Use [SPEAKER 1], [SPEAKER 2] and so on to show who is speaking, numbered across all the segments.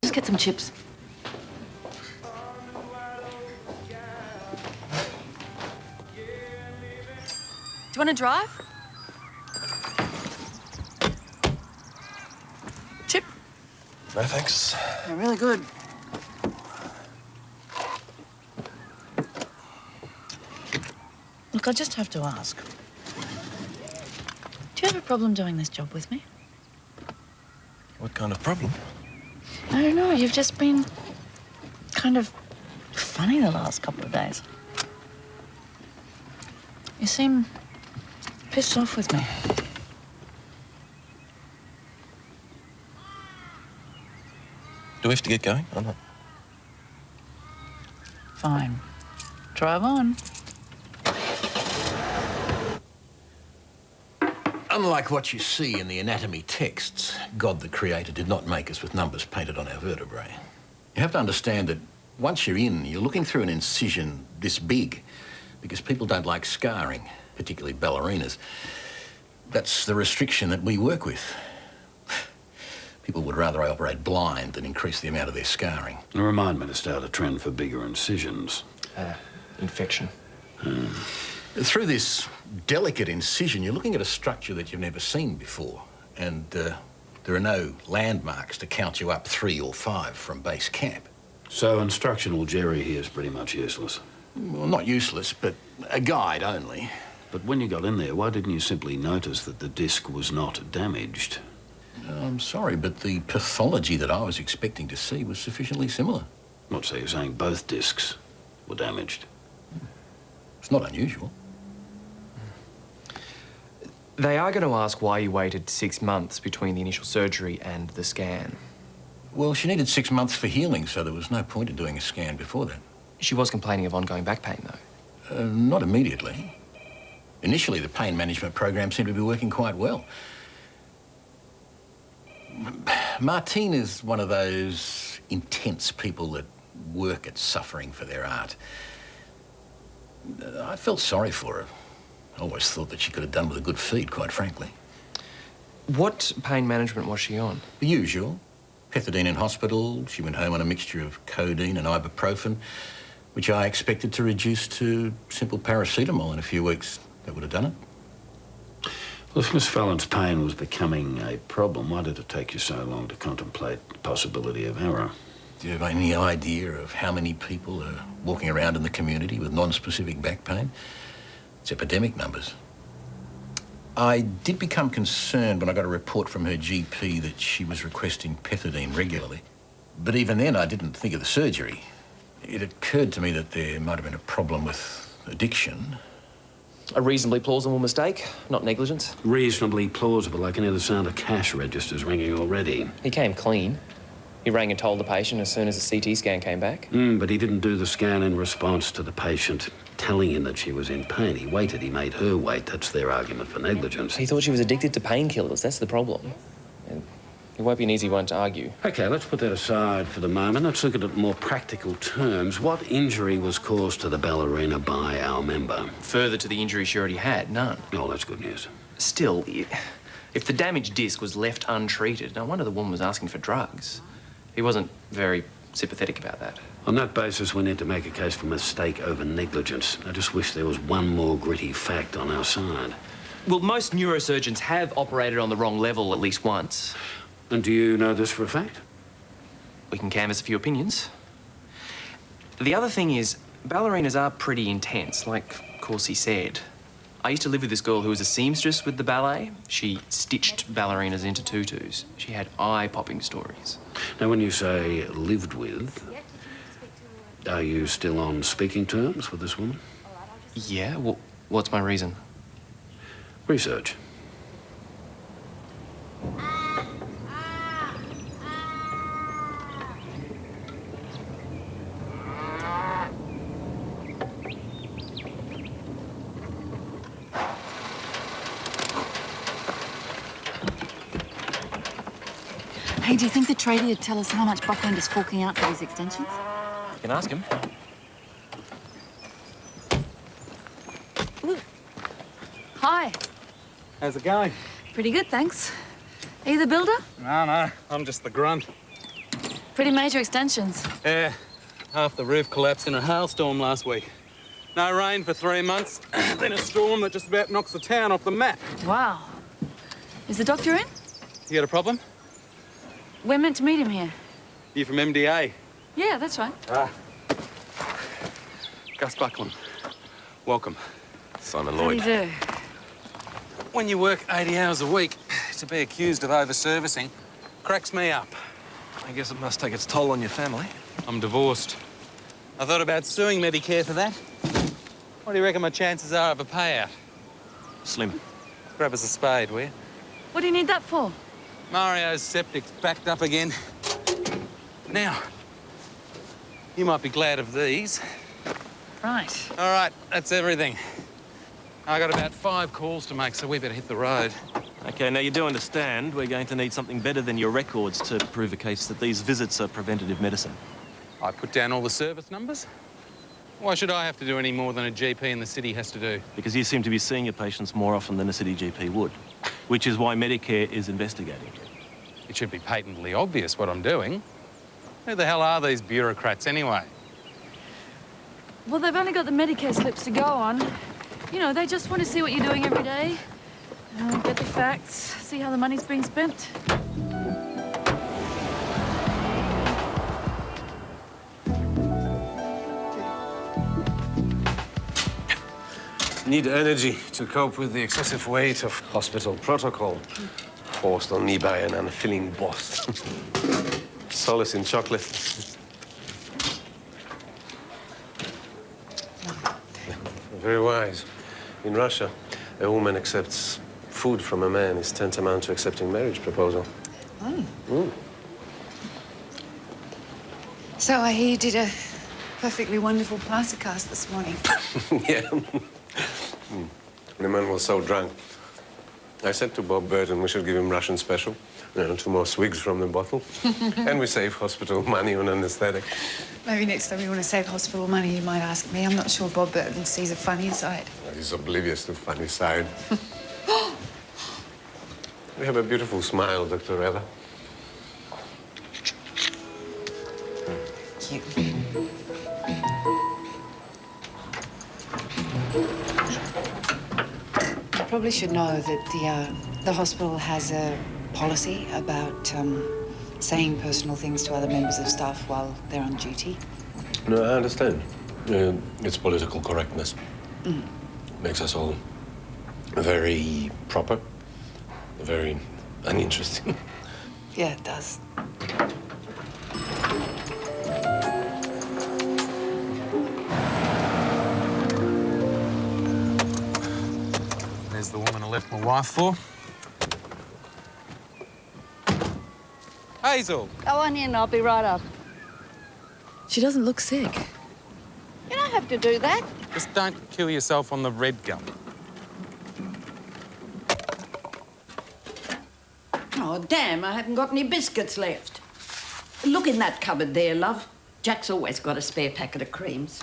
[SPEAKER 1] Just get some chips. Do you want to drive? Chip?
[SPEAKER 2] No, thanks.
[SPEAKER 1] They're really good. Look, I just have to ask. Do you have a problem doing this job with me?
[SPEAKER 2] What kind of problem?
[SPEAKER 1] I don't know. You've just been kind of funny the last couple of days. You seem pissed off with me.
[SPEAKER 2] Do we have to get going or not?
[SPEAKER 1] Fine. Drive on.
[SPEAKER 3] Unlike what you see in the anatomy texts, God the Creator did not make us with numbers painted on our vertebrae. You have to understand that once you're in, you're looking through an incision this big because people don't like scarring, particularly ballerinas. That's the restriction that we work with. People would rather I operate blind than increase the amount of their scarring.
[SPEAKER 4] Remind me to start a trend for bigger incisions.
[SPEAKER 5] Infection.
[SPEAKER 3] Through this delicate incision, you're looking at a structure that you've never seen before, and there are no landmarks to count you up 3 or 5 from base camp.
[SPEAKER 4] So instructional Jerry here is pretty much useless.
[SPEAKER 3] Well, not useless, but a guide only.
[SPEAKER 4] But when you got in there, why didn't you simply notice that the disc was not damaged?
[SPEAKER 3] I'm sorry, but the pathology that I was expecting to see was sufficiently similar.
[SPEAKER 4] What, so you're saying both discs were damaged?
[SPEAKER 3] It's not unusual.
[SPEAKER 5] They are going to ask why you waited 6 months between the initial surgery and the scan.
[SPEAKER 3] Well, she needed 6 months for healing, so there was no point in doing a scan before that.
[SPEAKER 5] She was complaining of ongoing back pain, though.
[SPEAKER 3] Not immediately. Initially, the pain management program seemed to be working quite well. Martine is one of those intense people that work at suffering for their art. I felt sorry for her. I always thought that she could have done with a good feed, quite frankly.
[SPEAKER 5] What pain management was she on?
[SPEAKER 3] The usual. Pethidine in hospital. She went home on a mixture of codeine and ibuprofen, which I expected to reduce to simple paracetamol in a few weeks. That would have done it.
[SPEAKER 4] Well, if Miss Fallon's pain was becoming a problem, why did it take you so long to contemplate the possibility of error?
[SPEAKER 3] Do you have any idea of how many people are walking around in the community with non-specific back pain? It's epidemic numbers. I did become concerned when I got a report from her GP that she was requesting pethidine regularly. But even then, I didn't think of the surgery. It occurred to me that there might have been a problem with addiction.
[SPEAKER 5] A reasonably plausible mistake, not negligence.
[SPEAKER 4] Reasonably plausible. I can hear the sound of cash registers ringing already.
[SPEAKER 5] He came clean. He rang and told the patient as soon as the CT scan came back.
[SPEAKER 4] But he didn't do the scan in response to the patient telling him that she was in pain. He waited. He made her wait. That's their argument for negligence.
[SPEAKER 5] He thought she was addicted to painkillers. That's the problem. And it won't be an easy one to argue.
[SPEAKER 4] OK, let's put that aside for the moment. Let's look at it in more practical terms. What injury was caused to the ballerina by our member?
[SPEAKER 5] Further to the injury she already had, none.
[SPEAKER 4] Oh, that's good news.
[SPEAKER 5] Still, if the damaged disc was left untreated, no wonder the woman was asking for drugs. He wasn't very sympathetic about that.
[SPEAKER 4] On that basis, we need to make a case for mistake over negligence. I just wish there was one more gritty fact on our side.
[SPEAKER 5] Well, most neurosurgeons have operated on the wrong level at least once.
[SPEAKER 4] And do you know this for a fact?
[SPEAKER 5] We can canvass a few opinions. The other thing is, ballerinas are pretty intense, like Corsi said. I used to live with this girl who was a seamstress with the ballet. She stitched ballerinas into tutus. She had eye-popping stories.
[SPEAKER 4] Now, when you say lived with, are you still on speaking terms with this woman?
[SPEAKER 5] Yeah? Well, what's my reason?
[SPEAKER 4] Research.
[SPEAKER 1] Hey, do you think the tradie would tell us how much Buckland is forking out for these extensions?
[SPEAKER 5] You can ask him.
[SPEAKER 1] Ooh. Hi.
[SPEAKER 6] How's it going?
[SPEAKER 1] Pretty good, thanks. Are you the builder?
[SPEAKER 6] No, I'm just the grunt.
[SPEAKER 1] Pretty major extensions.
[SPEAKER 6] Yeah, half the roof collapsed in a hailstorm last week. No rain for 3 months, then a storm that just about knocks the town off the map.
[SPEAKER 1] Wow. Is the doctor in?
[SPEAKER 6] You got a problem?
[SPEAKER 1] We're meant to meet him here.
[SPEAKER 6] You from MDA?
[SPEAKER 1] Yeah, that's right.
[SPEAKER 6] Gus Buckland. Welcome.
[SPEAKER 2] Simon
[SPEAKER 1] How do
[SPEAKER 2] Lloyd.
[SPEAKER 1] you do?
[SPEAKER 6] When you work 80 hours a week, to be accused of over-servicing cracks me up.
[SPEAKER 2] I guess it must take its toll on your family.
[SPEAKER 6] I'm divorced. I thought about suing Medicare for that. What do you reckon my chances are of a payout?
[SPEAKER 2] Slim.
[SPEAKER 6] Grab us a spade, will you?
[SPEAKER 1] What do you need that for?
[SPEAKER 6] Mario's septic's backed up again. Now, you might be glad of these.
[SPEAKER 1] Right.
[SPEAKER 6] All right, that's everything. I got about 5 calls to make, so we better hit the road.
[SPEAKER 2] Okay, now you do understand we're going to need something better than your records to prove a case that these visits are preventative medicine.
[SPEAKER 6] I put down all the service numbers. Why should I have to do any more than a GP in the city has to do?
[SPEAKER 2] Because you seem to be seeing your patients more often than a city GP would, which is why Medicare is investigating.
[SPEAKER 6] It should be patently obvious what I'm doing. Who the hell are these bureaucrats anyway?
[SPEAKER 1] Well, they've only got the Medicare slips to go on. You know, they just want to see what you're doing every day. Get the facts, see how the money's being spent.
[SPEAKER 7] Need energy to cope with the excessive weight of hospital protocol forced on me by an unfilling boss. Solace in chocolate. Very wise. In Russia, a woman accepts food from a man is tantamount to accepting marriage proposal.
[SPEAKER 8] So I hear you did a perfectly wonderful plaster cast this morning.
[SPEAKER 7] Yeah. The man was so drunk. I said to Bob Burton we should give him Russian special. You know, 2 more swigs from the bottle. And we save hospital money on anesthetic.
[SPEAKER 8] Maybe next time you want to save hospital money, you might ask me. I'm not sure Bob Burton sees a funny side.
[SPEAKER 7] He's oblivious to funny side. You have a beautiful smile, Dr. Ella.
[SPEAKER 8] Cute. Probably should know that the hospital has a policy about saying personal things to other members of staff while they're on duty.
[SPEAKER 7] No, I understand. It's political correctness. Makes us all very proper, very uninteresting.
[SPEAKER 8] Yeah, it does.
[SPEAKER 6] There's the woman I left my wife for. Hazel.
[SPEAKER 9] Go on in, I'll be right up.
[SPEAKER 1] She doesn't look sick.
[SPEAKER 9] You don't have to do that.
[SPEAKER 6] Just don't kill yourself on the red gum.
[SPEAKER 9] Oh, damn, I haven't got any biscuits left. Look in that cupboard there, love. Jack's always got a spare packet of creams.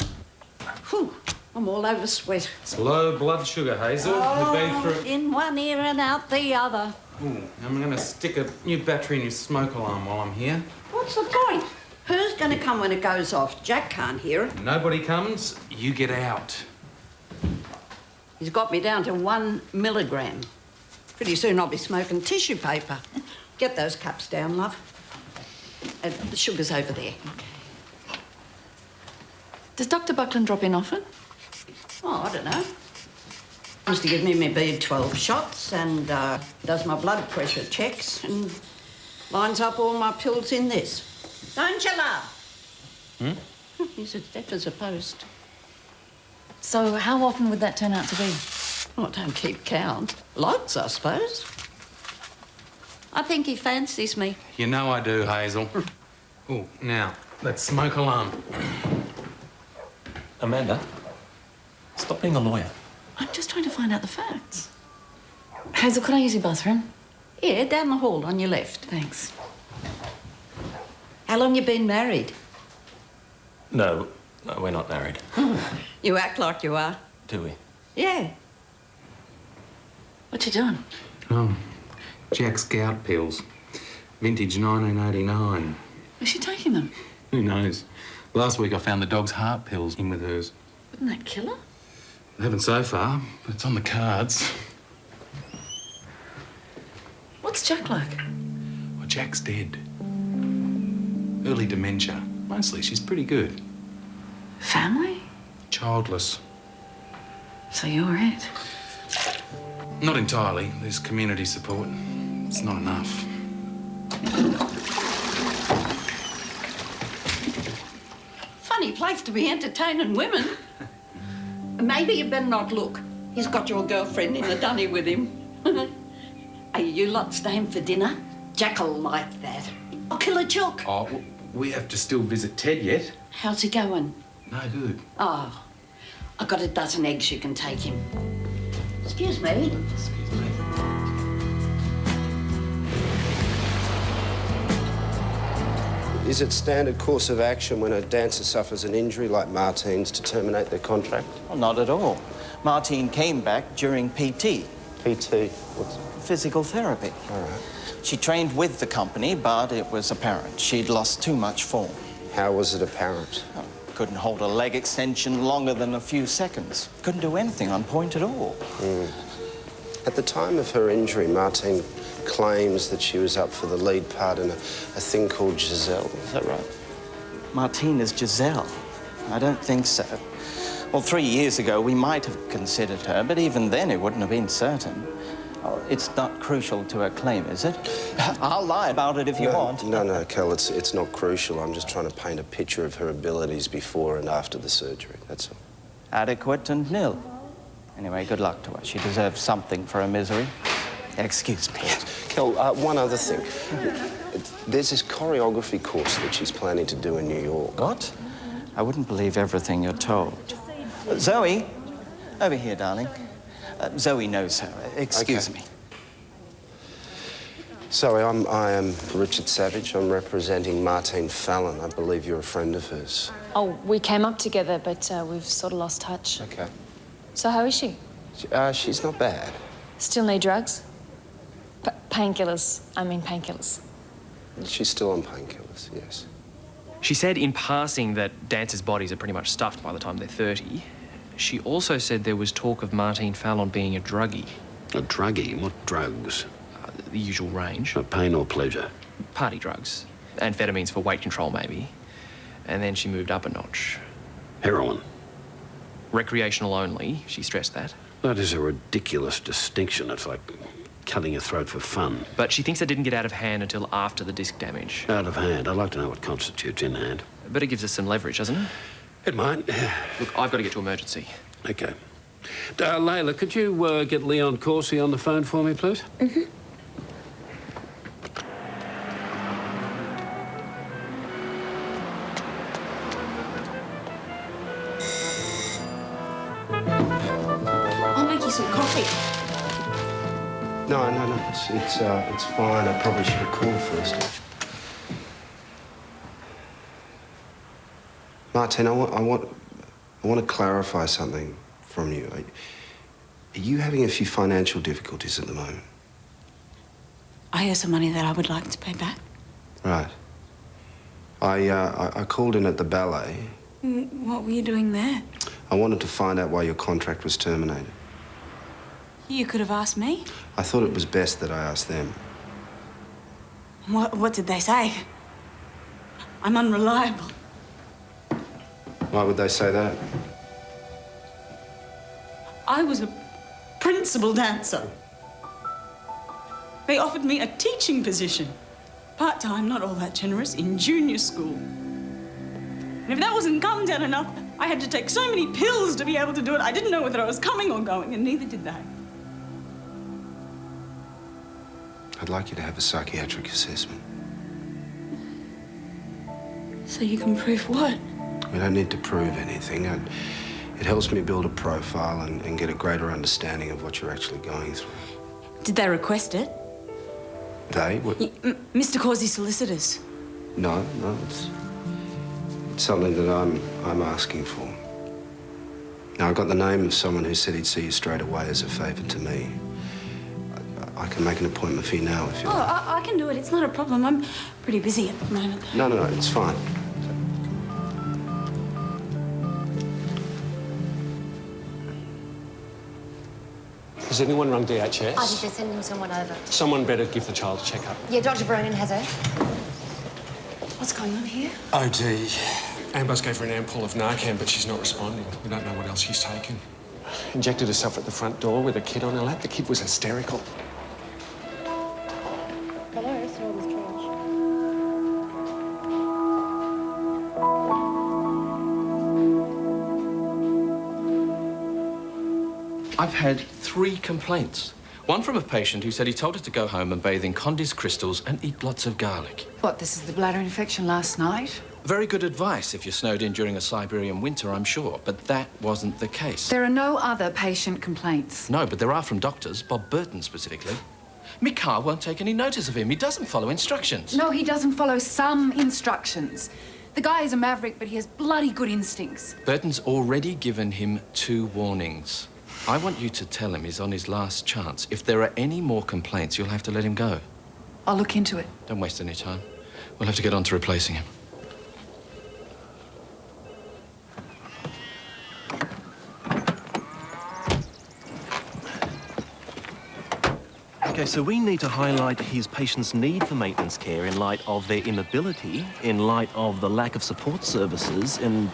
[SPEAKER 9] Whew, I'm all over sweat.
[SPEAKER 6] It's low blood sugar, Hazel. We've been through...
[SPEAKER 9] In one ear and out the other.
[SPEAKER 6] Ooh, I'm going to stick a new battery in your smoke alarm while I'm here.
[SPEAKER 9] What's the point? Who's going to come when it goes off? Jack can't hear it.
[SPEAKER 6] Nobody comes, you get out.
[SPEAKER 9] He's got me down to 1 milligram. Pretty soon I'll be smoking tissue paper. Get those cups down, love. The sugar's over there.
[SPEAKER 1] Does Dr. Buckland drop in often?
[SPEAKER 9] Oh, I don't know. Comes to give me my B12 shots and does my blood pressure checks and lines up all my pills in this. Don't you, love? He's as deaf as a post.
[SPEAKER 1] So how often would that turn out to be?
[SPEAKER 9] Oh, don't keep count. Lots, I suppose. I think he fancies me.
[SPEAKER 6] You know I do, Hazel. Ooh, now, that smoke alarm.
[SPEAKER 2] Amanda, stop being a lawyer.
[SPEAKER 1] I'm just trying to find out the facts. Hazel, could I use your bathroom?
[SPEAKER 9] Yeah, down the hall on your left.
[SPEAKER 1] Thanks.
[SPEAKER 9] How long you been married?
[SPEAKER 2] No, we're not married.
[SPEAKER 9] You act like you are.
[SPEAKER 2] Do we?
[SPEAKER 9] Yeah.
[SPEAKER 1] What you doing?
[SPEAKER 6] Oh, Jack's gout pills. Vintage 1989.
[SPEAKER 1] Where's she taking them?
[SPEAKER 6] Who knows? Last week I found the dog's heart pills in with hers.
[SPEAKER 1] Wouldn't that kill her?
[SPEAKER 6] I haven't so far, but it's on the cards.
[SPEAKER 1] What's Jack like?
[SPEAKER 6] Well, Jack's dead. Early dementia. Mostly, she's pretty good.
[SPEAKER 1] Family?
[SPEAKER 6] Childless.
[SPEAKER 1] So you're it?
[SPEAKER 6] Not entirely. There's community support. It's not enough.
[SPEAKER 9] Funny place to be entertaining women. Maybe you better not look. He's got your girlfriend in the dunny with him. Are you lot staying for dinner? Jack'll like that. I'll kill a chook.
[SPEAKER 6] Oh, we have to still visit Ted yet.
[SPEAKER 9] How's he going?
[SPEAKER 6] No good.
[SPEAKER 9] Oh, I've got a dozen eggs you can take him. Excuse me.
[SPEAKER 6] Excuse me.
[SPEAKER 10] Is it standard course of action when a dancer suffers an injury like Martine's to terminate their contract?
[SPEAKER 11] Well, not at all. Martine came back during PT.
[SPEAKER 10] PT? What's...
[SPEAKER 11] Physical therapy.
[SPEAKER 10] All right.
[SPEAKER 11] She trained with the company, but it was apparent she'd lost too much form.
[SPEAKER 10] How was it apparent?
[SPEAKER 11] Oh, couldn't hold a leg extension longer than a few seconds. Couldn't do anything on point at all.
[SPEAKER 10] At the time of her injury, Martine claims that she was up for the lead part in a thing called Giselle. Is that right?
[SPEAKER 11] Martine is Giselle. I don't think so. Well, 3 years ago, we might have considered her, but even then it wouldn't have been certain. Oh, it's not crucial to her claim, is it? I'll lie about it if you want.
[SPEAKER 10] No, Kel, it's not crucial. I'm just trying to paint a picture of her abilities before and after the surgery, that's all.
[SPEAKER 11] Adequate and nil. Anyway, good luck to her. She deserves something for her misery. Excuse me.
[SPEAKER 10] Kel, one other thing. There's this choreography course that she's planning to do in New York.
[SPEAKER 11] What? I wouldn't believe everything you're told. Zoe, over here, darling. Zoe knows her. Excuse me.
[SPEAKER 10] Sorry, I am Richard Savage. I'm representing Martine Fallon. I believe you're a friend of hers.
[SPEAKER 12] Oh, we came up together, but we've sort of lost touch.
[SPEAKER 10] Okay.
[SPEAKER 12] So how is she?
[SPEAKER 10] She's not bad.
[SPEAKER 12] Still need drugs? Painkillers. I mean painkillers.
[SPEAKER 10] She's still on painkillers, yes.
[SPEAKER 5] She said in passing that dancers' bodies are pretty much stuffed by the time they're 30. She also said there was talk of Martine Fallon being a druggie.
[SPEAKER 4] A druggie? What drugs?
[SPEAKER 5] The usual range.
[SPEAKER 4] Pain or pleasure?
[SPEAKER 5] Party drugs. Amphetamines for weight control, maybe. And then she moved up a notch.
[SPEAKER 4] Heroin?
[SPEAKER 5] Recreational only, she stressed that.
[SPEAKER 4] That is a ridiculous distinction. It's like cutting your throat for fun.
[SPEAKER 5] But she thinks it didn't get out of hand until after the disc damage.
[SPEAKER 4] Out of hand? I'd like to know what constitutes in hand.
[SPEAKER 5] But it gives us some leverage, doesn't it?
[SPEAKER 4] It might.
[SPEAKER 5] Look, I've got to get to emergency.
[SPEAKER 4] Okay. Layla, could you get Leon Corsi on the phone for me, please?
[SPEAKER 12] Mm-hmm.
[SPEAKER 9] I'll make you some coffee.
[SPEAKER 10] No, it's fine. I probably should have called first. Martine, I want to clarify something from you. Are you having a few financial difficulties at the moment?
[SPEAKER 13] I owe some money that I would like to pay back.
[SPEAKER 10] Right. I called in at the ballet.
[SPEAKER 13] What were you doing there?
[SPEAKER 10] I wanted to find out why your contract was terminated.
[SPEAKER 13] You could have asked me.
[SPEAKER 10] I thought it was best that I asked them.
[SPEAKER 13] What did they say? I'm unreliable.
[SPEAKER 10] Why would they say that?
[SPEAKER 13] I was a principal dancer. They offered me a teaching position. Part-time, not all that generous, in junior school. And if that wasn't come down enough, I had to take so many pills to be able to do it. I didn't know whether I was coming or going, and neither did they.
[SPEAKER 10] I'd like you to have a psychiatric assessment.
[SPEAKER 13] So you can prove what?
[SPEAKER 10] We don't need to prove anything. It helps me build a profile and get a greater understanding of what you're actually going through.
[SPEAKER 13] Did they request it?
[SPEAKER 10] They? What?
[SPEAKER 13] Mr. Corsi's solicitors.
[SPEAKER 10] No, it's something that I'm asking for. Now, I got the name of someone who said he'd see you straight away as a favour to me. I can make an appointment for you now if you
[SPEAKER 13] Oh,
[SPEAKER 10] like.
[SPEAKER 13] I can do it. It's not a problem. I'm pretty busy at the moment.
[SPEAKER 10] No, it's fine.
[SPEAKER 7] Has anyone rung VHS?
[SPEAKER 14] I think they're sending someone over.
[SPEAKER 7] Someone better give the child a checkup.
[SPEAKER 14] Yeah, Dr. Bronin has her. What's going on here?
[SPEAKER 7] OD. Amber's gave her an ampoule of Narcan, but she's not responding. We don't know what else she's taken. Injected herself at the front door with a kid on her lap. The kid was hysterical.
[SPEAKER 14] Hello, so this trash.
[SPEAKER 15] I've had 3 complaints. One from a patient who said he told her to go home and bathe in Condis crystals and eat lots of garlic.
[SPEAKER 8] What, this is the bladder infection last night?
[SPEAKER 15] Very good advice if you're snowed in during a Siberian winter, I'm sure, but that wasn't the case.
[SPEAKER 8] There are no other patient complaints.
[SPEAKER 15] No, but there are from doctors, Bob Burton specifically. Mikar won't take any notice of him. He doesn't follow instructions.
[SPEAKER 8] No, he doesn't follow some instructions. The guy is a maverick, but he has bloody good instincts.
[SPEAKER 15] Burton's already given him 2 warnings. I want you to tell him he's on his last chance. If there are any more complaints, you'll have to let him go.
[SPEAKER 8] I'll look into it.
[SPEAKER 15] Don't waste any time. We'll have to get on to replacing him.
[SPEAKER 2] Okay, so we need to highlight his patient's need for maintenance care in light of their inability, in light of the lack of support services, and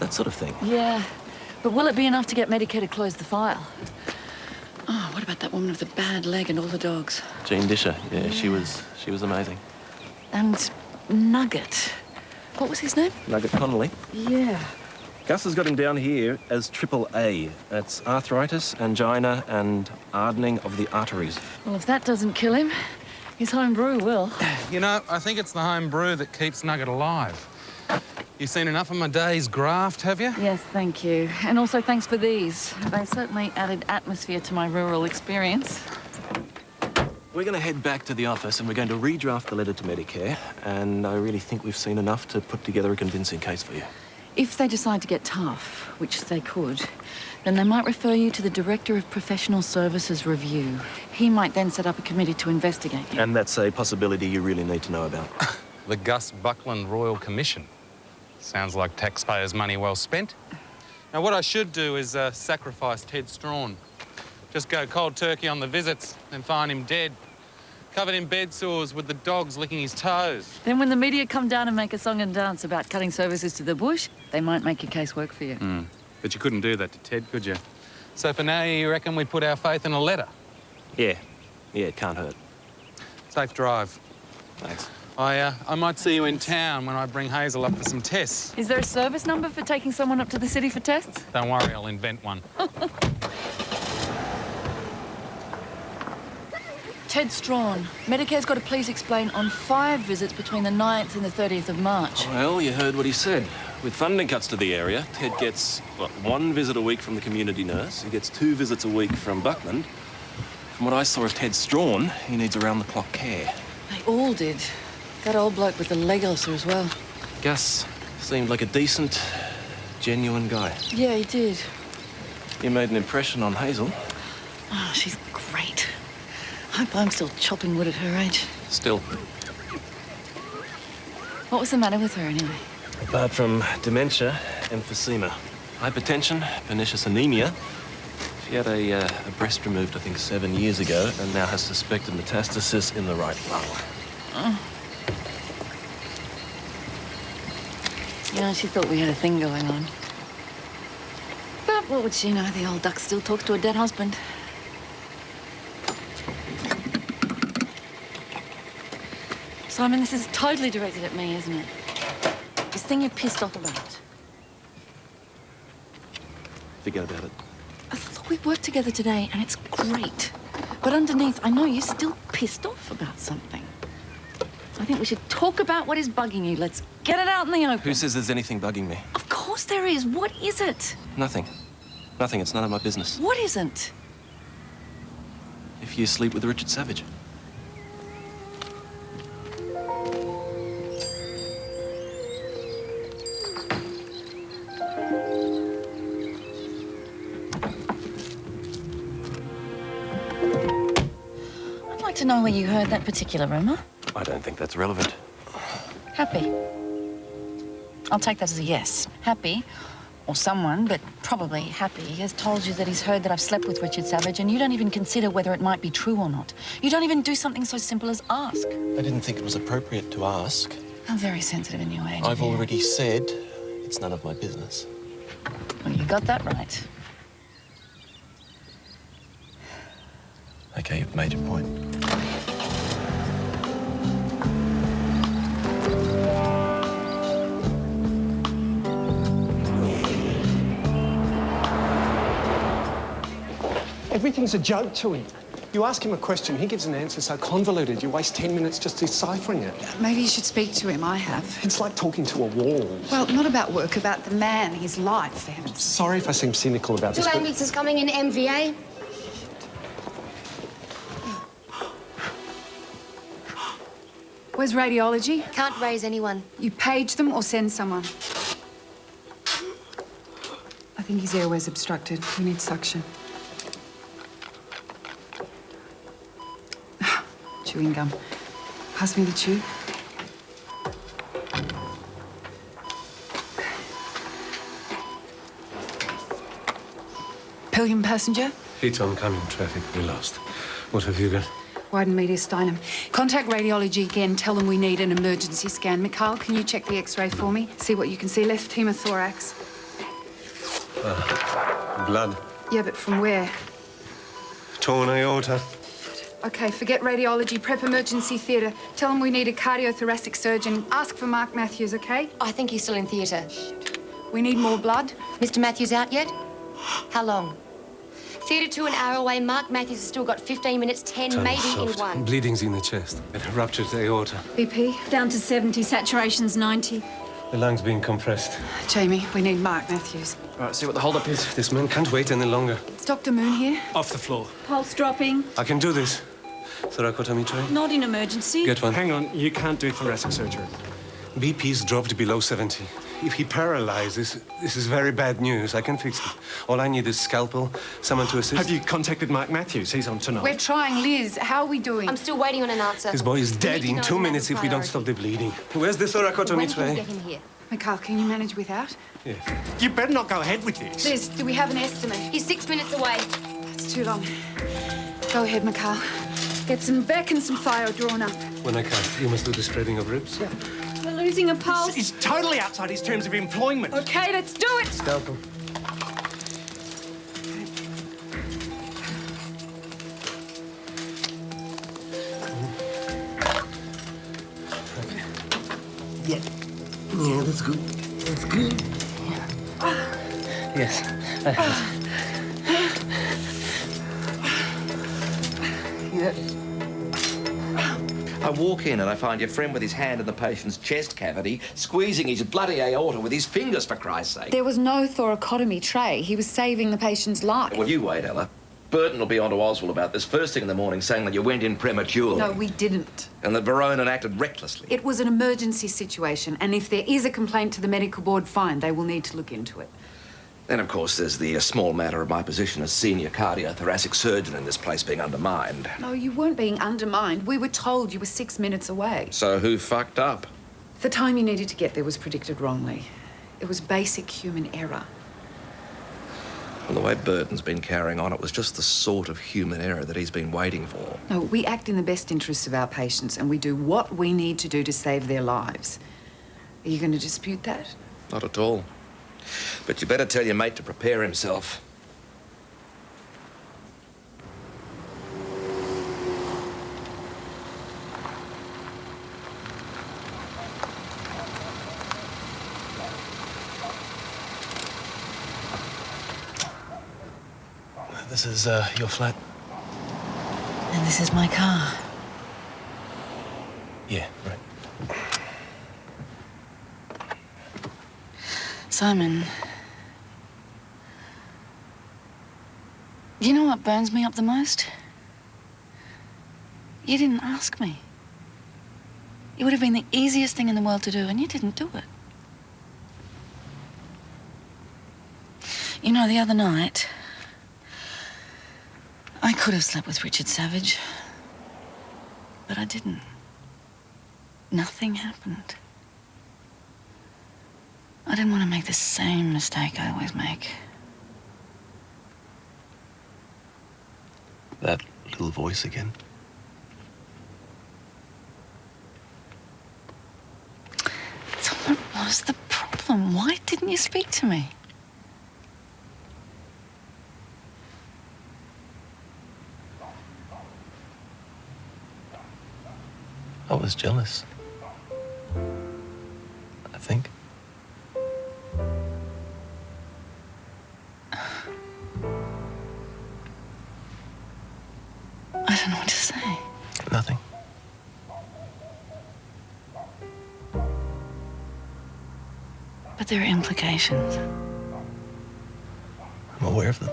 [SPEAKER 2] that sort of thing.
[SPEAKER 1] Yeah, but will it be enough to get Medicare to close the file? Oh, what about that woman with the bad leg and all the dogs?
[SPEAKER 2] Jean Disher, yeah, she was amazing.
[SPEAKER 1] And Nugget. What was his name?
[SPEAKER 2] Nugget Connolly.
[SPEAKER 1] Yeah.
[SPEAKER 2] Gus has got him down here as AAA. That's arthritis, angina, and hardening of the arteries.
[SPEAKER 1] Well, if that doesn't kill him, his home brew will.
[SPEAKER 6] You know, I think it's the home brew that keeps Nugget alive. You've seen enough of my day's graft, have you?
[SPEAKER 1] Yes, thank you. And also thanks for these. They certainly added atmosphere to my rural experience.
[SPEAKER 2] We're going to head back to the office and we're going to redraft the letter to Medicare, and I really think we've seen enough to put together a convincing case for you.
[SPEAKER 1] If they decide to get tough, which they could, then they might refer you to the Director of Professional Services Review. He might then set up a committee to investigate you.
[SPEAKER 2] And that's a possibility you really need to know about.
[SPEAKER 6] The Gus Buckland Royal Commission. Sounds like taxpayers' money well spent. Now, what I should do is sacrifice Ted Strawn. Just go cold turkey on the visits and find him dead, covered in bed sores with the dogs licking his toes.
[SPEAKER 1] Then when the media come down and make a song and dance about cutting services to the bush, they might make your case work for you.
[SPEAKER 6] But you couldn't do that to Ted, could you? So for now, you reckon we put our faith in a letter?
[SPEAKER 2] Yeah, it can't hurt.
[SPEAKER 6] Safe drive.
[SPEAKER 2] Thanks.
[SPEAKER 6] I might see you in town when I bring Hazel up for some tests.
[SPEAKER 1] Is there a service number for taking someone up to the city for tests?
[SPEAKER 6] Don't worry, I'll invent one.
[SPEAKER 1] Ted Strawn, Medicare's got to please explain on 5 visits between the 9th and the 30th of March.
[SPEAKER 2] Well, you heard what he said. With funding cuts to the area, Ted gets, 1 visit a week from the community nurse. He gets 2 visits a week from Buckland. From what I saw of Ted Strawn, he needs around-the-clock care.
[SPEAKER 1] They all did. That old bloke with the leg ulcer as well.
[SPEAKER 2] Gus seemed like a decent, genuine guy.
[SPEAKER 1] Yeah, he did.
[SPEAKER 2] You made an impression on Hazel.
[SPEAKER 1] Oh, she's great. I hope I'm still chopping wood at her age.
[SPEAKER 2] Still.
[SPEAKER 1] What was the matter with her, anyway?
[SPEAKER 2] Apart from dementia, emphysema, hypertension, pernicious anemia. She had a breast removed, I think, 7 years ago, and now has suspected metastasis in the right lung.
[SPEAKER 1] Oh. Yeah, she thought we had a thing going on. But what would she know? The old duck still talks to her dead husband. Simon, this is totally directed at me, isn't it? This thing you're pissed off about.
[SPEAKER 2] Forget about it.
[SPEAKER 1] Look, we've worked together today, and it's great. But underneath, I know you're still pissed off about something. I think we should talk about what is bugging you. Let's get it out in the open.
[SPEAKER 2] Who says there's anything bugging me?
[SPEAKER 1] Of course there is. What is it?
[SPEAKER 2] Nothing. Nothing. It's none of my business.
[SPEAKER 1] What isn't?
[SPEAKER 2] If you sleep with Richard Savage.
[SPEAKER 1] know where you heard that particular rumour?
[SPEAKER 7] I don't think that's relevant.
[SPEAKER 1] Happy. I'll take that as a yes. Happy, or someone, but probably Happy, has told you that he's heard that I've slept with Richard Savage, and you don't even consider whether it might be true or not. You don't even do something so simple as ask.
[SPEAKER 16] I didn't think it was appropriate to ask.
[SPEAKER 1] I'm very sensitive in your age.
[SPEAKER 16] I've already said it's none of my business.
[SPEAKER 1] Well, you got that right.
[SPEAKER 16] Okay, you've made your point.
[SPEAKER 17] Everything's a joke to him. You ask him a question, he gives an answer so convoluted, you waste 10 minutes just deciphering it.
[SPEAKER 8] Maybe you should speak to him. I have.
[SPEAKER 17] It's like talking to a wall.
[SPEAKER 8] Well, not about work, about the man, his life, for heaven's sake.
[SPEAKER 17] Sorry if I seem cynical about this,
[SPEAKER 18] Two
[SPEAKER 17] but...
[SPEAKER 18] ambulances coming in MVA.
[SPEAKER 8] Where's radiology?
[SPEAKER 18] Can't raise anyone.
[SPEAKER 8] You page them or send someone? I think his airway's obstructed. We need suction. Chewing gum. Pass me the tube. Pilgrim passenger?
[SPEAKER 7] It's oncoming traffic. We lost. What have you got?
[SPEAKER 8] Widen mediastinum. Contact radiology again. Tell them we need an emergency scan. Mikhail, can you check the X-ray for me? See what you can see. Left hemothorax.
[SPEAKER 7] Blood.
[SPEAKER 8] Yeah, but from where?
[SPEAKER 7] Torn aorta.
[SPEAKER 8] Okay, forget radiology. Prep emergency theatre. Tell them we need a cardiothoracic surgeon. Ask for Mark Matthews, okay?
[SPEAKER 18] I think he's still in theatre.
[SPEAKER 8] We need more blood.
[SPEAKER 18] Mr. Matthews out yet? How long? Theatre 2 an hour away. Mark Matthews has still got 15 minutes, 10,
[SPEAKER 7] Tongue
[SPEAKER 18] maybe
[SPEAKER 7] soft.
[SPEAKER 18] in one.
[SPEAKER 7] Bleeding's in the chest. A ruptured aorta.
[SPEAKER 8] BP?
[SPEAKER 13] Down to 70, saturation's 90.
[SPEAKER 7] The lung's being compressed.
[SPEAKER 8] Jamie, we need Mark Matthews.
[SPEAKER 5] All right, see what the hold-up is.
[SPEAKER 7] This man can't wait any longer.
[SPEAKER 8] Is Dr. Moon here?
[SPEAKER 7] Off the floor.
[SPEAKER 13] Pulse dropping.
[SPEAKER 7] I can do this. Thoracotomy tray?
[SPEAKER 13] Not in emergency.
[SPEAKER 7] Get one.
[SPEAKER 17] Hang on, you can't do thoracic surgery.
[SPEAKER 7] BP's dropped below 70. If he paralyzes, this is very bad news. I can fix it. All I need is scalpel, someone to assist.
[SPEAKER 17] Have you contacted Mark Matthews? He's on tonight.
[SPEAKER 8] We're trying, Liz. How are we doing?
[SPEAKER 18] I'm still waiting on an answer.
[SPEAKER 7] His boy is dead
[SPEAKER 18] We need
[SPEAKER 7] in
[SPEAKER 18] to
[SPEAKER 7] 2
[SPEAKER 18] know
[SPEAKER 7] minutes if we don't
[SPEAKER 18] priority.
[SPEAKER 7] stop the bleeding. Where's the thoracotomy
[SPEAKER 18] When can we
[SPEAKER 7] tray?
[SPEAKER 18] get him here?
[SPEAKER 8] Mikhail, can you manage without?
[SPEAKER 7] Yeah.
[SPEAKER 17] You better not go ahead with this.
[SPEAKER 8] Liz, do we have an estimate?
[SPEAKER 18] He's 6 minutes away.
[SPEAKER 8] It's too long. Go ahead, Mikhail. Get some Beck and some Thio drawn up.
[SPEAKER 7] When I can't, you must do the spreading of ribs.
[SPEAKER 8] Yeah.
[SPEAKER 13] We're losing a pulse.
[SPEAKER 17] He's totally outside his terms of employment.
[SPEAKER 8] Okay, let's do it.
[SPEAKER 7] Scalpel.
[SPEAKER 16] Yeah. Yeah, that's good. That's good. Yes. Yeah.
[SPEAKER 19] I walk in and I find your friend with his hand in the patient's chest cavity, squeezing his bloody aorta with his fingers, for Christ's sake.
[SPEAKER 8] There was no thoracotomy tray. He was saving the patient's life.
[SPEAKER 19] Well, you wait, Ella. Burton will be on to Oswald about this first thing in the morning, saying that you went in prematurely.
[SPEAKER 8] No, we didn't.
[SPEAKER 19] And that Veronan acted recklessly.
[SPEAKER 8] It was an emergency situation, and if there is a complaint to the medical board, fine, they will need to look into it.
[SPEAKER 19] Then, of course, there's the small matter of my position as senior cardiothoracic surgeon in this place being undermined.
[SPEAKER 8] No, you weren't being undermined. We were told you were 6 minutes away.
[SPEAKER 19] So who fucked up?
[SPEAKER 8] The time you needed to get there was predicted wrongly. It was basic human error.
[SPEAKER 19] Well, the way Burton's been carrying on, it was just the sort of human error that he's been waiting for.
[SPEAKER 8] No, we act in the best interests of our patients, and we do what we need to do to save their lives. Are you going to dispute that?
[SPEAKER 19] Not at all. But you better tell your mate to prepare himself.
[SPEAKER 16] This is your flat?
[SPEAKER 1] And this is my car.
[SPEAKER 16] Yeah, right.
[SPEAKER 1] Simon, you know what burns me up the most? You didn't ask me. It would have been the easiest thing in the world to do, and you didn't do it. You know, the other night, I could have slept with Richard Savage. but I didn't. Nothing happened. I didn't want to make the same mistake I always make.
[SPEAKER 2] That little voice again.
[SPEAKER 1] So what was the problem? Why didn't you speak to me?
[SPEAKER 2] I was jealous. I think.
[SPEAKER 1] I don't know what to say.
[SPEAKER 2] Nothing.
[SPEAKER 1] But there are implications.
[SPEAKER 2] I'm aware of them.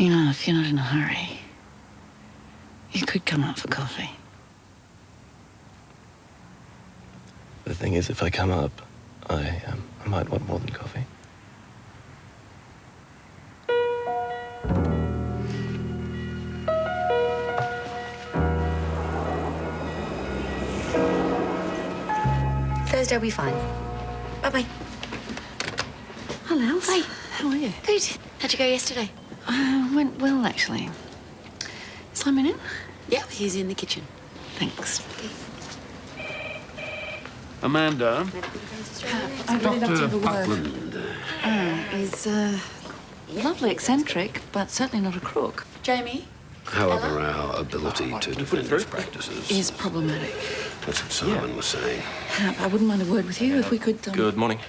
[SPEAKER 1] You know, if you're not in a hurry, you could come up for coffee.
[SPEAKER 2] The thing is, if I come up, I might want more than coffee.
[SPEAKER 18] Thursday will be fine. Bye-bye.
[SPEAKER 1] Hello, Elsa.
[SPEAKER 18] Hi.
[SPEAKER 1] How are you?
[SPEAKER 18] Good. How'd you go yesterday?
[SPEAKER 1] Went well, actually. Simon in?
[SPEAKER 18] Yeah, he's in the kitchen.
[SPEAKER 1] Thanks.
[SPEAKER 4] Amanda,
[SPEAKER 1] I really love to have a word.
[SPEAKER 4] Buckland.
[SPEAKER 1] He's lovely eccentric, but certainly not a crook.
[SPEAKER 18] Jamie?
[SPEAKER 4] However, our ability to defend his practices
[SPEAKER 1] Is problematic.
[SPEAKER 4] That's what Simon was saying.
[SPEAKER 1] I wouldn't mind a word with you if we could...
[SPEAKER 2] Good morning.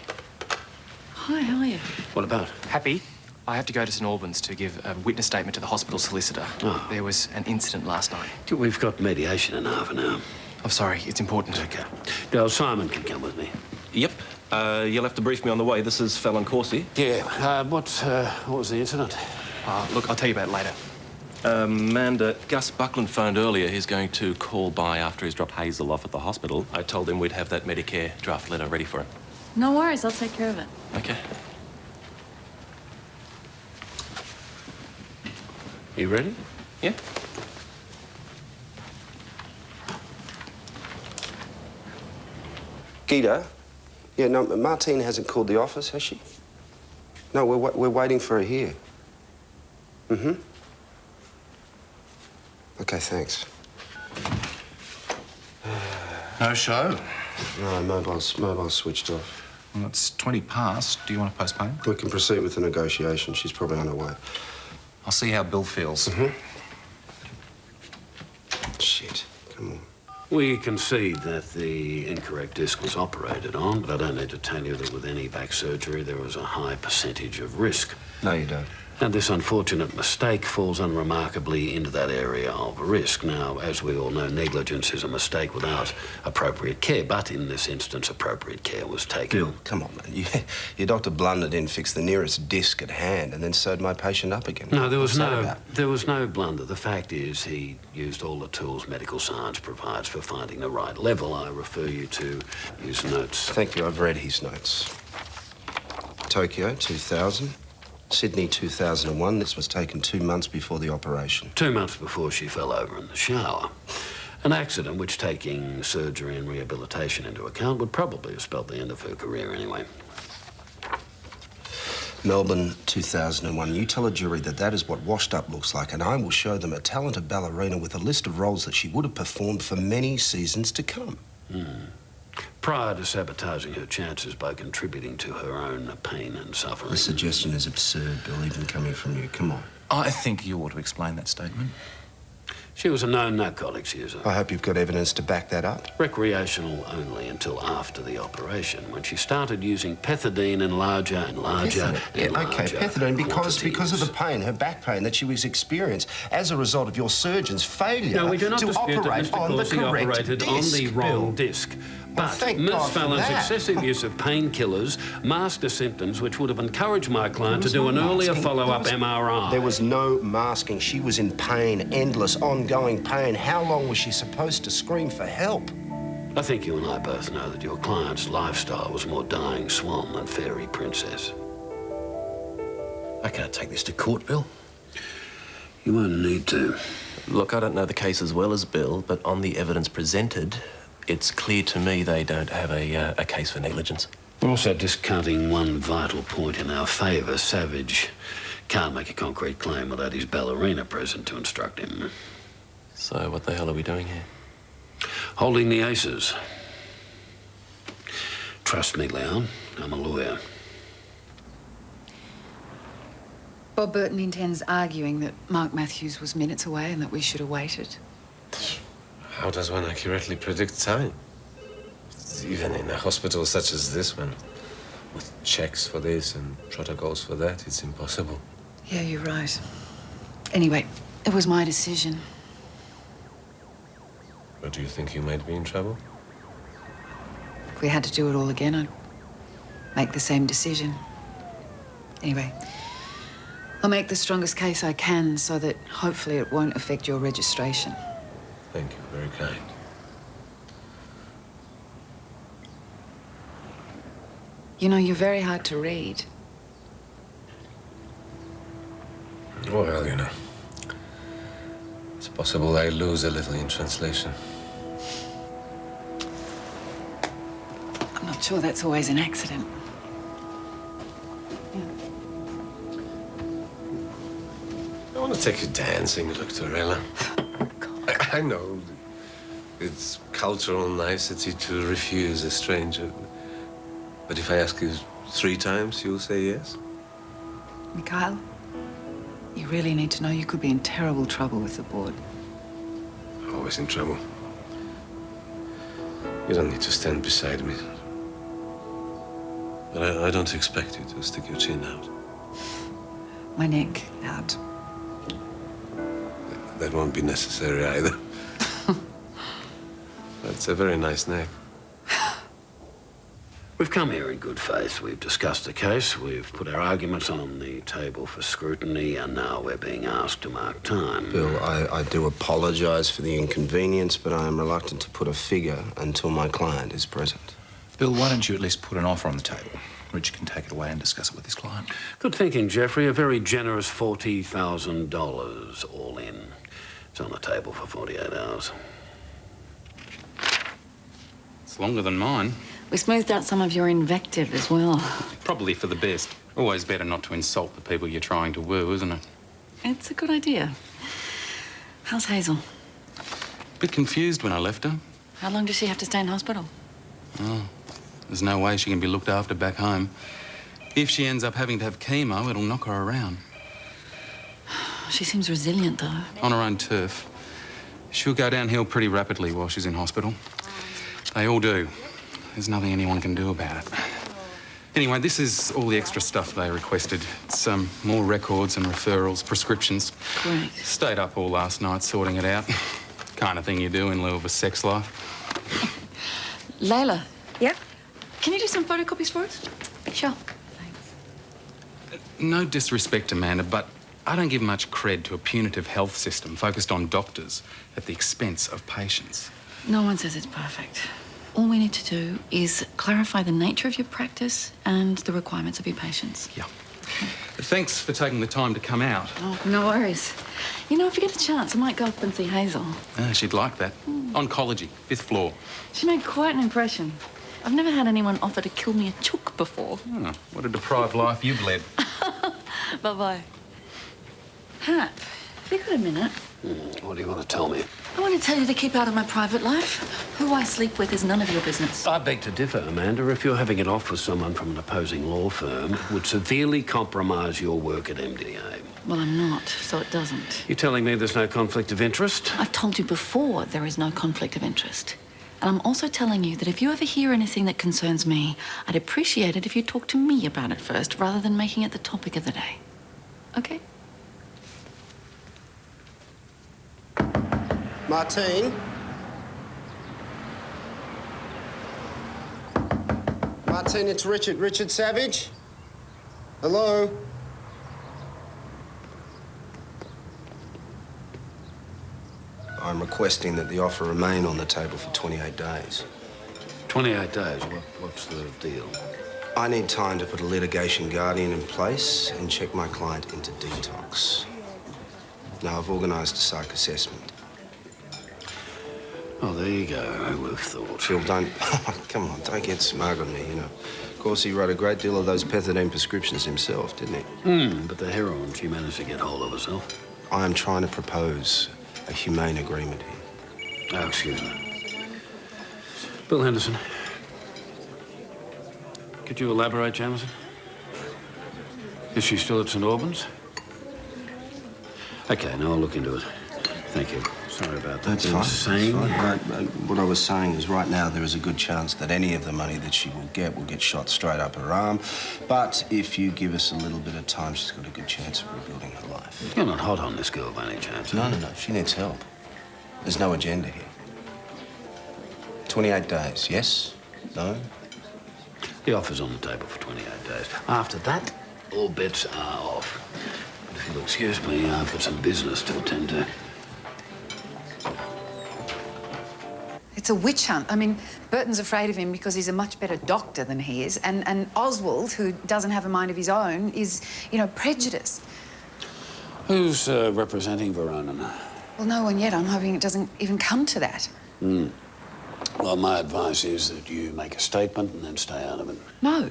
[SPEAKER 1] Hi, how are you?
[SPEAKER 4] What about?
[SPEAKER 5] Happy? I have to go to St Albans to give a witness statement to the hospital solicitor.
[SPEAKER 4] Oh.
[SPEAKER 5] There was an incident last night.
[SPEAKER 4] We've got mediation in half an hour.
[SPEAKER 5] I'm sorry, it's important.
[SPEAKER 4] Okay. Now, Simon can come with me.
[SPEAKER 2] Yep. You'll have to brief me on the way. This is Fallon Corsi.
[SPEAKER 4] Yeah. What was the incident?
[SPEAKER 5] Look, I'll tell you about it later.
[SPEAKER 2] Amanda, Gus Buckland phoned earlier. He's going to call by after he's dropped Hazel off at the hospital. I told him we'd have that Medicare draft letter ready for him.
[SPEAKER 1] No worries, I'll take care of it.
[SPEAKER 2] Okay.
[SPEAKER 4] You ready?
[SPEAKER 2] Yeah.
[SPEAKER 10] Gita? Yeah, no, Martine hasn't called the office, has she? No, we're waiting for her here. Mm-hmm. Okay, thanks.
[SPEAKER 20] No show?
[SPEAKER 10] No, mobile's switched off.
[SPEAKER 20] Well, it's 20 past. Do you want to postpone?
[SPEAKER 10] We can proceed with the negotiation. She's probably on her way.
[SPEAKER 20] I'll see how Bill feels.
[SPEAKER 10] Mm-hmm. Shit, come on.
[SPEAKER 4] We concede that the incorrect disc was operated on, but I don't need to tell you that with any back surgery there was a high percentage of risk.
[SPEAKER 10] No, you don't.
[SPEAKER 4] And this unfortunate mistake falls unremarkably into that area of risk. Now, as we all know, negligence is a mistake without appropriate care, but in this instance, appropriate care was taken.
[SPEAKER 10] Bill, come on, man. Your doctor blundered in, fixed the nearest disc at hand, and then sewed my patient up again.
[SPEAKER 4] No, there was
[SPEAKER 10] What's that about?
[SPEAKER 4] there was no blunder. The fact is, he used all the tools medical science provides for finding the right level. I refer you to his notes.
[SPEAKER 10] Thank you. I've read his notes. Tokyo, 2000. Sydney, 2001. This was taken 2 months before the operation.
[SPEAKER 4] 2 months before she fell over in the shower. An accident which, taking surgery and rehabilitation into account, would probably have spelled the end of her career anyway.
[SPEAKER 10] Melbourne, 2001. You tell a jury that that is what washed up looks like, and I will show them a talented ballerina with a list of roles that she would have performed for many seasons to come.
[SPEAKER 4] Prior to sabotaging her chances by contributing to her own pain and suffering.
[SPEAKER 10] The suggestion is absurd, Bill, even coming from you. Come on.
[SPEAKER 20] I think you ought to explain that statement.
[SPEAKER 4] She was a known narcotics user.
[SPEAKER 10] I hope you've got evidence to back that up.
[SPEAKER 4] Recreational only until after the operation, when she started using pethidine in larger and larger and larger
[SPEAKER 10] Okay, pethidine, because of the
[SPEAKER 4] quantities.
[SPEAKER 10] pain, her back pain that she was experiencing as a result of your surgeon's failure
[SPEAKER 4] No, we do not
[SPEAKER 10] to
[SPEAKER 4] dispute that
[SPEAKER 10] operate
[SPEAKER 4] Mr.
[SPEAKER 10] on the
[SPEAKER 4] Corsi
[SPEAKER 10] correct
[SPEAKER 4] operated
[SPEAKER 10] disc,
[SPEAKER 4] on the wrong
[SPEAKER 10] Bill.
[SPEAKER 4] disc.
[SPEAKER 10] Well,
[SPEAKER 4] But
[SPEAKER 10] thank
[SPEAKER 4] Ms.
[SPEAKER 10] God for
[SPEAKER 4] Fallon's
[SPEAKER 10] that.
[SPEAKER 4] excessive use of painkillers masked the symptoms which would have encouraged my client to
[SPEAKER 10] There
[SPEAKER 4] do
[SPEAKER 10] was
[SPEAKER 4] an
[SPEAKER 10] no
[SPEAKER 4] earlier
[SPEAKER 10] masking.
[SPEAKER 4] follow-up
[SPEAKER 10] There was-
[SPEAKER 4] MRI.
[SPEAKER 10] There was no masking. She was in pain, endless, ongoing pain. How long was she supposed to scream for help?
[SPEAKER 4] I think you and I both know that your client's lifestyle was more dying swan than fairy princess.
[SPEAKER 10] I can't take this to court, Bill.
[SPEAKER 4] You won't need to.
[SPEAKER 2] Look, I don't know the case as well as Bill, but on the evidence presented, it's clear to me they don't have a case for negligence.
[SPEAKER 4] We're also discounting one vital point in our favour. Savage can't make a concrete claim without his ballerina present to instruct him.
[SPEAKER 2] So what the hell are we doing here?
[SPEAKER 4] Holding the aces. Trust me, Leon, I'm a lawyer.
[SPEAKER 8] Bob Burton intends arguing that Mark Matthews was minutes away and that we should have waited.
[SPEAKER 7] How does one accurately predict time? Even in a hospital such as this one, with checks for this and protocols for that, it's impossible.
[SPEAKER 8] Yeah, you're right. Anyway, it was my decision.
[SPEAKER 7] But do you think you might be in trouble?
[SPEAKER 8] If we had to do it all again, I'd make the same decision. Anyway, I'll make the strongest case I can so that hopefully it won't affect your registration.
[SPEAKER 7] Thank you, very kind.
[SPEAKER 8] You know, you're very hard to read.
[SPEAKER 7] Well, you know, it's possible I lose a little in translation.
[SPEAKER 8] I'm not sure that's always an accident.
[SPEAKER 7] I want to take you dancing, Doctorella. I know it's cultural nicety to refuse a stranger. But if I ask you 3 times, you'll say yes?
[SPEAKER 8] Mikhail, you really need to know you could be in terrible trouble with the board.
[SPEAKER 7] Always in trouble. You don't need to stand beside me. But I don't expect you to stick your chin out.
[SPEAKER 8] My neck out.
[SPEAKER 7] That won't be necessary either. That's a very nice neck.
[SPEAKER 4] We've come here in good faith. We've discussed the case. We've put our arguments on the table for scrutiny, and now we're being asked to mark time.
[SPEAKER 10] Bill, I do apologise for the inconvenience, but I am reluctant to put a figure until my client is present.
[SPEAKER 20] Bill, why don't you at least put an offer on the table? Rich can take it away and discuss it with his client.
[SPEAKER 4] Good thinking, Jeffrey. A very generous $40,000 all in. It's on the table for 48 hours.
[SPEAKER 6] It's longer than mine.
[SPEAKER 1] We smoothed out some of your invective as well.
[SPEAKER 6] Probably for the best. Always better not to insult the people you're trying to woo, isn't it?
[SPEAKER 1] It's a good idea. How's Hazel?
[SPEAKER 6] Bit confused when I left her.
[SPEAKER 1] How long does she have to stay in hospital?
[SPEAKER 6] Oh, there's no way she can be looked after back home. If she ends up having to have chemo, it'll knock her around.
[SPEAKER 1] She seems resilient, though.
[SPEAKER 6] On her own turf. She'll go downhill pretty rapidly while she's in hospital. They all do. There's nothing anyone can do about it. Anyway, this is all the extra stuff they requested. It's more records and referrals, prescriptions.
[SPEAKER 1] Great.
[SPEAKER 6] Stayed up all last night sorting it out. Kind of thing you do in lieu of a sex life.
[SPEAKER 1] Layla. Yep? Can you do some photocopies for us? Sure.
[SPEAKER 6] No disrespect, Amanda, but I don't give much cred to a punitive health system focused on doctors at the expense of patients.
[SPEAKER 1] No one says it's perfect. All we need to do is clarify the nature of your practice and the requirements of your patients.
[SPEAKER 6] Yeah. Thanks for taking the time to come out.
[SPEAKER 1] Oh, no worries. You know, if you get a chance, I might go up and see Hazel.
[SPEAKER 6] She'd like that. Oncology, 5th floor.
[SPEAKER 1] She made quite an impression. I've never had anyone offer to kill me a chook before.
[SPEAKER 6] Oh, what a deprived life you've led.
[SPEAKER 1] Bye-bye. Hap, have you got a minute?
[SPEAKER 4] What do you want to tell me?
[SPEAKER 1] I want to tell you to keep out of my private life. Who I sleep with is none of your business.
[SPEAKER 4] I beg to differ, Amanda. If you're having it off with someone from an opposing law firm, it would severely compromise your work at MDA.
[SPEAKER 1] Well, I'm not, so it doesn't.
[SPEAKER 4] You're telling me there's no conflict of interest?
[SPEAKER 1] I've told you before there is no conflict of interest. And I'm also telling you that if you ever hear anything that concerns me, I'd appreciate it if you talk to me about it first, rather than making it the topic of the day. Okay?
[SPEAKER 10] Martine? Martine, it's Richard. Richard Savage? Hello? I'm requesting that the offer remain on the table for 28 days.
[SPEAKER 4] 28 days? What's the deal?
[SPEAKER 10] I need time to put a litigation guardian in place and check my client into detox. Now, I've organised a psych assessment.
[SPEAKER 4] Oh, there you go. I would have thought.
[SPEAKER 10] Phil, don't... Come on, don't get smug on me, you know. Of course, he wrote a great deal of those pethidine prescriptions himself, didn't he?
[SPEAKER 4] But the heroin, she managed to get hold of herself.
[SPEAKER 10] I am trying to propose a humane agreement here.
[SPEAKER 4] Oh, excuse me. Bill Henderson. Could you elaborate, Jamison? Is she still at St. Albans? Okay, now I'll look into it. Thank you. Sorry about that.
[SPEAKER 10] That's fine. What I was saying is right now there is a good chance that any of the money that she will get shot straight up her arm. But if you give us a little bit of time, she's got a good chance of rebuilding her life.
[SPEAKER 4] You're not hot on this girl by any chance?
[SPEAKER 10] No. She needs help. There's no agenda here. 28 days, yes? No?
[SPEAKER 4] The offer's on the table for 28 days. After that, all bets are off. But if you'll excuse me, I've got some business to attend to.
[SPEAKER 8] It's a witch hunt. I mean, Burton's afraid of him because he's a much better doctor than he is. And Oswald, who doesn't have a mind of his own, is, you know, prejudiced.
[SPEAKER 4] Who's representing Verona?
[SPEAKER 8] Well, no one yet. I'm hoping it doesn't even come to that.
[SPEAKER 4] Well, my advice is that you make a statement and then stay out of it.
[SPEAKER 8] No.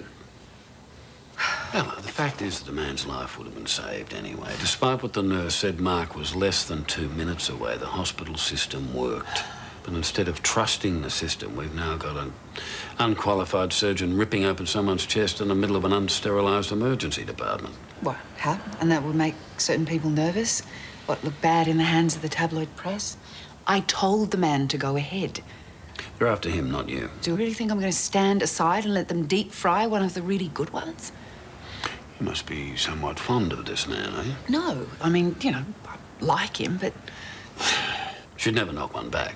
[SPEAKER 4] Bella, the fact is that the man's life would have been saved anyway. Despite what the nurse said, Mark was less than 2 minutes away. The hospital system worked. But instead of trusting the system, we've now got an unqualified surgeon ripping open someone's chest in the middle of an unsterilised emergency department.
[SPEAKER 8] What? How? And that would make certain people nervous? What, look bad in the hands of the tabloid press? I told the man to go ahead.
[SPEAKER 4] You're after him, not you.
[SPEAKER 8] Do you really think I'm going to stand aside and let them deep fry one of the really good ones?
[SPEAKER 4] You must be somewhat fond of this man, are you?
[SPEAKER 8] No. I mean, you know, I like him, but...
[SPEAKER 4] Should never knock one back.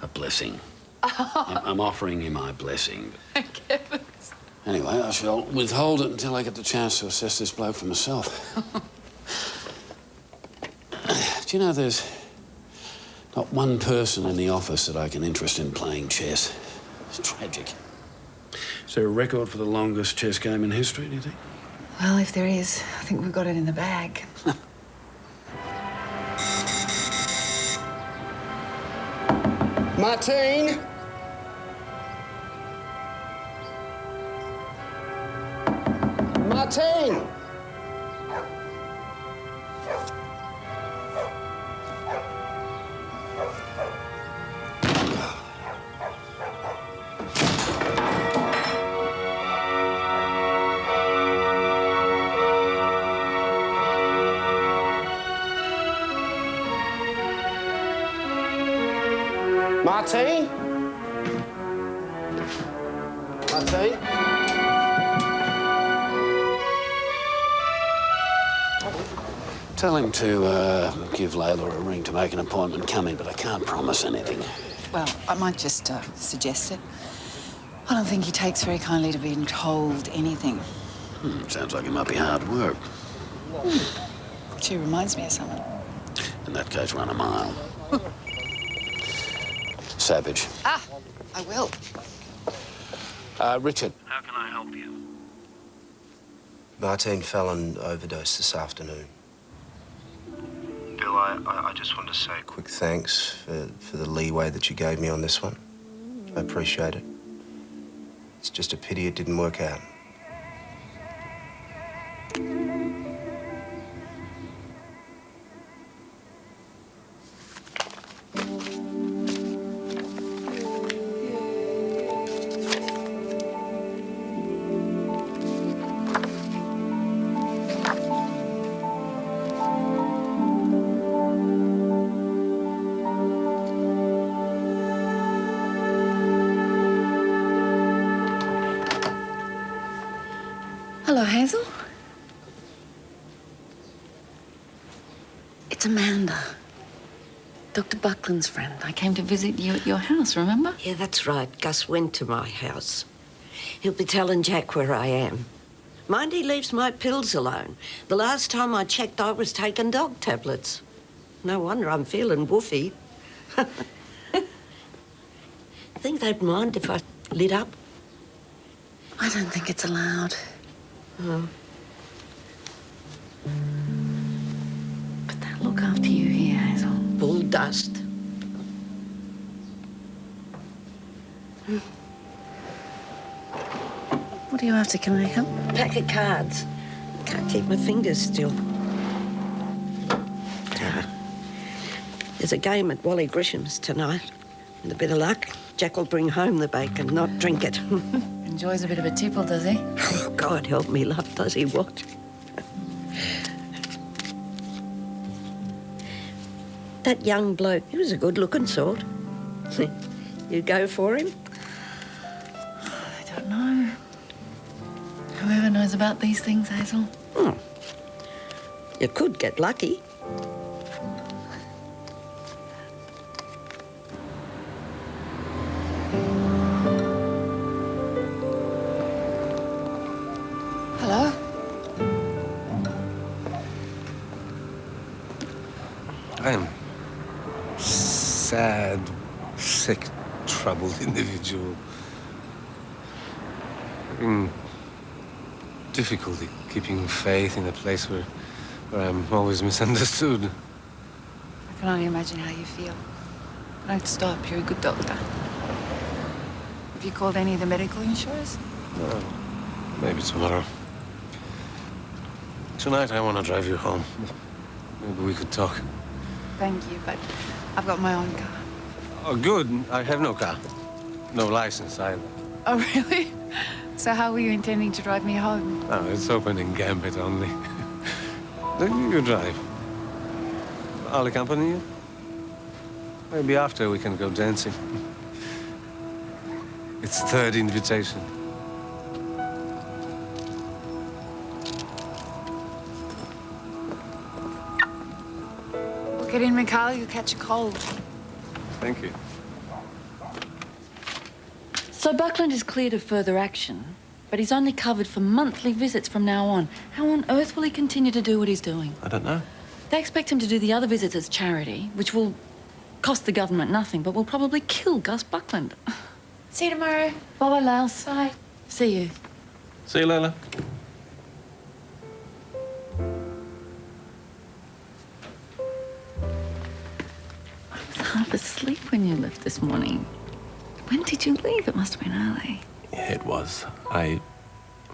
[SPEAKER 4] A blessing. I'm offering you my blessing.
[SPEAKER 8] Thank heavens.
[SPEAKER 4] Anyway, I shall withhold it until I get the chance to assess this bloke for myself. Do you know there's not one person in the office that I can interest in playing chess? It's tragic. Is there a record for the longest chess game in history, do you think?
[SPEAKER 8] Well, if there is, I think we've got it in the bag.
[SPEAKER 10] Martine? Martine! Martine? Martine?
[SPEAKER 4] Tell him to give Layla a ring to make an appointment coming, but I can't promise anything.
[SPEAKER 8] Well, I might just suggest it. I don't think he takes very kindly to being told anything.
[SPEAKER 4] Sounds like it might be hard work.
[SPEAKER 8] She reminds me of someone.
[SPEAKER 4] In that case, run a mile. Savage.
[SPEAKER 8] Ah, I will.
[SPEAKER 4] Richard.
[SPEAKER 10] How can I help you? Martine fell and overdosed this afternoon. Bill, I just want to say a quick thanks for the leeway that you gave me on this one. I appreciate it. It's just a pity it didn't work out.
[SPEAKER 1] Hello, Hazel. It's Amanda. Dr. Buckland's friend. I came to visit you at your house, remember?
[SPEAKER 9] Yeah, that's right. Gus went to my house. He'll be telling Jack where I am. Mind he leaves my pills alone. The last time I checked, I was taking dog tablets. No wonder I'm feeling woofy. Think they'd mind if I lit up?
[SPEAKER 1] I don't think it's allowed.
[SPEAKER 9] Oh.
[SPEAKER 1] But they'll look after you here, Hazel.
[SPEAKER 9] Bull dust.
[SPEAKER 1] What are you after? Can I help?
[SPEAKER 9] Pack of cards. Can't keep my fingers still. There's a game at Wally Grisham's tonight. With a bit of luck, Jack will bring home the bacon, not drink it.
[SPEAKER 1] Enjoys a bit of a tipple, does he?
[SPEAKER 9] Oh, God help me, love, does he what? That young bloke, he was a good-looking sort. You go for him?
[SPEAKER 1] I don't know. Whoever knows about these things, Hazel.
[SPEAKER 9] You could get lucky.
[SPEAKER 1] Hello?
[SPEAKER 7] I am sad, sick, troubled individual. In difficulty keeping faith in a place where I'm always misunderstood.
[SPEAKER 8] I can only imagine how you feel. Don't stop, you're a good doctor. Have you called any of the medical insurers?
[SPEAKER 7] No, maybe tomorrow. Tonight I want to drive you home. Maybe we could talk.
[SPEAKER 8] Thank you, but I've got my own car.
[SPEAKER 7] Oh, good. I have no car. No license either.
[SPEAKER 8] Oh, really? So how were you intending to drive me home?
[SPEAKER 7] No, it's open in Gambit only. You drive. I'll accompany you. Maybe after we can go dancing. It's third invitation.
[SPEAKER 8] Get in, Mikhail, you'll catch a cold.
[SPEAKER 7] Thank you.
[SPEAKER 1] So Buckland is cleared of further action, but he's only covered for monthly visits from now on. How on earth will he continue to do what he's doing?
[SPEAKER 2] I don't know.
[SPEAKER 1] They expect him to do the other visits as charity, which will cost the government nothing, but will probably kill Gus Buckland.
[SPEAKER 12] See you tomorrow.
[SPEAKER 1] Bye-bye, Laos.
[SPEAKER 12] Bye.
[SPEAKER 1] See you.
[SPEAKER 2] See you, Layla.
[SPEAKER 1] I was half asleep when you left this morning. When did you leave? It must have been early.
[SPEAKER 2] Yeah, it was. I'm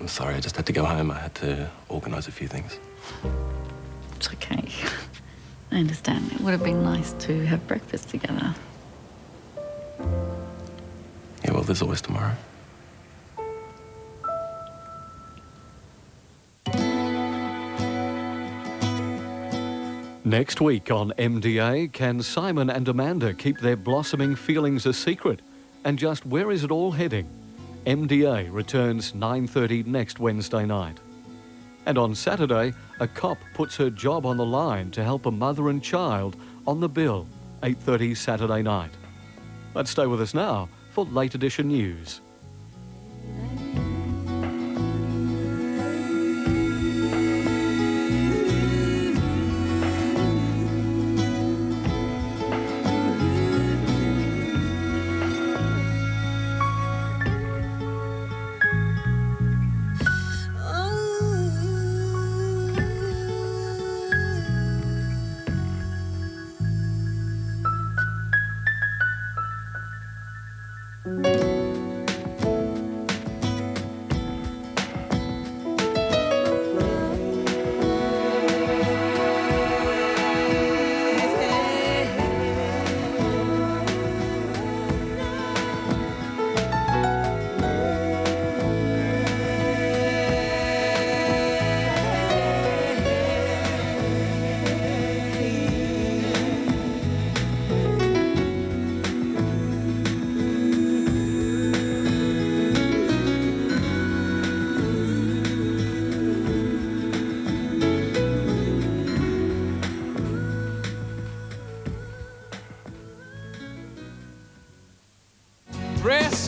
[SPEAKER 2] sorry, I just had to go home. I had to organise a few things.
[SPEAKER 1] It's okay. I understand. It would have been nice to have breakfast together.
[SPEAKER 2] Yeah, well, there's always tomorrow.
[SPEAKER 21] Next week on MDA, can Simon and Amanda keep their blossoming feelings a secret? And just where is it all heading? MDA returns 9:30 next Wednesday night. And on Saturday, a cop puts her job on the line to help a mother and child on the bill, 8:30 Saturday night. But stay with us now for Late Edition News.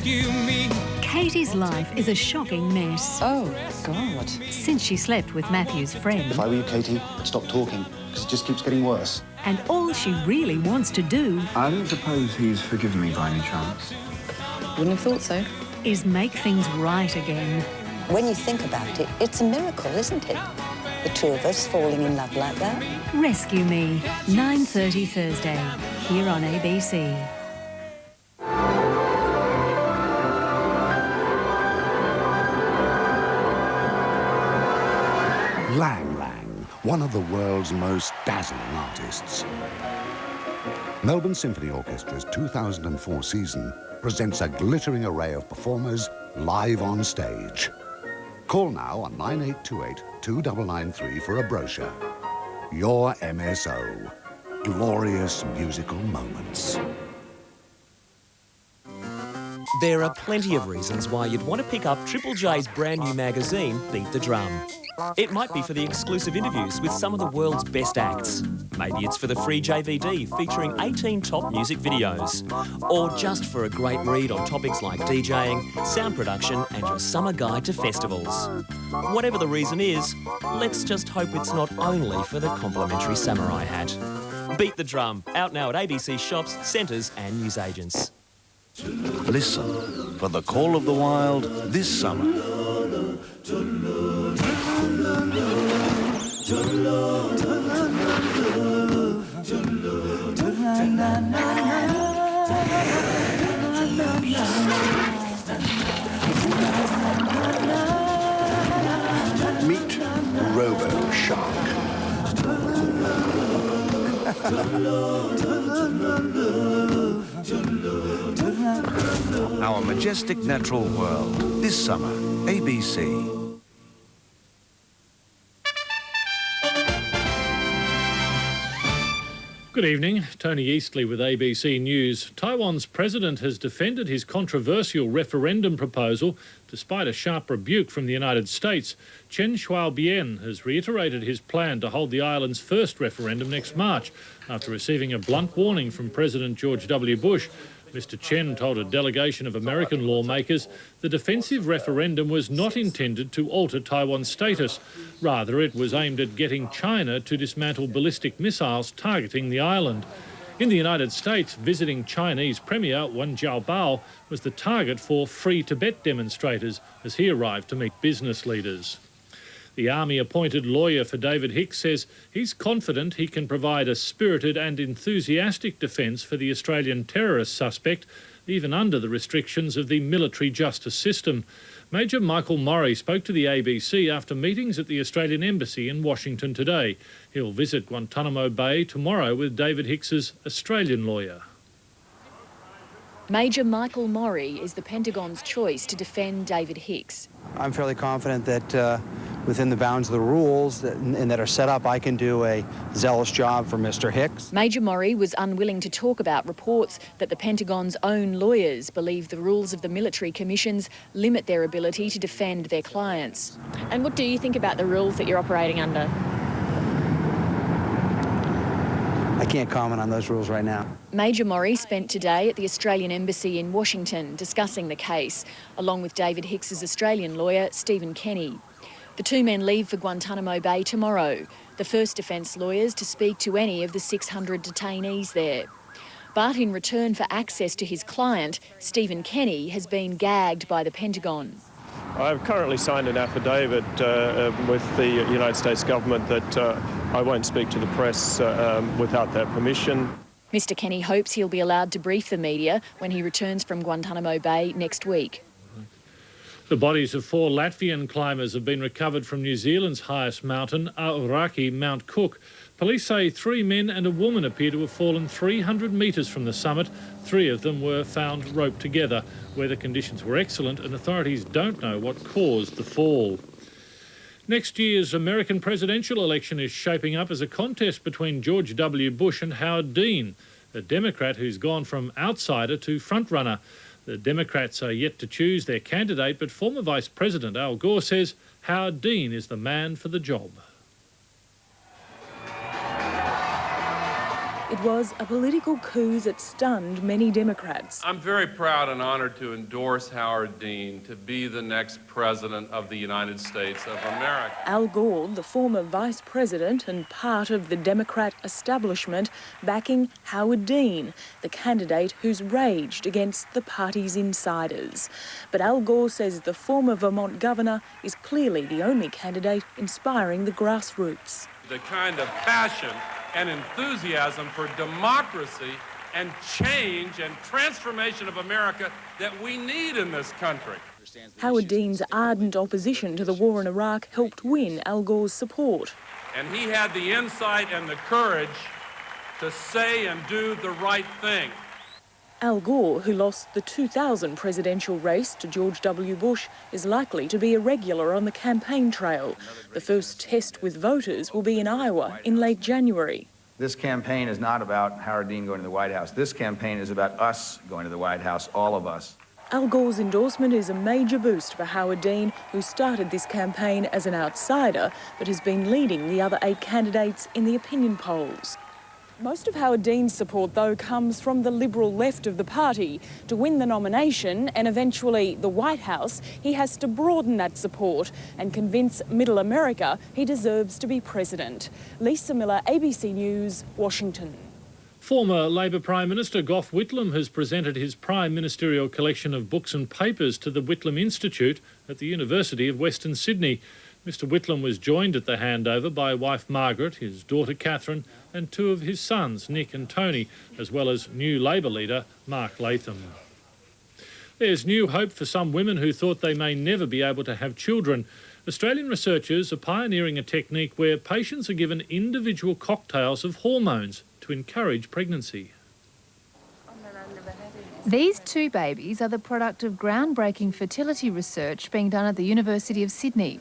[SPEAKER 3] rescue me.
[SPEAKER 22] Katie's life is a shocking mess.
[SPEAKER 1] Oh, God.
[SPEAKER 22] Since she slept with Matthew's friend.
[SPEAKER 23] If I were you, Katie, I'd stop talking, because it just keeps getting worse.
[SPEAKER 22] And all she really wants to do...
[SPEAKER 20] I don't suppose he's forgiven me by any chance.
[SPEAKER 1] Wouldn't have thought so.
[SPEAKER 22] ...is make things right again.
[SPEAKER 24] When you think about it, it's a miracle, isn't it? The two of us falling in love like that.
[SPEAKER 22] Rescue Me, 9:30 Thursday, here on ABC.
[SPEAKER 25] Lang Lang, one of the world's most dazzling artists. Melbourne Symphony Orchestra's 2004 season presents a glittering array of performers live on stage. Call now on 9828 2993 for a brochure. Your MSO. Glorious musical moments.
[SPEAKER 26] There are plenty of reasons why you'd want to pick up Triple J's brand new magazine, Beat the Drum. It might be for the exclusive interviews with some of the world's best acts. Maybe it's for the free JVD featuring 18 top music videos. Or just for a great read on topics like DJing, sound production and your summer guide to festivals. Whatever the reason is, let's just hope it's not only for the complimentary samurai hat. Beat the Drum, out now at ABC shops, centres and newsagents.
[SPEAKER 25] Listen for the call of the wild this summer. Meet Robo Shark. Our majestic natural world this summer, ABC.
[SPEAKER 27] Good evening, Tony Eastley with ABC News. Taiwan's president has defended his controversial referendum proposal despite a sharp rebuke from the United States. Chen Shuaobian has reiterated his plan to hold the island's first referendum next March after receiving a blunt warning from President George W. Bush. Mr. Chen told a delegation of American lawmakers the defensive referendum was not intended to alter Taiwan's status. Rather, it was aimed at getting China to dismantle ballistic missiles targeting the island. In the United States, visiting Chinese Premier Wen Jiabao was the target for Free Tibet demonstrators as he arrived to meet business leaders. The Army-appointed lawyer for David Hicks says he's confident he can provide a spirited and enthusiastic defence for the Australian terrorist suspect, even under the restrictions of the military justice system. Major Michael Murray spoke to the ABC after meetings at the Australian Embassy in Washington today. He'll visit Guantanamo Bay tomorrow with David Hicks's Australian lawyer.
[SPEAKER 28] Major Michael Murray is the Pentagon's choice to defend David Hicks.
[SPEAKER 29] I'm fairly confident that within the bounds of the rules that are set up, I can do a zealous job for Mr. Hicks.
[SPEAKER 28] Major Murray was unwilling to talk about reports that the Pentagon's own lawyers believe the rules of the military commissions limit their ability to defend their clients.
[SPEAKER 12] And what do you think about the rules that you're operating under?
[SPEAKER 29] I can't comment on those rules right now.
[SPEAKER 28] Major Murray spent today at the Australian Embassy in Washington discussing the case, along with David Hicks's Australian lawyer, Stephen Kenny. The two men leave for Guantanamo Bay tomorrow, the first defence lawyers to speak to any of the 600 detainees there. But in return for access to his client, Stephen Kenny has been gagged by the Pentagon.
[SPEAKER 30] I've currently signed an affidavit with the United States government that I won't speak to the press without their permission.
[SPEAKER 28] Mr. Kenny hopes he'll be allowed to brief the media when he returns from Guantanamo Bay next week.
[SPEAKER 27] The bodies of 4 Latvian climbers have been recovered from New Zealand's highest mountain, Aoraki, Mount Cook. Police say 3 men and a woman appear to have fallen 300 metres from the summit. 3 of them were found roped together. Weather conditions were excellent and authorities don't know what caused the fall. Next year's American presidential election is shaping up as a contest between George W. Bush and Howard Dean, a Democrat who's gone from outsider to frontrunner. The Democrats are yet to choose their candidate, but former Vice President Al Gore says Howard Dean is the man for the job.
[SPEAKER 3] It was a political coup that stunned many Democrats.
[SPEAKER 5] I'm very proud and honored to endorse Howard Dean to be the next President of the United States of America.
[SPEAKER 3] Al Gore, the former Vice President and part of the Democrat establishment, backing Howard Dean, the candidate who's raged against the party's insiders. But Al Gore says the former Vermont governor is clearly the only candidate inspiring the grassroots.
[SPEAKER 5] The kind of passion and enthusiasm for democracy and change and transformation of America that we need in this country.
[SPEAKER 3] Howard Dean's ardent opposition to the war in Iraq helped win Al Gore's support.
[SPEAKER 5] And he had the insight and the courage to say and do the right thing.
[SPEAKER 3] Al Gore, who lost the 2000 presidential race to George W. Bush, is likely to be a regular on the campaign trail. The first test with voters will be in Iowa in late January.
[SPEAKER 11] This campaign is not about Howard Dean going to the White House. This campaign is about us going to the White House, all of us.
[SPEAKER 3] Al Gore's endorsement is a major boost for Howard Dean, who started this campaign as an outsider but has been leading the other 8 candidates in the opinion polls. Most of Howard Dean's support, though, comes from the Liberal left of the party. To win the nomination and eventually the White House, he has to broaden that support and convince Middle America he deserves to be president. Lisa Miller, ABC News, Washington.
[SPEAKER 27] Former Labor Prime Minister Gough Whitlam has presented his prime ministerial collection of books and papers to the Whitlam Institute at the University of Western Sydney. Mr Whitlam was joined at the handover by wife Margaret, his daughter Catherine and 2 of his sons, Nick and Tony, as well as new Labor leader Mark Latham. There's new hope for some women who thought they may never be able to have children. Australian researchers are pioneering a technique where patients are given individual cocktails of hormones to encourage pregnancy.
[SPEAKER 13] These 2 babies are the product of groundbreaking fertility research being done at the University of Sydney.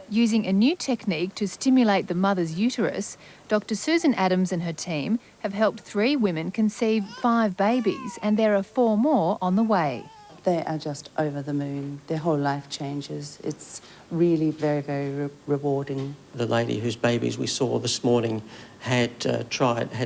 [SPEAKER 13] Using a new technique to stimulate the mother's uterus, Dr. Susan Adams and her team have helped 3 women conceive 5 babies, and there are 4 more on the way.
[SPEAKER 14] They are just over the moon. Their whole life changes. It's really very, very rewarding.
[SPEAKER 15] The lady whose babies we saw this morning had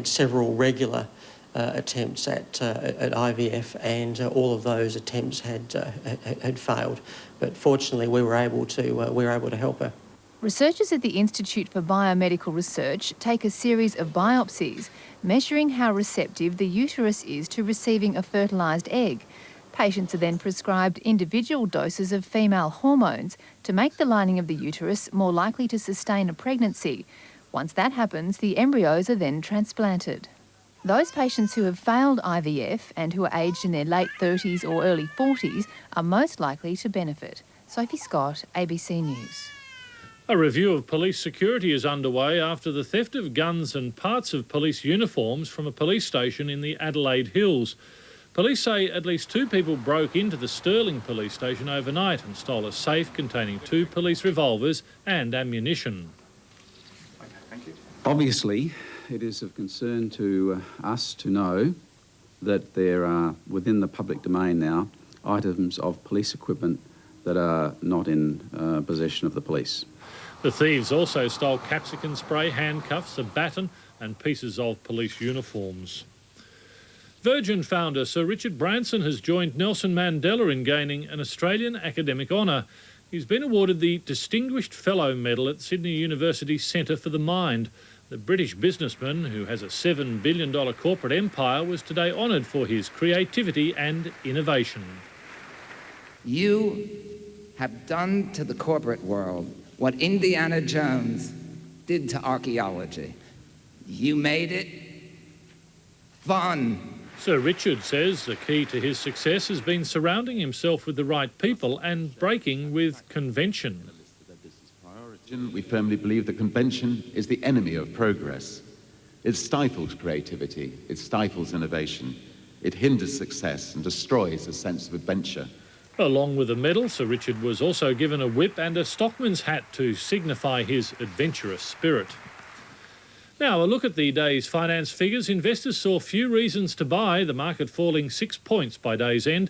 [SPEAKER 15] several regular attempts at IVF, and all of those attempts had failed. But fortunately, we were able to help her.
[SPEAKER 13] Researchers at the Institute for Biomedical Research take a series of biopsies, measuring how receptive the uterus is to receiving a fertilised egg. Patients are then prescribed individual doses of female hormones to make the lining of the uterus more likely to sustain a pregnancy. Once that happens, the embryos are then transplanted. Those patients who have failed IVF and who are aged in their late 30s or early 40s are most likely to benefit. Sophie Scott, ABC News.
[SPEAKER 27] A review of police security is underway after the theft of guns and parts of police uniforms from a police station in the Adelaide Hills. Police say at least 2 people broke into the Stirling police station overnight and stole a safe containing 2 police revolvers and ammunition.
[SPEAKER 16] Obviously, it is of concern to us to know that there are, within the public domain now, items of police equipment that are not in possession of the police.
[SPEAKER 27] The thieves also stole capsicum spray, handcuffs, a baton and pieces of police uniforms. Virgin founder Sir Richard Branson has joined Nelson Mandela in gaining an Australian academic honour. He's been awarded the Distinguished Fellow Medal at Sydney University's Centre for the Mind. The British businessman, who has a $7 billion corporate empire, was today honoured for his creativity and innovation.
[SPEAKER 17] You have done to the corporate world what Indiana Jones did to archaeology. You made it fun.
[SPEAKER 27] Sir Richard says the key to his success has been surrounding himself with the right people and breaking with convention.
[SPEAKER 18] We firmly believe that convention is the enemy of progress. It stifles creativity, it stifles innovation, it hinders success and destroys a sense of adventure.
[SPEAKER 27] Along with a medal, Sir Richard was also given a whip and a stockman's hat to signify his adventurous spirit. Now, a look at the day's finance figures. Investors saw few reasons to buy, the market falling 6 points by day's end.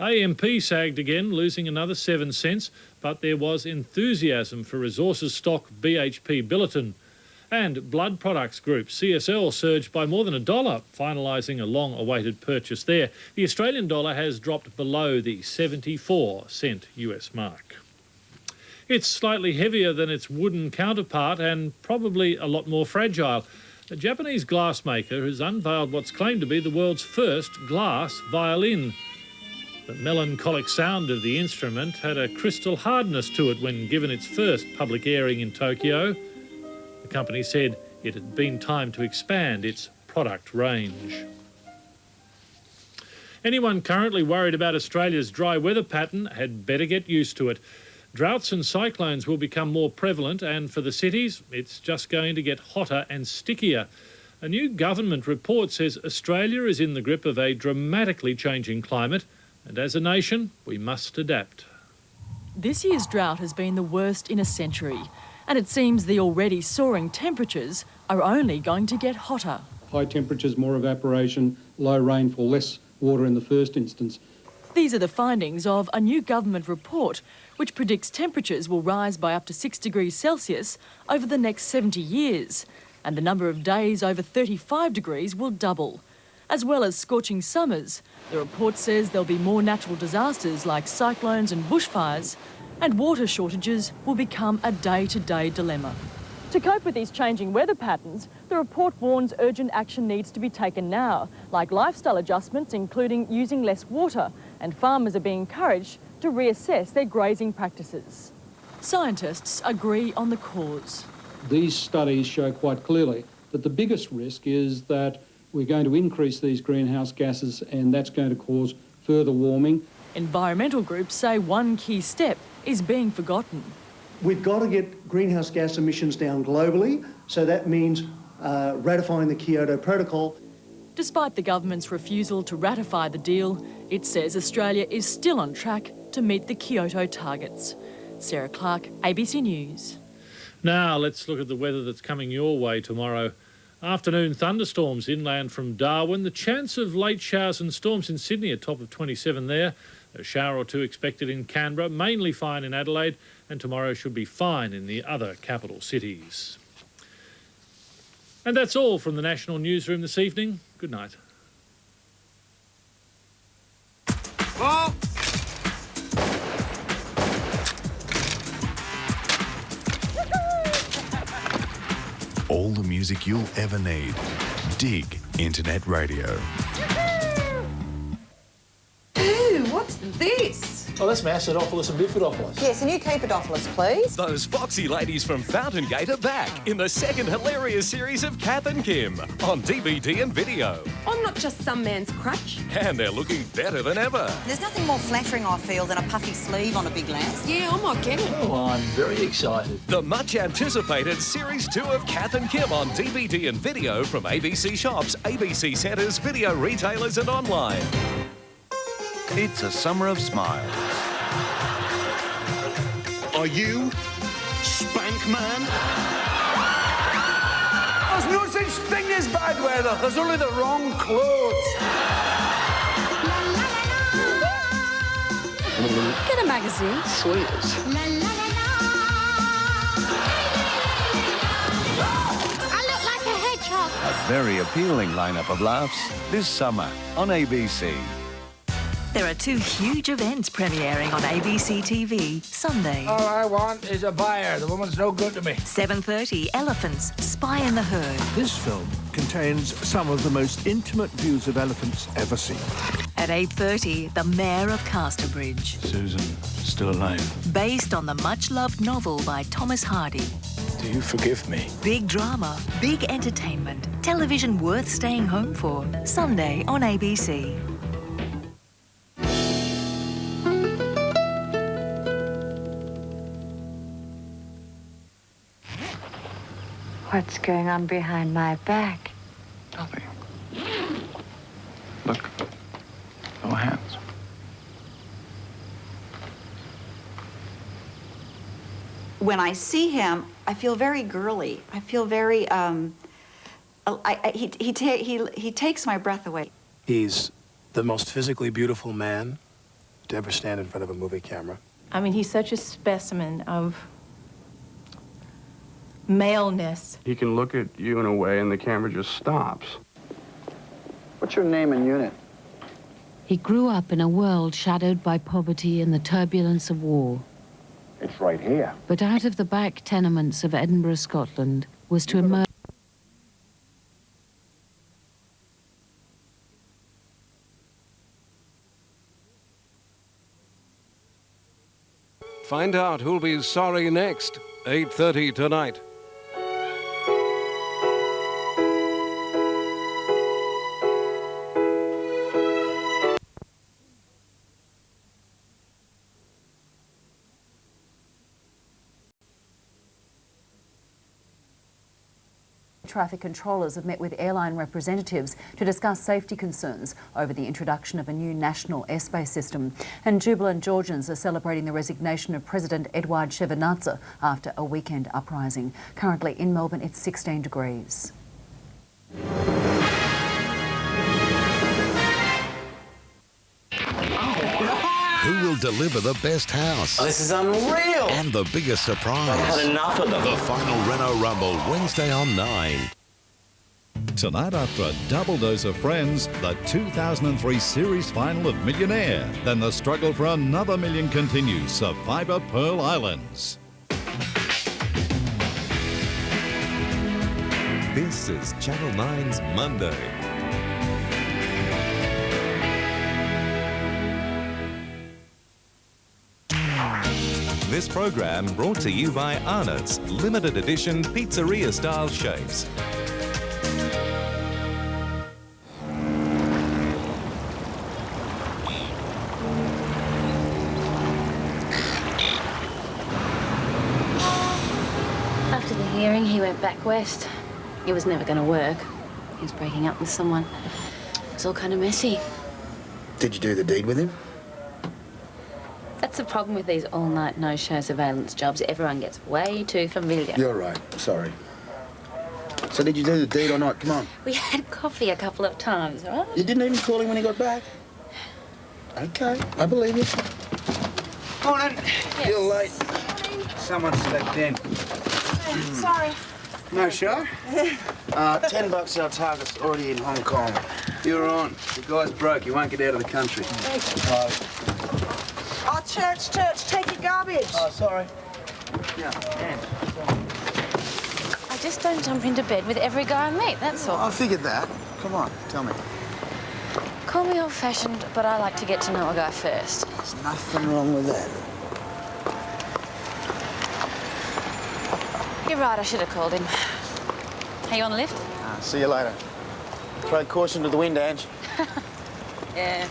[SPEAKER 27] AMP sagged again, losing another 7 cents, but there was enthusiasm for resources stock BHP Billiton. And blood products group CSL surged by more than $1, finalising a long-awaited purchase there. The Australian dollar has dropped below the 74-cent US mark. It's slightly heavier than its wooden counterpart and probably a lot more fragile. A Japanese glassmaker has unveiled what's claimed to be the world's first glass violin. The melancholic sound of the instrument had a crystal hardness to it when given its first public airing in Tokyo. The company said it had been time to expand its product range. Anyone currently worried about Australia's dry weather pattern had better get used to it. Droughts and cyclones will become more prevalent, and for the cities, it's just going to get hotter and stickier. A new government report says Australia is in the grip of a dramatically changing climate, and as a nation, we must adapt.
[SPEAKER 3] This year's drought has been the worst in a century, and it seems the already soaring temperatures are only going to get hotter.
[SPEAKER 2] High temperatures, more evaporation, low rainfall, less water in the first instance.
[SPEAKER 3] These are the findings of a new government report which predicts temperatures will rise by up to 6 degrees Celsius over the next 70 years, and the number of days over 35 degrees will double. As well as scorching summers, the report says there'll be more natural disasters like cyclones and bushfires, and water shortages will become a day-to-day dilemma. To cope with these changing weather patterns, the report warns urgent action needs to be taken now, like lifestyle adjustments including using less water, and farmers are being encouraged to reassess their grazing practices. Scientists agree on the cause.
[SPEAKER 2] These studies show quite clearly that the biggest risk is that we're going to increase these greenhouse gases, and that's going to cause further warming.
[SPEAKER 3] Environmental groups say one key step is being forgotten.
[SPEAKER 4] We've got to get greenhouse gas emissions down globally, so that means ratifying the Kyoto Protocol.
[SPEAKER 3] Despite the government's refusal to ratify the deal, it says Australia is still on track to meet the Kyoto targets. Sarah Clark, ABC News.
[SPEAKER 27] Now let's look at the weather that's coming your way tomorrow. Afternoon thunderstorms inland from Darwin. The chance of late showers and storms in Sydney, a top of 27 there. A shower or two expected in Canberra, mainly fine in Adelaide, and tomorrow should be fine in the other capital cities. And that's all from the National Newsroom this evening. Good night.
[SPEAKER 6] Well,
[SPEAKER 7] all the music you'll ever need. Dig Internet Radio.
[SPEAKER 8] Ooh, what's this?
[SPEAKER 9] Oh, that's my acidophilus and bifidophilus.
[SPEAKER 8] Yes, and you keep Acidophilus, please.
[SPEAKER 26] Those foxy ladies from Fountain Gate are back in the second hilarious series of Kath and Kim on DVD and video.
[SPEAKER 8] I'm not just some man's crutch.
[SPEAKER 26] And they're looking better than ever.
[SPEAKER 24] There's nothing more flattering, I feel, than a puffy sleeve on a big lass.
[SPEAKER 8] Yeah, I might get it.
[SPEAKER 9] Oh, I'm very excited.
[SPEAKER 26] The much-anticipated Series 2 of Kath and Kim on DVD and video from ABC Shops, ABC Centres, video retailers and online.
[SPEAKER 7] It's a summer of smiles.
[SPEAKER 6] are you Spank Man?
[SPEAKER 10] There's no such thing as bad weather. There's only the wrong clothes.
[SPEAKER 8] Get a magazine.
[SPEAKER 10] Sweetest.
[SPEAKER 8] I look like a hedgehog.
[SPEAKER 7] A very appealing lineup of laughs this summer on ABC.
[SPEAKER 22] There are two huge events premiering on ABC TV Sunday.
[SPEAKER 10] All I want is a buyer. The woman's no good to me.
[SPEAKER 22] 7:30, Elephants, Spy in the Herd.
[SPEAKER 19] This film contains some of the most intimate views of elephants ever seen.
[SPEAKER 22] At 8:30, The Mayor of Casterbridge.
[SPEAKER 19] Susan, still alive.
[SPEAKER 22] Based on the much-loved novel by Thomas Hardy.
[SPEAKER 19] Do you forgive me?
[SPEAKER 22] Big drama, big entertainment. Television worth staying home for. Sunday on ABC.
[SPEAKER 21] What's going on behind my back?
[SPEAKER 19] Nothing. Look. No hands.
[SPEAKER 24] When I see him, I feel very girly. I feel very, he takes my breath away.
[SPEAKER 19] He's the most physically beautiful man to ever stand in front of a movie camera.
[SPEAKER 12] I mean, he's such a specimen
[SPEAKER 1] maleness.
[SPEAKER 5] He can look at you in a way and the camera just stops.
[SPEAKER 11] What's your name and unit?
[SPEAKER 21] He grew up in a world shadowed by poverty and the turbulence of war.
[SPEAKER 11] It's right here.
[SPEAKER 21] But out of the back tenements of Edinburgh, Scotland, was to emerge.
[SPEAKER 14] Find out who'll be sorry next. 8:30 tonight.
[SPEAKER 20] Traffic controllers have met with airline representatives to discuss safety concerns over the introduction of a new national airspace system. And jubilant Georgians are celebrating the resignation of President Eduard Shevardnadze after a weekend uprising. Currently in Melbourne, it's 16 degrees.
[SPEAKER 7] Who will deliver the best house?
[SPEAKER 10] Oh, this is unreal!
[SPEAKER 7] And the biggest surprise.
[SPEAKER 10] I've had enough of them.
[SPEAKER 7] The final Renault Rumble, Wednesday on 9.
[SPEAKER 23] Tonight, after a double dose of Friends, the 2003 series final of Millionaire. Then the struggle for another million continues. Survivor Pearl Islands.
[SPEAKER 25] This is Channel 9's Monday. This program brought to you by Arnott's limited edition pizzeria-style shapes.
[SPEAKER 21] After the hearing, he went back west. It was never going to work. He was breaking up with someone. It was all kind of messy.
[SPEAKER 11] Did you do the deed with him?
[SPEAKER 21] That's the problem with these all-night, no-show surveillance jobs. Everyone gets way too familiar.
[SPEAKER 11] You're right. Sorry. So did you do the deed or not? Come on.
[SPEAKER 21] We had coffee a couple of times, all right?
[SPEAKER 11] You didn't even call him when he got back? Okay, I believe you. Morning.
[SPEAKER 21] Yes.
[SPEAKER 11] You're late. Someone slept in.
[SPEAKER 21] Sorry.
[SPEAKER 11] No show? $10 our target's already in Hong Kong. You're on. The guy's broke. He won't get out of the country.
[SPEAKER 28] Oh, Church, take your garbage.
[SPEAKER 11] Oh, sorry. Yeah, and.
[SPEAKER 21] I just don't jump into bed with every guy I meet, that's all.
[SPEAKER 11] I figured that. Come on, tell me.
[SPEAKER 21] Call me old-fashioned, but I like to get to know a guy first.
[SPEAKER 11] There's nothing wrong with that.
[SPEAKER 21] You're right, I should have called him. Are you on the lift?
[SPEAKER 11] See you later. Throw caution to the wind, Ange.
[SPEAKER 21] Yeah.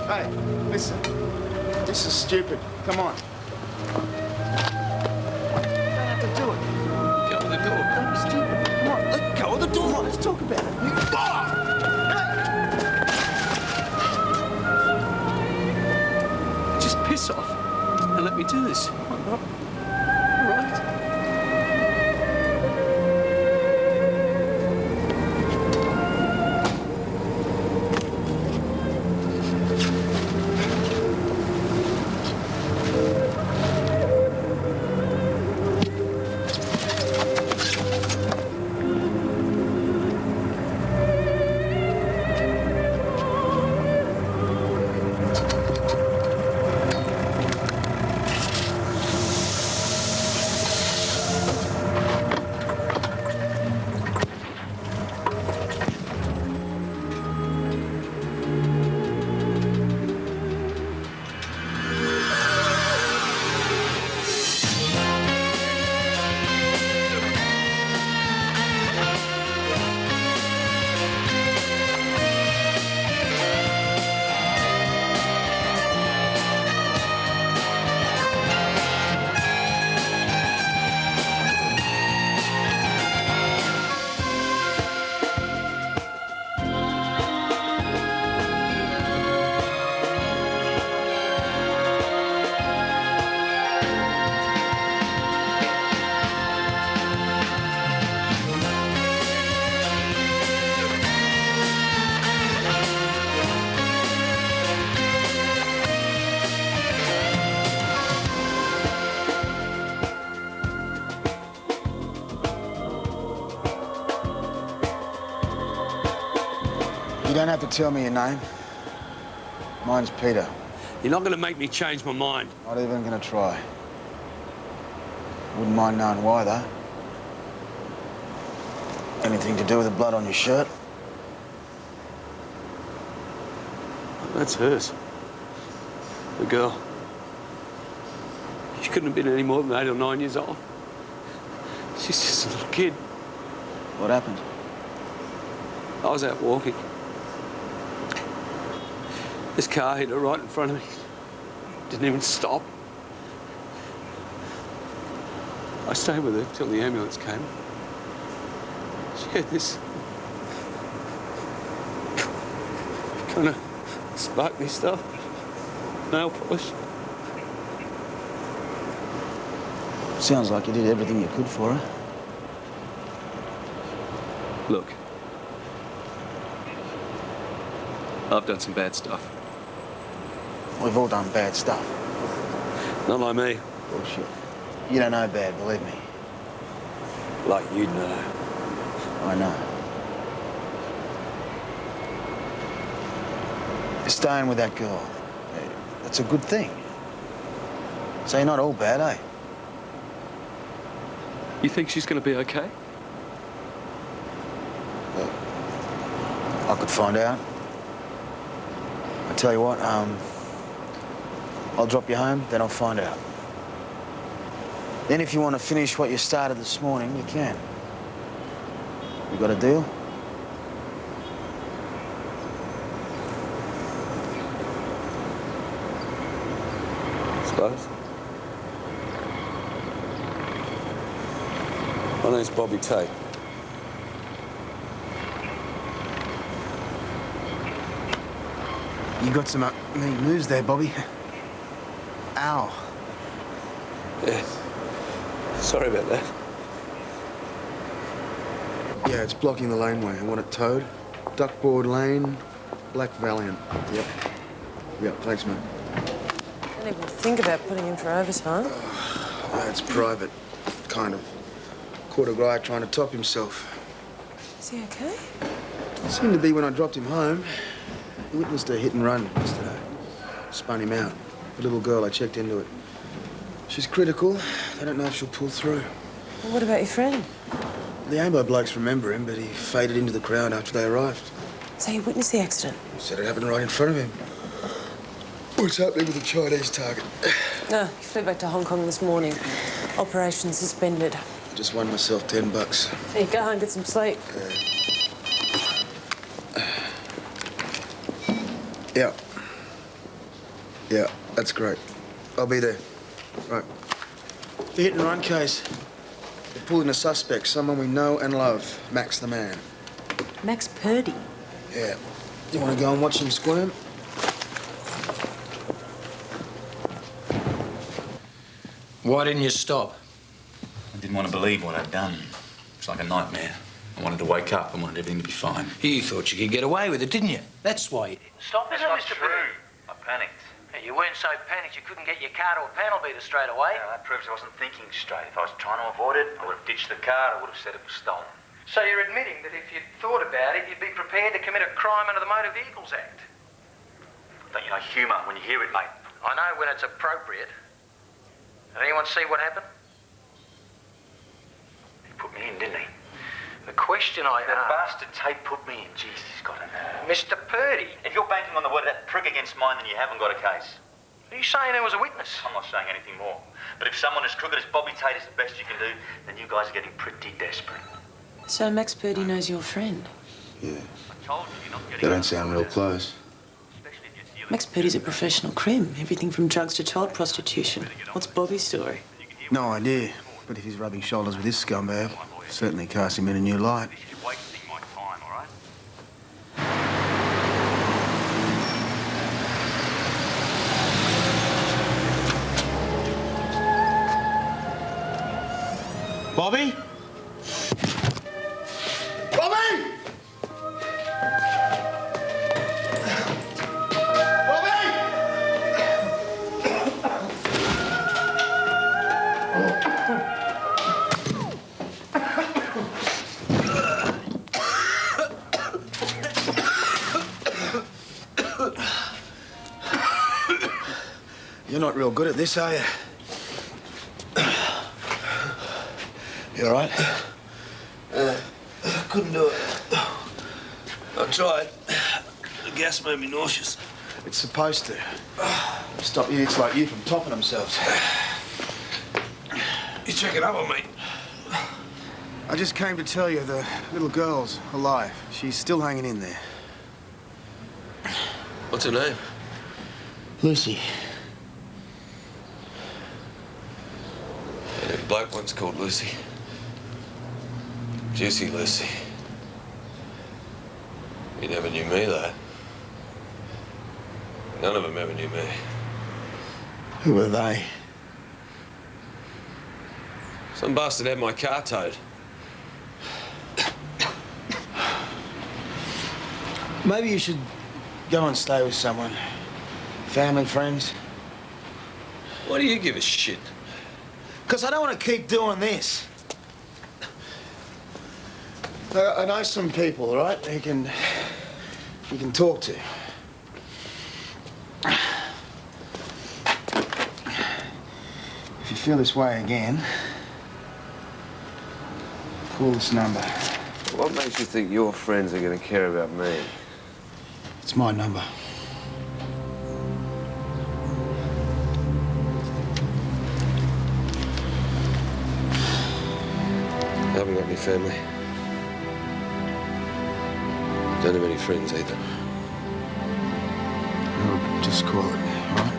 [SPEAKER 11] Hey, listen. This is stupid. Come on. You don't have to do it.
[SPEAKER 10] Go to the door.
[SPEAKER 11] Don't be stupid. Come on, let go of the door. Come on, let's talk about it.
[SPEAKER 10] Just piss off and let me do this. All right?
[SPEAKER 11] You don't have to tell me your name. Mine's Peter.
[SPEAKER 10] You're not going to make me change my mind.
[SPEAKER 11] Not even going to try. Wouldn't mind knowing why, though. Anything to do with the blood on your shirt?
[SPEAKER 10] That's hers. The girl. She couldn't have been any more than 8 or 9 years old. She's just a little kid.
[SPEAKER 11] What happened?
[SPEAKER 10] I was out walking. This car hit her right in front of me. Didn't even stop. I stayed with her till the ambulance came. She had this kind of sparkly stuff, nail polish.
[SPEAKER 11] Sounds like you did everything you could for her.
[SPEAKER 10] Look, I've done some bad stuff.
[SPEAKER 11] We've all done bad stuff.
[SPEAKER 10] Not like me.
[SPEAKER 11] Bullshit. You don't know bad, believe me.
[SPEAKER 10] Like you'd know.
[SPEAKER 11] I know. You're staying with that girl. That's a good thing. So you're not all bad, eh?
[SPEAKER 10] You think she's going to be okay?
[SPEAKER 11] Well, I could find out. I tell you what, I'll drop you home, then I'll find out. Then if you want to finish what you started this morning, you can. You got a deal?
[SPEAKER 10] Suppose. My name's Bobby Tate.
[SPEAKER 11] You got some neat moves there, Bobby. Ow.
[SPEAKER 10] Yeah. Sorry about that.
[SPEAKER 11] Yeah, it's blocking the laneway. I want it towed. Duckboard Lane, Black Valiant. Yep. Yep, thanks, mate.
[SPEAKER 28] Don't even think about putting him for overtime.
[SPEAKER 11] It's private, kind of. Caught a guy trying to top himself.
[SPEAKER 28] Is he okay?
[SPEAKER 11] Seemed to be when I dropped him home. He witnessed a hit and run yesterday. Spun him out. The little girl, I checked into it. She's critical. They don't know if she'll pull through.
[SPEAKER 28] Well, what about your friend?
[SPEAKER 11] The Ambo blokes remember him, but he faded into the crowd after they arrived.
[SPEAKER 28] So you witnessed the accident?
[SPEAKER 11] He said it happened right in front of him. What's happening with the Chinese target?
[SPEAKER 28] No, he flew back to Hong Kong this morning. Operation suspended.
[SPEAKER 11] I just won myself $10.
[SPEAKER 28] There you go and get some sleep.
[SPEAKER 11] Yeah. Yeah, that's great. I'll be there. Right. The hit and run case. They're pulling a suspect, someone we know and love. Max the man.
[SPEAKER 28] Max Purdy?
[SPEAKER 11] Yeah. You want to go and watch him squirm?
[SPEAKER 9] Why didn't you stop?
[SPEAKER 1] I didn't want to believe what I'd done. It's like a nightmare. I wanted to wake up. I wanted everything to be fine.
[SPEAKER 9] You thought you could get away with it, didn't you? That's why you didn't.
[SPEAKER 2] Stop it, Mr. True. I panicked. Yeah, you weren't so panicked you couldn't get your car to a panel beater straight away. Yeah, that proves I wasn't thinking straight. If I was trying to avoid it, I would have ditched the car. I would have said it was stolen. So you're admitting that if you'd thought about it, you'd be prepared to commit a crime under the Motor Vehicles Act? Don't you know humour when you hear it, mate? I know when it's appropriate. Did anyone see what happened? He put me in, didn't he? The question I asked... The bastard Tate put me in. Jeez, he's got a nerve. Mr. Purdy. If you're banking on the word of that prick against mine, then you haven't got a case. Are you saying there was a witness? I'm not saying anything more. But if someone as crooked as Bobby Tate is the best you can do, then you guys are getting pretty desperate.
[SPEAKER 28] So Max Purdy knows your friend?
[SPEAKER 11] Yeah.
[SPEAKER 2] I told you, you're not getting...
[SPEAKER 11] They don't sound real close.
[SPEAKER 28] Max Purdy's a professional crim. Everything from drugs to child prostitution. What's Bobby's story?
[SPEAKER 11] No idea. But if he's rubbing shoulders with this scumbag, certainly cast him in a new light.
[SPEAKER 2] You're wasting my time, all right?
[SPEAKER 11] Bobby? Bobby! not real good at this, are you? You all right?
[SPEAKER 10] I couldn't do it. I tried. The gas made me nauseous.
[SPEAKER 11] It's supposed to. Stop idiots like you from topping themselves.
[SPEAKER 10] You checking up on me?
[SPEAKER 11] I just came to tell you the little girl's alive. She's still hanging in there.
[SPEAKER 10] What's her name?
[SPEAKER 11] Lucy.
[SPEAKER 10] Yeah, the black one's called Lucy. Juicy Lucy. You never knew me, though. None of them ever knew me.
[SPEAKER 11] Who are they?
[SPEAKER 10] Some bastard had my car towed.
[SPEAKER 11] Maybe you should go and stay with someone. Family, friends.
[SPEAKER 10] Why do you give a shit?
[SPEAKER 11] Because I don't want to keep doing this. I know some people, all right, you can talk to. If you feel this way again, call this number.
[SPEAKER 10] What makes you think your friends are going to care about me?
[SPEAKER 11] It's my number.
[SPEAKER 10] I haven't got any family. Don't have any friends either.
[SPEAKER 11] I'll just call it, all right?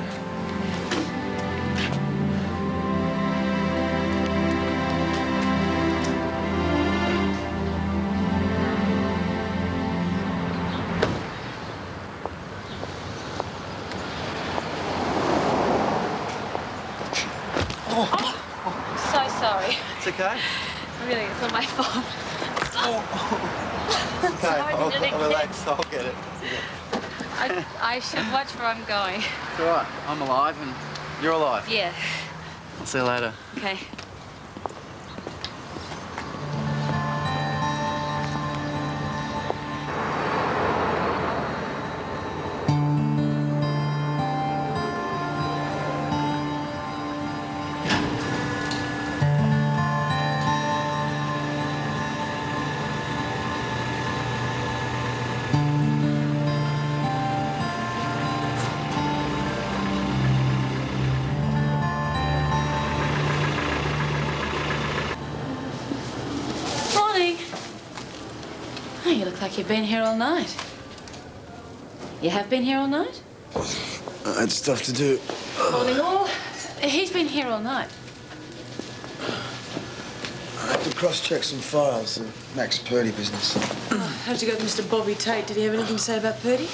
[SPEAKER 21] So sorry.
[SPEAKER 11] It's okay.
[SPEAKER 21] Really, it's not my fault.
[SPEAKER 11] It's okay. I'll relax. I'll get it.
[SPEAKER 21] I should watch where I'm going.
[SPEAKER 3] It's all right. I'm alive and you're alive.
[SPEAKER 21] Yeah.
[SPEAKER 3] I'll see you later.
[SPEAKER 21] Okay. You look like you've been here all night. You have been here all night?
[SPEAKER 11] I had stuff to do.
[SPEAKER 21] Morning all. He's been here all night.
[SPEAKER 11] I had to cross-check some files, the Max Purdy business.
[SPEAKER 28] How'd you go with Mr. Bobby Tate? Did he have anything to say about Purdy?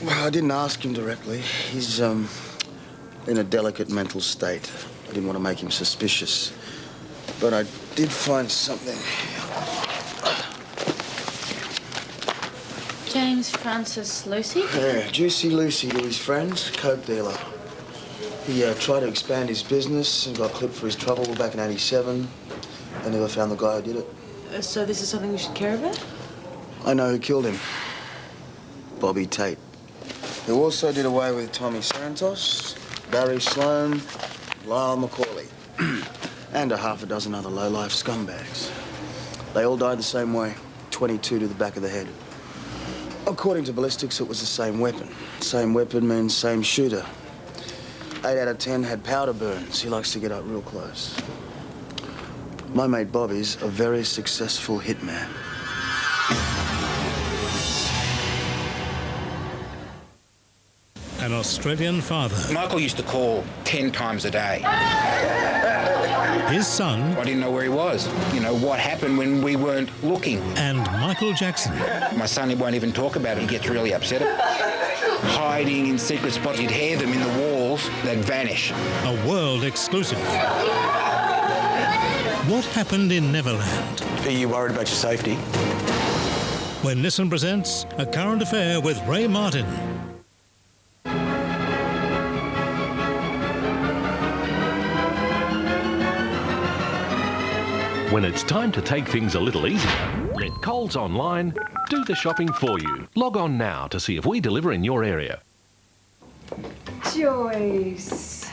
[SPEAKER 11] Well, I didn't ask him directly. He's, in a delicate mental state. I didn't want to make him suspicious. But I did find something.
[SPEAKER 21] James Francis Lucy?
[SPEAKER 11] Yeah, Juicy Lucy to his friends, coke dealer. He tried to expand his business and got clipped for his trouble back in '87. They never found the guy who did it.
[SPEAKER 28] So this is something we should care about?
[SPEAKER 11] I know who killed him. Bobby Tate. Who also did away with Tommy Santos, Barry Sloan, Lyle McCauley, and a half a dozen other low-life scumbags. They all died the same way, 22 to the back of the head. According to ballistics, it was the same weapon. Same weapon means same shooter. 8 out of 10 had powder burns. He likes to get up real close. My mate Bobby's a very successful hitman.
[SPEAKER 4] An Australian father.
[SPEAKER 13] Michael used to call 10 times a day.
[SPEAKER 4] His son.
[SPEAKER 13] I didn't know where he was. You know, what happened when we weren't looking.
[SPEAKER 4] And Michael Jackson.
[SPEAKER 13] My son, he won't even talk about it. He gets really upset. Hiding in secret spots. You'd hear them in the walls. They'd vanish.
[SPEAKER 4] A world exclusive. What happened in Neverland?
[SPEAKER 13] Are you worried about your safety?
[SPEAKER 4] When Nissan presents A Current Affair with Ray Martin.
[SPEAKER 15] When it's time to take things a little easier, let Coles Online do the shopping for you. Log on now to see if we deliver in your area.
[SPEAKER 16] Joyce.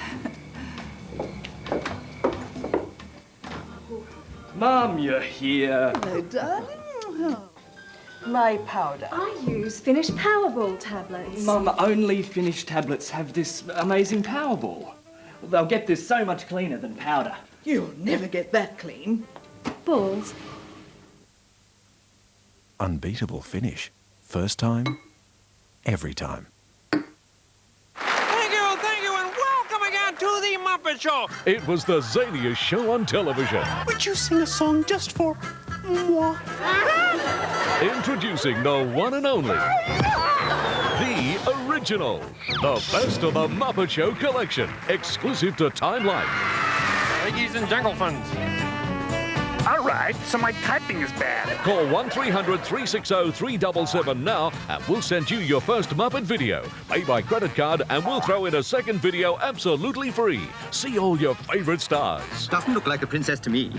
[SPEAKER 6] Mum, you're here.
[SPEAKER 8] Hello, darling. My powder.
[SPEAKER 16] I use finished Powerball tablets.
[SPEAKER 6] Mum, only finished tablets have this amazing Powerball. They'll get this so much cleaner than powder.
[SPEAKER 8] You'll never get that clean.
[SPEAKER 16] Balls.
[SPEAKER 7] Unbeatable finish. First time, every time.
[SPEAKER 17] Thank you, and welcome again to the Muppet Show.
[SPEAKER 15] It was the zaniest show on television.
[SPEAKER 17] Would you sing a song just for moi?
[SPEAKER 15] Introducing the one and only, the original, the best of the Muppet Show collection, exclusive to Time Life.
[SPEAKER 17] Piggies and Jinglefuns.
[SPEAKER 13] All right, so my typing is bad.
[SPEAKER 15] Call 1-300-360-377 now and we'll send you your first Muppet video. Pay by credit card and we'll throw in a second video absolutely free. See all your favourite stars.
[SPEAKER 13] Doesn't look like a princess to me.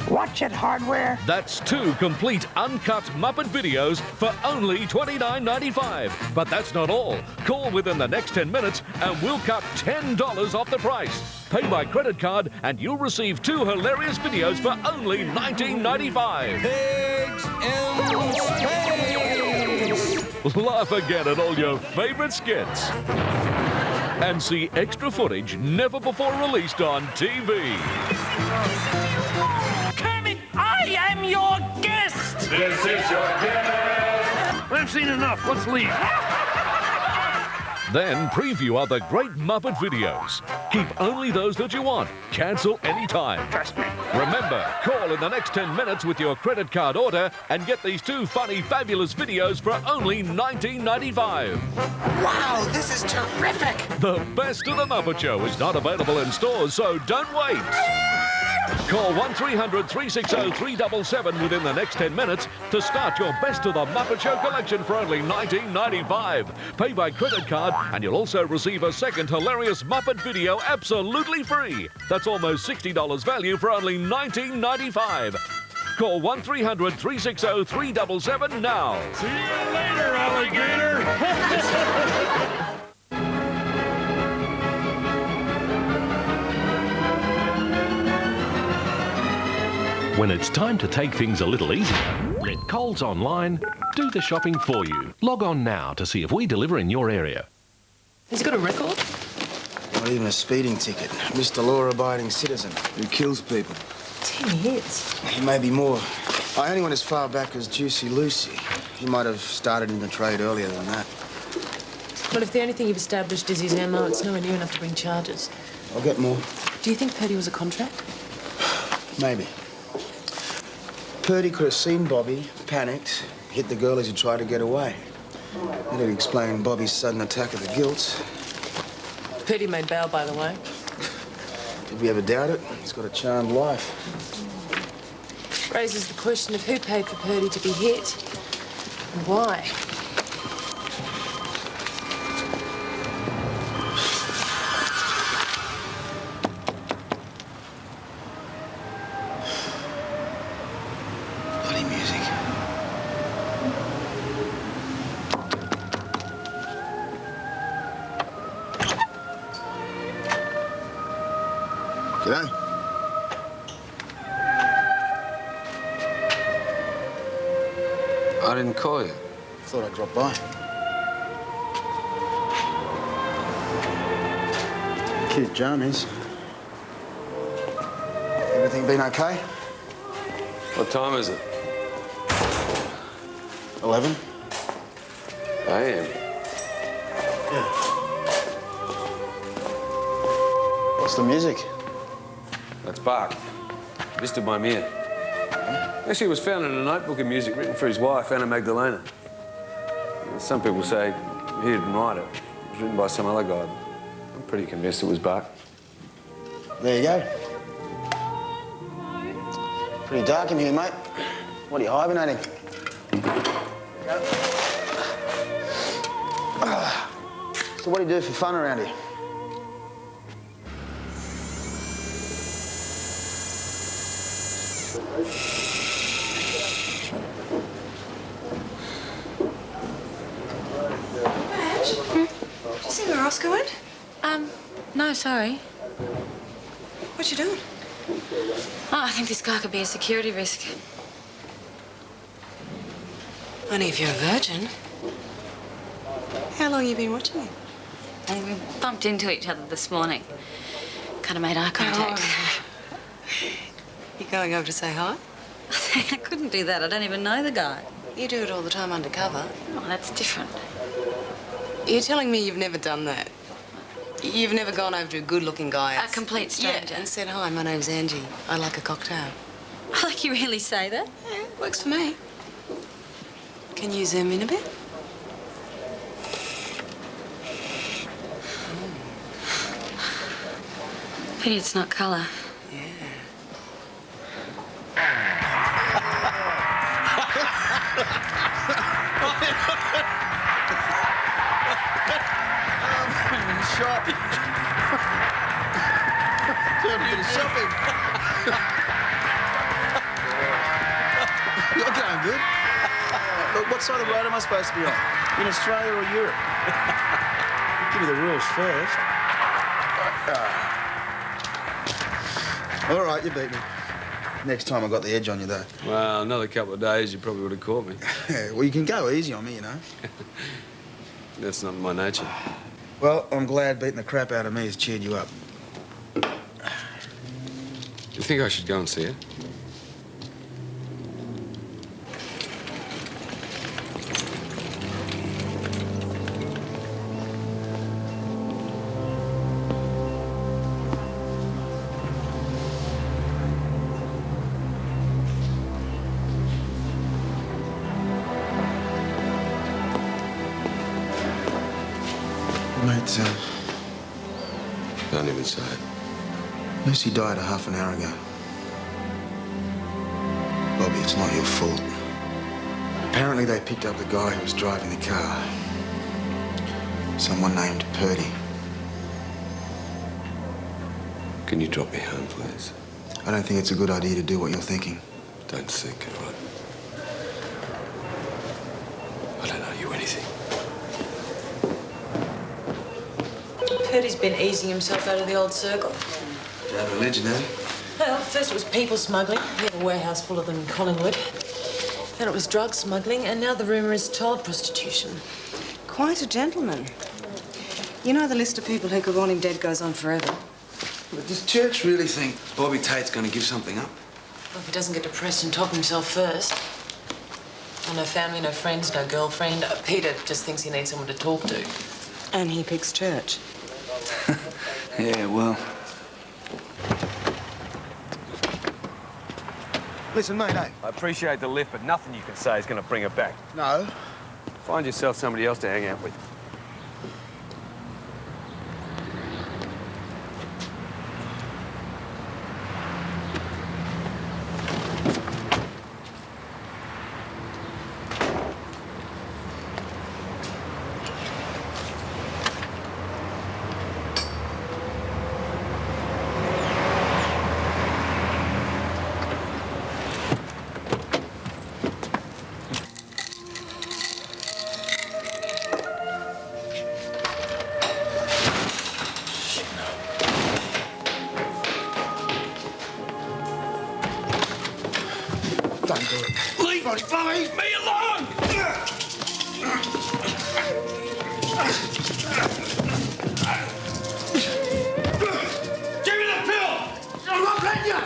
[SPEAKER 13] Watch it, hardware.
[SPEAKER 15] That's 2 complete uncut Muppet videos for only $29.95. But that's not all. Call within the next 10 minutes and we'll cut $10 off the price. Pay by credit card and you'll receive 2 hilarious videos for only $19.95.
[SPEAKER 17] Pigs in space.
[SPEAKER 15] Laugh again at all your favourite skits. And see extra footage never before released on TV.
[SPEAKER 17] I am your guest!
[SPEAKER 15] This is your guest!
[SPEAKER 17] I've seen enough. Let's leave.
[SPEAKER 15] Then preview other great Muppet videos. Keep only those that you want. Cancel anytime.
[SPEAKER 13] Trust me.
[SPEAKER 15] Remember, call in the next 10 minutes with your credit card order and get these 2 funny, fabulous videos for only $19.95.
[SPEAKER 17] Wow, this is terrific!
[SPEAKER 15] The best of the Muppet Show is not available in stores, so don't wait. Call 1-300-360-377 within the next 10 minutes to start your Best of the Muppet Show collection for only $19.95. Pay by credit card and you'll also receive a second hilarious Muppet video absolutely free. That's almost $60 value for only $19.95. Call 1-300-360-377 now.
[SPEAKER 17] See you later, alligator!
[SPEAKER 15] When it's time to take things a little easier, let Coles Online do the shopping for you. Log on now to see if we deliver in your area.
[SPEAKER 28] Has he got a record?
[SPEAKER 11] Not even a speeding ticket. Mr. Law-abiding citizen who kills people.
[SPEAKER 28] 10 hits.
[SPEAKER 11] He may be more. I only went as far back as Juicy Lucy. He might have started in the trade earlier than that.
[SPEAKER 28] Well, if the only thing you've established is his MO, it's nowhere near enough to bring charges.
[SPEAKER 11] I'll get more.
[SPEAKER 28] Do you think Purdy was a contract?
[SPEAKER 11] Maybe. Purdy could have seen Bobby, panicked, hit the girl as he tried to get away. That'd explain Bobby's sudden attack of the guilt.
[SPEAKER 28] Purdy made bail, by the way.
[SPEAKER 11] Did we ever doubt it? He's got a charmed life.
[SPEAKER 28] Raises the question of who paid for Purdy to be hit and why.
[SPEAKER 11] Bloody music. G'day.
[SPEAKER 18] I didn't call you.
[SPEAKER 11] Thought I'd drop by. Cute jammies. Everything been okay?
[SPEAKER 18] What time is it?
[SPEAKER 11] 11?
[SPEAKER 18] AM.
[SPEAKER 11] Yeah. What's the music?
[SPEAKER 18] That's Bach. Mr. by me. Actually, it was found in a notebook of music written for his wife, Anna Magdalena. Some people say he didn't write it. It was written by some other guy. I'm pretty convinced it was Bach.
[SPEAKER 11] There you go. Pretty dark in here, mate. What are you hibernating? So what do you do for fun around here?
[SPEAKER 28] Did you see where Oscar went?
[SPEAKER 21] No, sorry.
[SPEAKER 28] What you doing?
[SPEAKER 21] Oh, I think this guy could be a security risk.
[SPEAKER 28] Only if you're a virgin. How long have you been watching him?
[SPEAKER 21] And we bumped into each other this morning. Kind of made eye contact.
[SPEAKER 28] You going over to say hi?
[SPEAKER 21] I couldn't do that. I don't even know the guy.
[SPEAKER 28] You do it all the time undercover.
[SPEAKER 21] Oh, that's different.
[SPEAKER 28] You're telling me you've never done that? You've never gone over to a good-looking guy?
[SPEAKER 21] A complete stranger.
[SPEAKER 28] Yeah, and said, hi, my name's Angie. I like a cocktail.
[SPEAKER 21] Like you really say that?
[SPEAKER 28] Yeah, works for me. Can you zoom in a bit?
[SPEAKER 21] Pity it's not colour.
[SPEAKER 11] Shot. Doing a bit of shopping. You're going good. Look, what side of the road am I supposed to be on? In Australia or Europe? Give me the rules first. All right, you beat me. Next time I got the edge on you, though.
[SPEAKER 18] Well, another couple of days, you probably would have caught me.
[SPEAKER 11] Yeah, well, you can go easy on me, you know.
[SPEAKER 18] That's not my nature.
[SPEAKER 11] Well, I'm glad beating the crap out of me has cheered you up.
[SPEAKER 18] You think I should go and see her?
[SPEAKER 11] Mate,
[SPEAKER 18] Don't even say it.
[SPEAKER 11] Lucy died a half an hour ago. Bobby, it's not your fault. Apparently they picked up the guy who was driving the car. Someone named Purdy.
[SPEAKER 18] Can you drop me home, please?
[SPEAKER 11] I don't think it's a good idea to do what you're thinking.
[SPEAKER 18] Don't think, all right? I don't owe you anything.
[SPEAKER 28] Purdy's been easing himself out of the old circle.
[SPEAKER 11] Do you have religion, eh?
[SPEAKER 28] Well, first it was people smuggling. We had a warehouse full of them in Collingwood. Then it was drug smuggling, and now the rumour is child prostitution. Quite a gentleman. You know the list of people who could want him dead goes on forever.
[SPEAKER 11] But does Church really think Bobby Tate's going to give something up?
[SPEAKER 28] Well, if he doesn't get depressed and top himself first. No family, no friends, no girlfriend. Peter just thinks he needs someone to talk to. And he picks Church.
[SPEAKER 11] Yeah, well... Listen, mate, eh?
[SPEAKER 18] I appreciate the lift, but nothing you can say is going to bring her back.
[SPEAKER 11] No.
[SPEAKER 18] Find yourself somebody else to hang out with.
[SPEAKER 11] Don't do it.
[SPEAKER 17] Leave me alone! Give me the pill! I'm not letting you!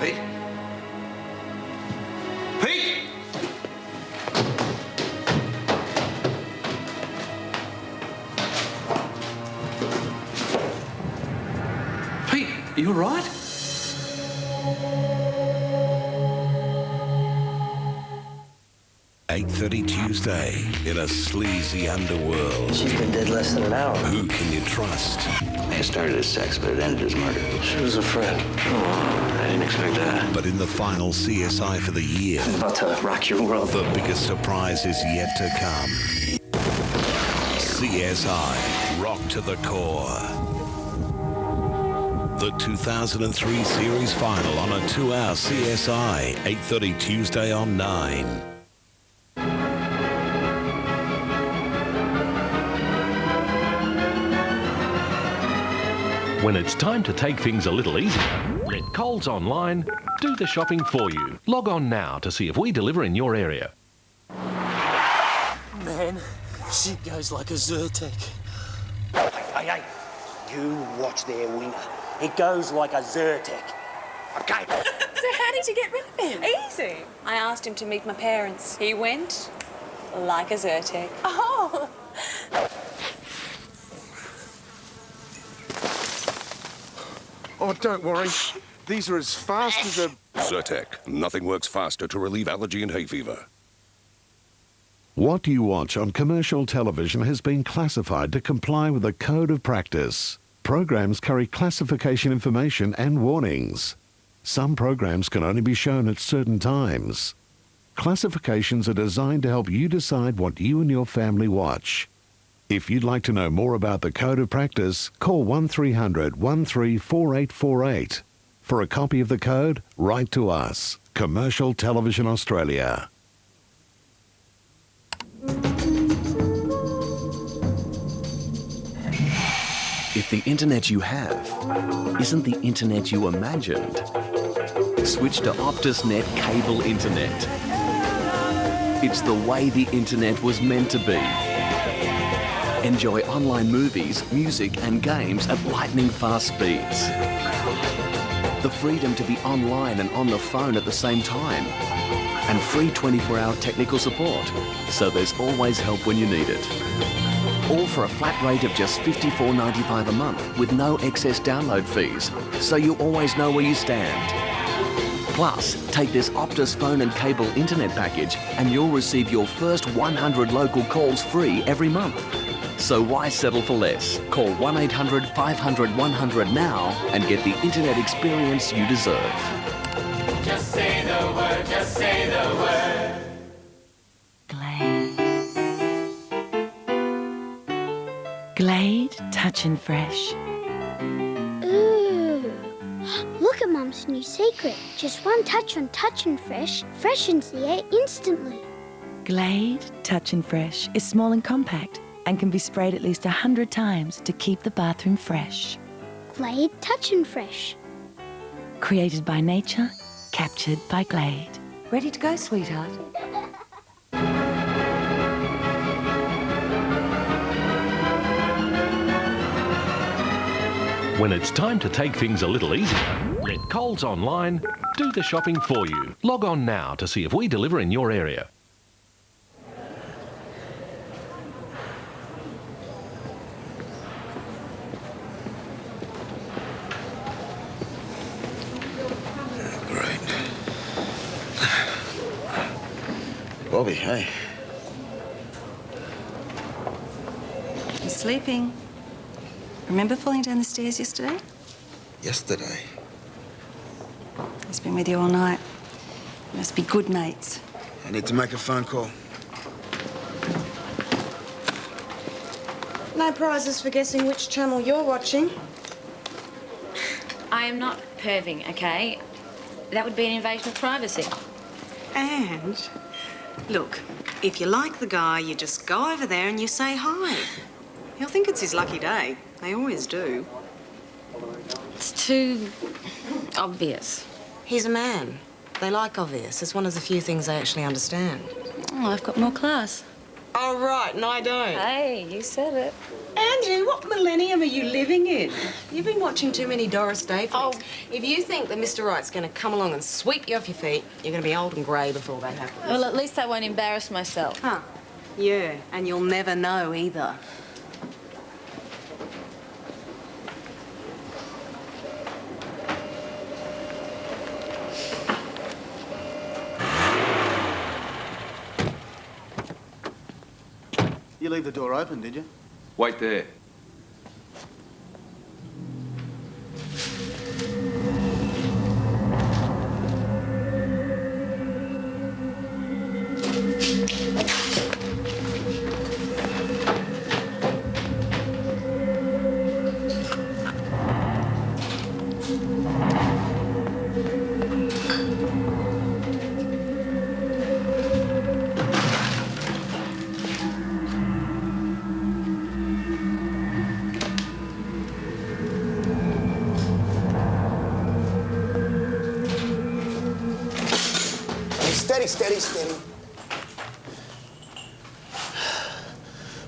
[SPEAKER 11] Pete? Pete?
[SPEAKER 18] Pete, are you all right?
[SPEAKER 7] .30 Tuesday in a sleazy underworld.
[SPEAKER 10] She's been dead less than an hour.
[SPEAKER 7] Who can you trust?
[SPEAKER 10] It started as sex, but it ended as murder. She was a friend. Oh, I didn't expect that.
[SPEAKER 7] But in the final CSI for the year,
[SPEAKER 10] I'm about to rock your world.
[SPEAKER 7] the biggest surprise is yet to come. CSI, Rock to the Core. The 2003 series final on a 2-hour CSI, 8:30 Tuesday on 9.
[SPEAKER 15] When it's time to take things a little easier, let Coles Online do the shopping for you. Log on now to see if we deliver in your area.
[SPEAKER 5] Man, she goes like a Zyrtec. Hey, you watch their winger. It goes like a Zyrtec. Okay.
[SPEAKER 12] So how did you get rid of him? Easy. I asked him to meet my parents. He went like a Zyrtec. Oh.
[SPEAKER 14] Oh, don't worry. These are as fast as a...
[SPEAKER 19] Zyrtec. Nothing works faster to relieve allergy and hay fever.
[SPEAKER 7] What you watch on commercial television has been classified to comply with the Code of Practice. Programs carry classification information and warnings. Some programs can only be shown at certain times. Classifications are designed to help you decide what you and your family watch. If you'd like to know more about the Code of Practice, call 1300 134848. For a copy of the code, write to us. Commercial Television Australia.
[SPEAKER 22] If the internet you have isn't the internet you imagined, switch to OptusNet Cable Internet. It's the way the internet was meant to be. Enjoy online movies, music and games at lightning-fast speeds. The freedom to be online and on the phone at the same time. And free 24-hour technical support, so there's always help when you need it. All for a flat rate of just $54.95 a month with no excess download fees, so you always know where you stand. Plus, take this Optus phone and cable internet package and you'll receive your first 100 local calls free every month. So why settle for less? Call 1-800-500-100 now and get the internet experience you deserve.
[SPEAKER 17] Just say the word, just say the word.
[SPEAKER 24] Glade Touch and Fresh.
[SPEAKER 26] Ooh. Look at Mum's new secret. Just one touch on Touch and Fresh freshens the air instantly.
[SPEAKER 24] Glade Touch and Fresh is small and compact and can be sprayed at least 100 times to keep the bathroom fresh.
[SPEAKER 26] Glade Touch and Fresh.
[SPEAKER 24] Created by nature, captured by Glade.
[SPEAKER 20] Ready to go, sweetheart?
[SPEAKER 15] When it's time to take things a little easier, let Coles Online do the shopping for you. Log on now to see if we deliver in your area.
[SPEAKER 11] Bobby, hey.
[SPEAKER 28] You're sleeping. Remember falling down the stairs yesterday?
[SPEAKER 11] Yesterday?
[SPEAKER 28] He's been with you all night. You must be good mates.
[SPEAKER 11] I need to make a phone call.
[SPEAKER 28] No prizes for guessing which channel you're watching.
[SPEAKER 21] I am not perving, okay? That would be an invasion of privacy.
[SPEAKER 28] And, look, if you like the guy, you just go over there and you say hi. He'll think it's his lucky day. They always do.
[SPEAKER 21] It's too obvious.
[SPEAKER 28] He's a man. They like obvious. It's one of the few things they actually understand.
[SPEAKER 21] Oh, I've got more class.
[SPEAKER 28] Oh, right, and I don't.
[SPEAKER 21] Hey, you said it.
[SPEAKER 28] Andrew, what millennium are you living in? You've been watching too many Doris Day flicks. Oh. If you think that Mr. Right's going to come along and sweep you off your feet, you're going to be old and grey before that happens.
[SPEAKER 21] Well, at least I won't embarrass myself.
[SPEAKER 28] Huh. Yeah, and you'll never know either.
[SPEAKER 11] You leave the door open, did you?
[SPEAKER 18] Wait there.
[SPEAKER 11] steady, steady.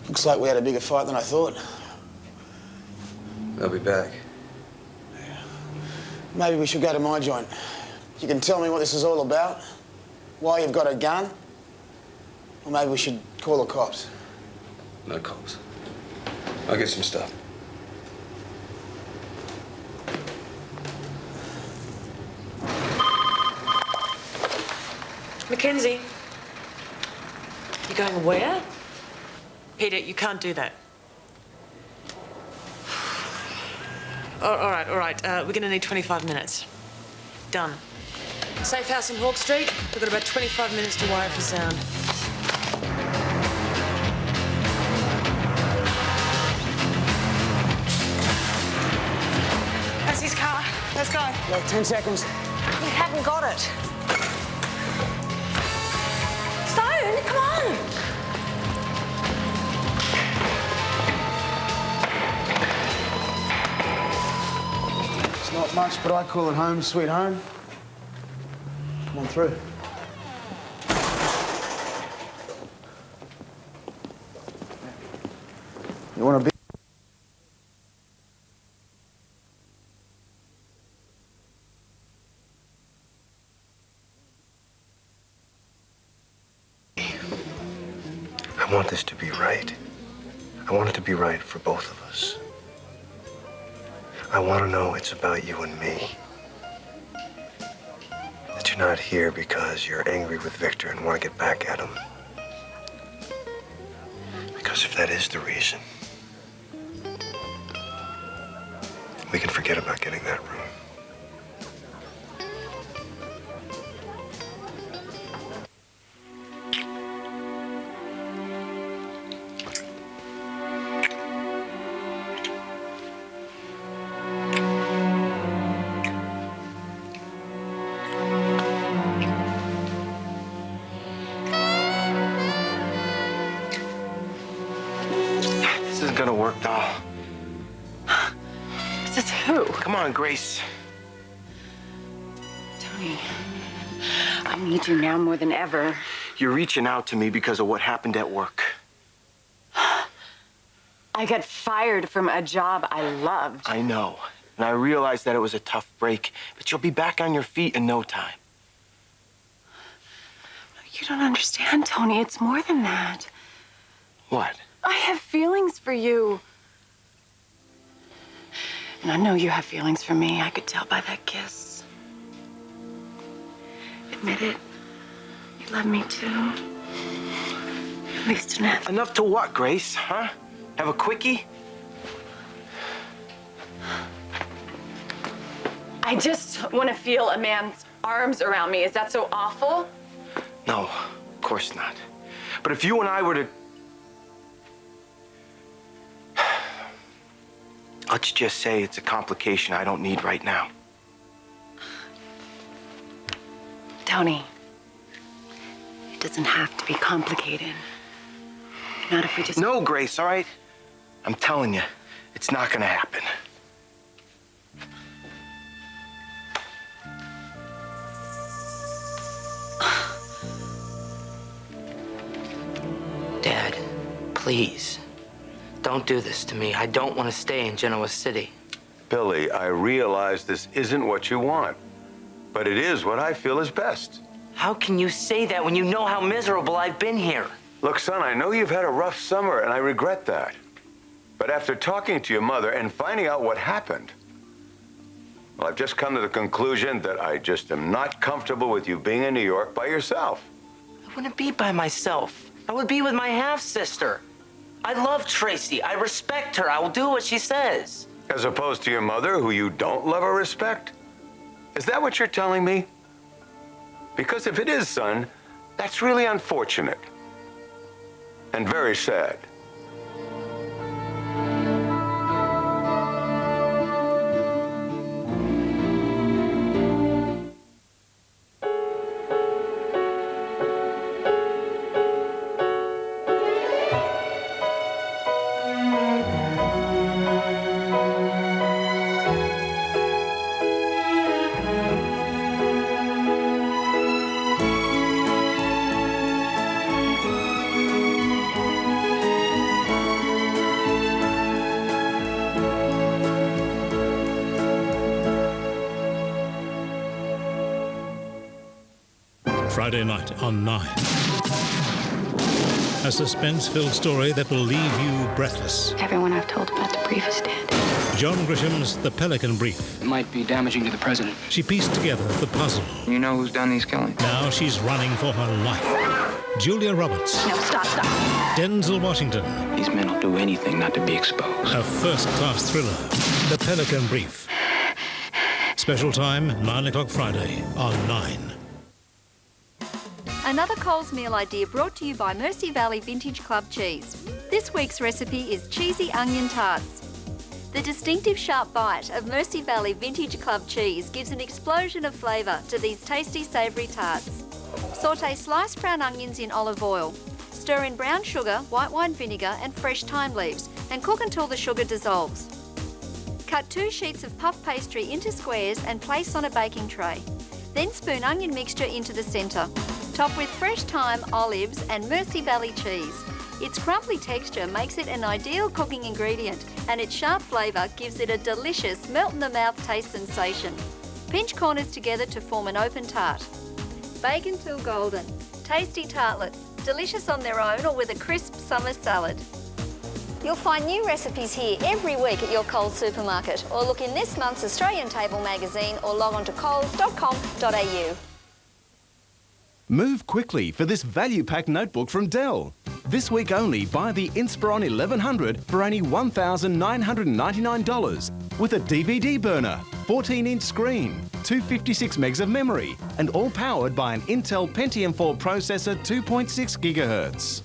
[SPEAKER 11] Looks like we had a bigger fight than I thought.
[SPEAKER 18] I'll be back.
[SPEAKER 11] Maybe we should go to my joint. You can tell me what this is all about, why you've got a gun, or maybe we should call the cops.
[SPEAKER 18] No cops. I'll get some stuff.
[SPEAKER 28] Mackenzie. You're going where? Peter, you can't do that. All right. We're going to need 25 minutes. Done. Safe house in Hawke Street. We've got about 25 minutes to wire for sound. That's his car. Let's go.
[SPEAKER 11] Like 10 seconds.
[SPEAKER 28] You haven't got it. Stone, come on.
[SPEAKER 11] It's not much, but I call it home, sweet home. Come on through. You want to be?
[SPEAKER 1] I want this to be right. I want it to be right for both of us. I want to know it's about you and me. That you're not here because you're angry with Victor and want to get back at him. Because if that is the reason, we can forget about getting that room. This isn't gonna work, doll.
[SPEAKER 24] This is who?
[SPEAKER 1] Come on, Grace.
[SPEAKER 24] Tony, I need you now more than ever.
[SPEAKER 1] You're reaching out to me because of what happened at work.
[SPEAKER 24] I got fired from a job I loved.
[SPEAKER 1] I know. And I realized that it was a tough break, but you'll be back on your feet in no time.
[SPEAKER 24] You don't understand, Tony. It's more than that.
[SPEAKER 1] What?
[SPEAKER 24] I have feelings for you. And I know you have feelings for me. I could tell by that kiss. Admit it. You love me too. At least enough.
[SPEAKER 1] Enough to what, Grace? Huh? Have a quickie?
[SPEAKER 24] I just want to feel a man's arms around me. Is that so awful?
[SPEAKER 1] No, of course not. But if you and I were to... Let's just say it's a complication I don't need right now.
[SPEAKER 24] Tony, it doesn't have to be complicated. Not if we just...
[SPEAKER 1] No, Grace, all right? I'm telling you, it's not gonna happen.
[SPEAKER 2] Dad, please, don't do this to me. I don't want to stay in Genoa City.
[SPEAKER 3] Billy, I realize this isn't what you want, but it is what I feel is best.
[SPEAKER 2] How can you say that when you know how miserable I've been here?
[SPEAKER 3] Look, son, I know you've had a rough summer, and I regret that. But after talking to your mother and finding out what happened, well, I've just come to the conclusion that I just am not comfortable with you being in New York by yourself.
[SPEAKER 2] I wouldn't be by myself. I would be with my half-sister. I love Tracy. I respect her. I will do what she says.
[SPEAKER 3] As opposed to your mother, who you don't love or respect? Is that what you're telling me? Because if it is, son, that's really unfortunate. And very sad.
[SPEAKER 4] Friday night on 9. A suspense-filled story that will leave you breathless.
[SPEAKER 21] Everyone I've told about the brief is dead.
[SPEAKER 4] John Grisham's The Pelican Brief.
[SPEAKER 6] It might be damaging to the president.
[SPEAKER 4] She pieced together the puzzle.
[SPEAKER 6] You know who's done these killings?
[SPEAKER 4] Now she's running for her life. Julia Roberts.
[SPEAKER 21] No, stop.
[SPEAKER 4] Denzel Washington.
[SPEAKER 6] These men will do anything not to be exposed.
[SPEAKER 4] A first-class thriller. The Pelican Brief. Special time, 9 o'clock Friday on 9.
[SPEAKER 8] Another Coles meal idea brought to you by Mersey Valley Vintage Club Cheese. This week's recipe is cheesy onion tarts. The distinctive sharp bite of Mersey Valley Vintage Club cheese gives an explosion of flavour to these tasty savoury tarts. Sauté sliced brown onions in olive oil. Stir in brown sugar, white wine vinegar and fresh thyme leaves and cook until the sugar dissolves. Cut 2 sheets of puff pastry into squares and place on a baking tray. Then spoon onion mixture into the centre. Top with fresh thyme, olives and Mersey Valley cheese. Its crumbly texture makes it an ideal cooking ingredient and its sharp flavour gives it a delicious melt-in-the-mouth taste sensation. Pinch corners together to form an open tart. Bake until golden. Tasty tartlets, delicious on their own or with a crisp summer salad. You'll find new recipes here every week at your Coles supermarket or look in this month's Australian Table magazine or log on to coles.com.au.
[SPEAKER 9] Move quickly for this value-packed notebook from Dell. This week only, buy the Inspiron 1100 for only $1,999 with a DVD burner, 14-inch screen, 256 megs of memory, and all powered by an Intel Pentium 4 processor 2.6 gigahertz.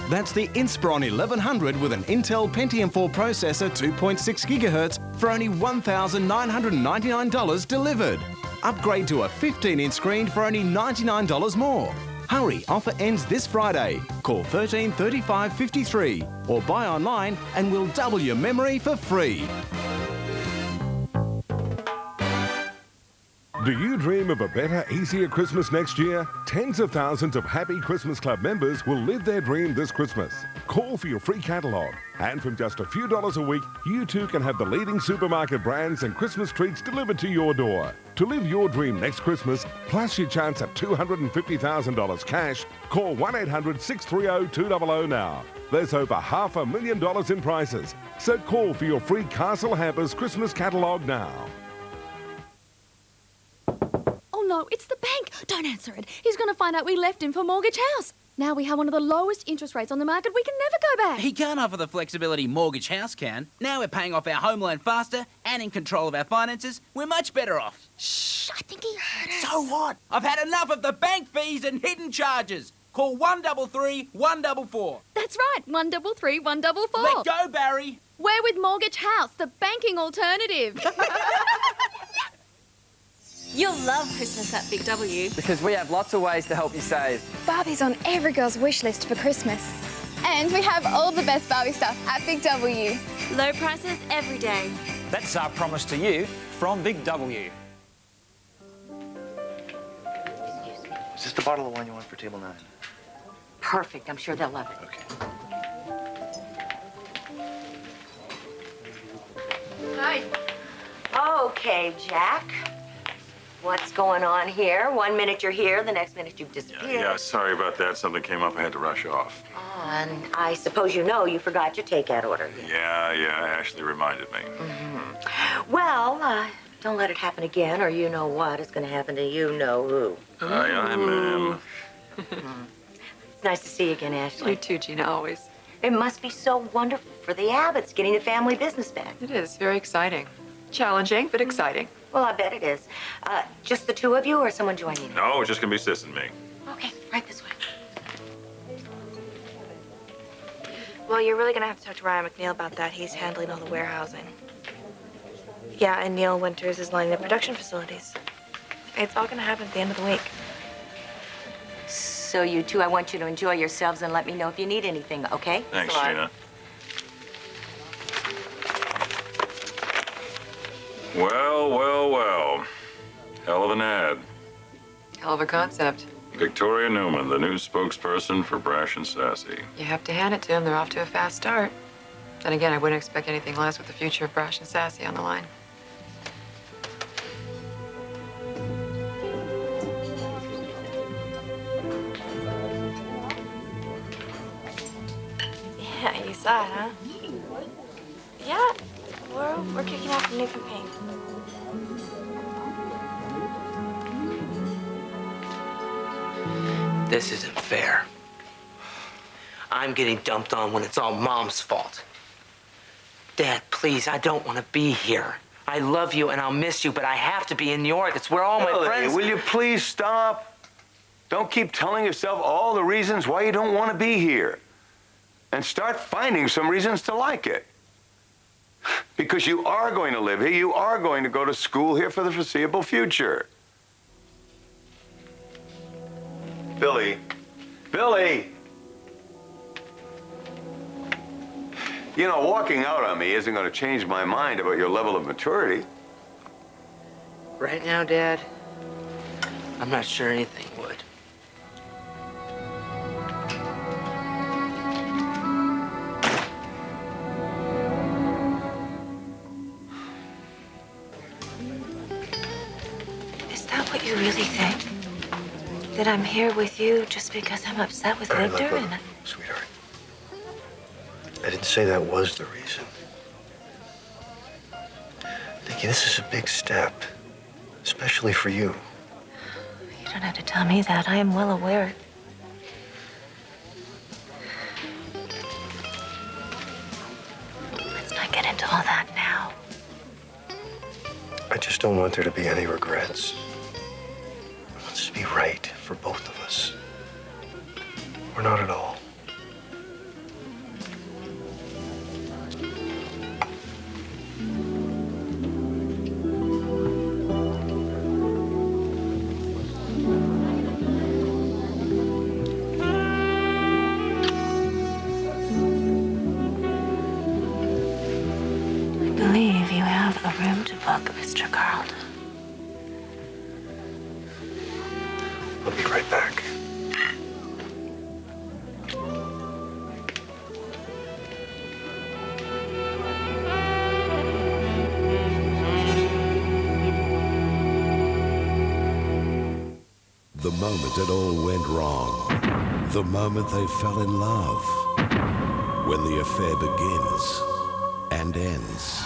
[SPEAKER 9] That's the Inspiron 1100 with an Intel Pentium 4 processor 2.6 gigahertz for only $1,999 delivered. Upgrade to a 15-inch screen for only $99 more. Hurry, offer ends this Friday. Call 13 35 53 or buy online and we'll double your memory for free.
[SPEAKER 16] Do you dream of a better, easier Christmas next year? Tens of thousands of happy Christmas Club members will live their dream this Christmas. Call for your free catalogue. And from just a few dollars a week, you too can have the leading supermarket brands and Christmas treats delivered to your door. To live your dream next Christmas, plus your chance at $250,000 cash, call 1-800-630-200 now. There's over $500,000 in prizes. So call for your free Castle Hampers Christmas catalogue now.
[SPEAKER 23] Oh no, it's the bank. Don't answer it. He's going to find out we left him for Mortgage House. Now we have one of the lowest interest rates on the market. We can never go back.
[SPEAKER 25] He can't offer the flexibility Mortgage House can. Now we're paying off our home loan faster and in control of our finances. We're much better off.
[SPEAKER 23] Shh, I think he heard us.
[SPEAKER 25] So what? I've had enough of the bank fees and hidden charges. Call 133 144.
[SPEAKER 23] That's right, 133 144.
[SPEAKER 25] Let go, Barry.
[SPEAKER 23] We're with Mortgage House, the banking alternative.
[SPEAKER 12] You'll love Christmas at Big W.
[SPEAKER 27] Because we have lots of ways to help you save.
[SPEAKER 29] Barbie's on every girl's wish list for Christmas. And we have all the best Barbie stuff at Big W.
[SPEAKER 12] Low prices every day.
[SPEAKER 30] That's our promise to you from Big W.
[SPEAKER 1] Is this the bottle of wine you want for table 9?
[SPEAKER 31] Perfect. I'm sure they'll love it.
[SPEAKER 1] Okay.
[SPEAKER 31] Hi. Okay, Jack. What's going on here? 1 minute you're here, the next minute you've disappeared.
[SPEAKER 32] Yeah, sorry about that. Something came up. I had to rush off.
[SPEAKER 31] Oh, and I suppose you know you forgot your takeout order.
[SPEAKER 32] Yeah, Ashley reminded me.
[SPEAKER 31] Well, don't let it happen again, or you know what is going to happen to you know who.
[SPEAKER 32] Aye, ma'am.
[SPEAKER 31] It's nice to see you again, Ashley.
[SPEAKER 33] You too, Gina, always.
[SPEAKER 31] It must be so wonderful for the Abbotts getting the family business back.
[SPEAKER 33] It is very exciting. Challenging, but exciting.
[SPEAKER 31] Well, I bet it is. Just the two of you, or someone joining you?
[SPEAKER 32] No, it's just gonna be Sis and me.
[SPEAKER 31] Okay, right this way.
[SPEAKER 12] Well, you're really gonna have to talk to Ryan McNeil about that. He's handling all the warehousing. Yeah, and Neil Winters is lining the production facilities. It's all gonna happen at the end of the week.
[SPEAKER 31] So you two, I want you to enjoy yourselves and let me know if you need anything, okay?
[SPEAKER 32] Thanks, Gina. Well. Hell of an ad.
[SPEAKER 33] Hell of a concept.
[SPEAKER 32] Victoria Newman, the new spokesperson for Brash and Sassy.
[SPEAKER 33] You have to hand it to them. They're off to a fast start. Then again, I wouldn't expect anything less with the future of Brash and Sassy on the line.
[SPEAKER 12] Yeah, you saw it, huh? Yeah, we're kicking off a new campaign.
[SPEAKER 2] This isn't fair. I'm getting dumped on when it's all Mom's fault. Dad, please, I don't want to be here. I love you and I'll miss you, but I have to be in New York. It's where all my friends...
[SPEAKER 3] Will you please stop? Don't keep telling yourself all the reasons why you don't want to be here. And start finding some reasons to like it. Because you are going to live here. You are going to go to school here for the foreseeable future. Billy. Billy! You know, walking out on me isn't going to change my mind about your level of maturity.
[SPEAKER 2] Right now, Dad, I'm not sure anything would.
[SPEAKER 12] Is that what you really think? That I'm here with you just because I'm upset with Victor?
[SPEAKER 1] Look, sweetheart. I didn't say that was the reason. Nikki, this is a big step, especially for you.
[SPEAKER 12] You don't have to tell me that. I am well aware. Let's not get into all that now.
[SPEAKER 1] I just don't want there to be any regrets. I want this to be right for both of us. Or not at all.
[SPEAKER 12] I believe you have a room to book, Mr. Karl.
[SPEAKER 1] I'll be right back.
[SPEAKER 5] The moment it all went wrong. The moment they fell in love. When the affair begins and ends.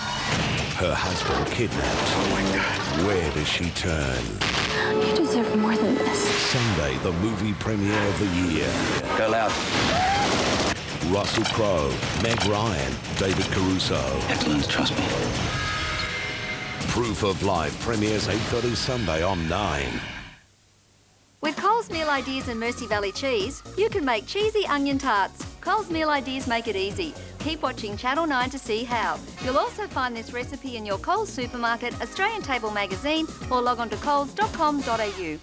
[SPEAKER 5] Her husband kidnapped. Oh my God. Where does she turn?
[SPEAKER 29] You deserve more than this.
[SPEAKER 5] Sunday, the movie premiere of the year.
[SPEAKER 6] Go loud.
[SPEAKER 5] Russell Crowe, Meg Ryan, David Caruso.
[SPEAKER 6] Excellent, trust me.
[SPEAKER 5] Proof of Life premieres 8:30 Sunday on 9.
[SPEAKER 8] With Coles Meal Ideas and Mercy Valley Cheese, you can make cheesy onion tarts. Coles Meal Ideas make it easy. Keep watching Channel 9 to see how. You'll also find this recipe in your Coles supermarket, Australian Table magazine, or log on to coles.com.au.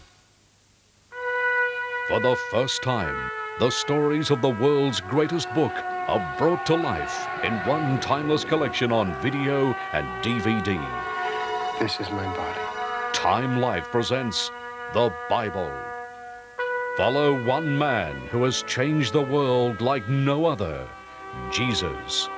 [SPEAKER 7] For the first time, the stories of the world's greatest book are brought to life in one timeless collection on video and DVD.
[SPEAKER 1] This is my body.
[SPEAKER 7] Time Life presents The Bible. Follow one man who has changed the world like no other, Jesus.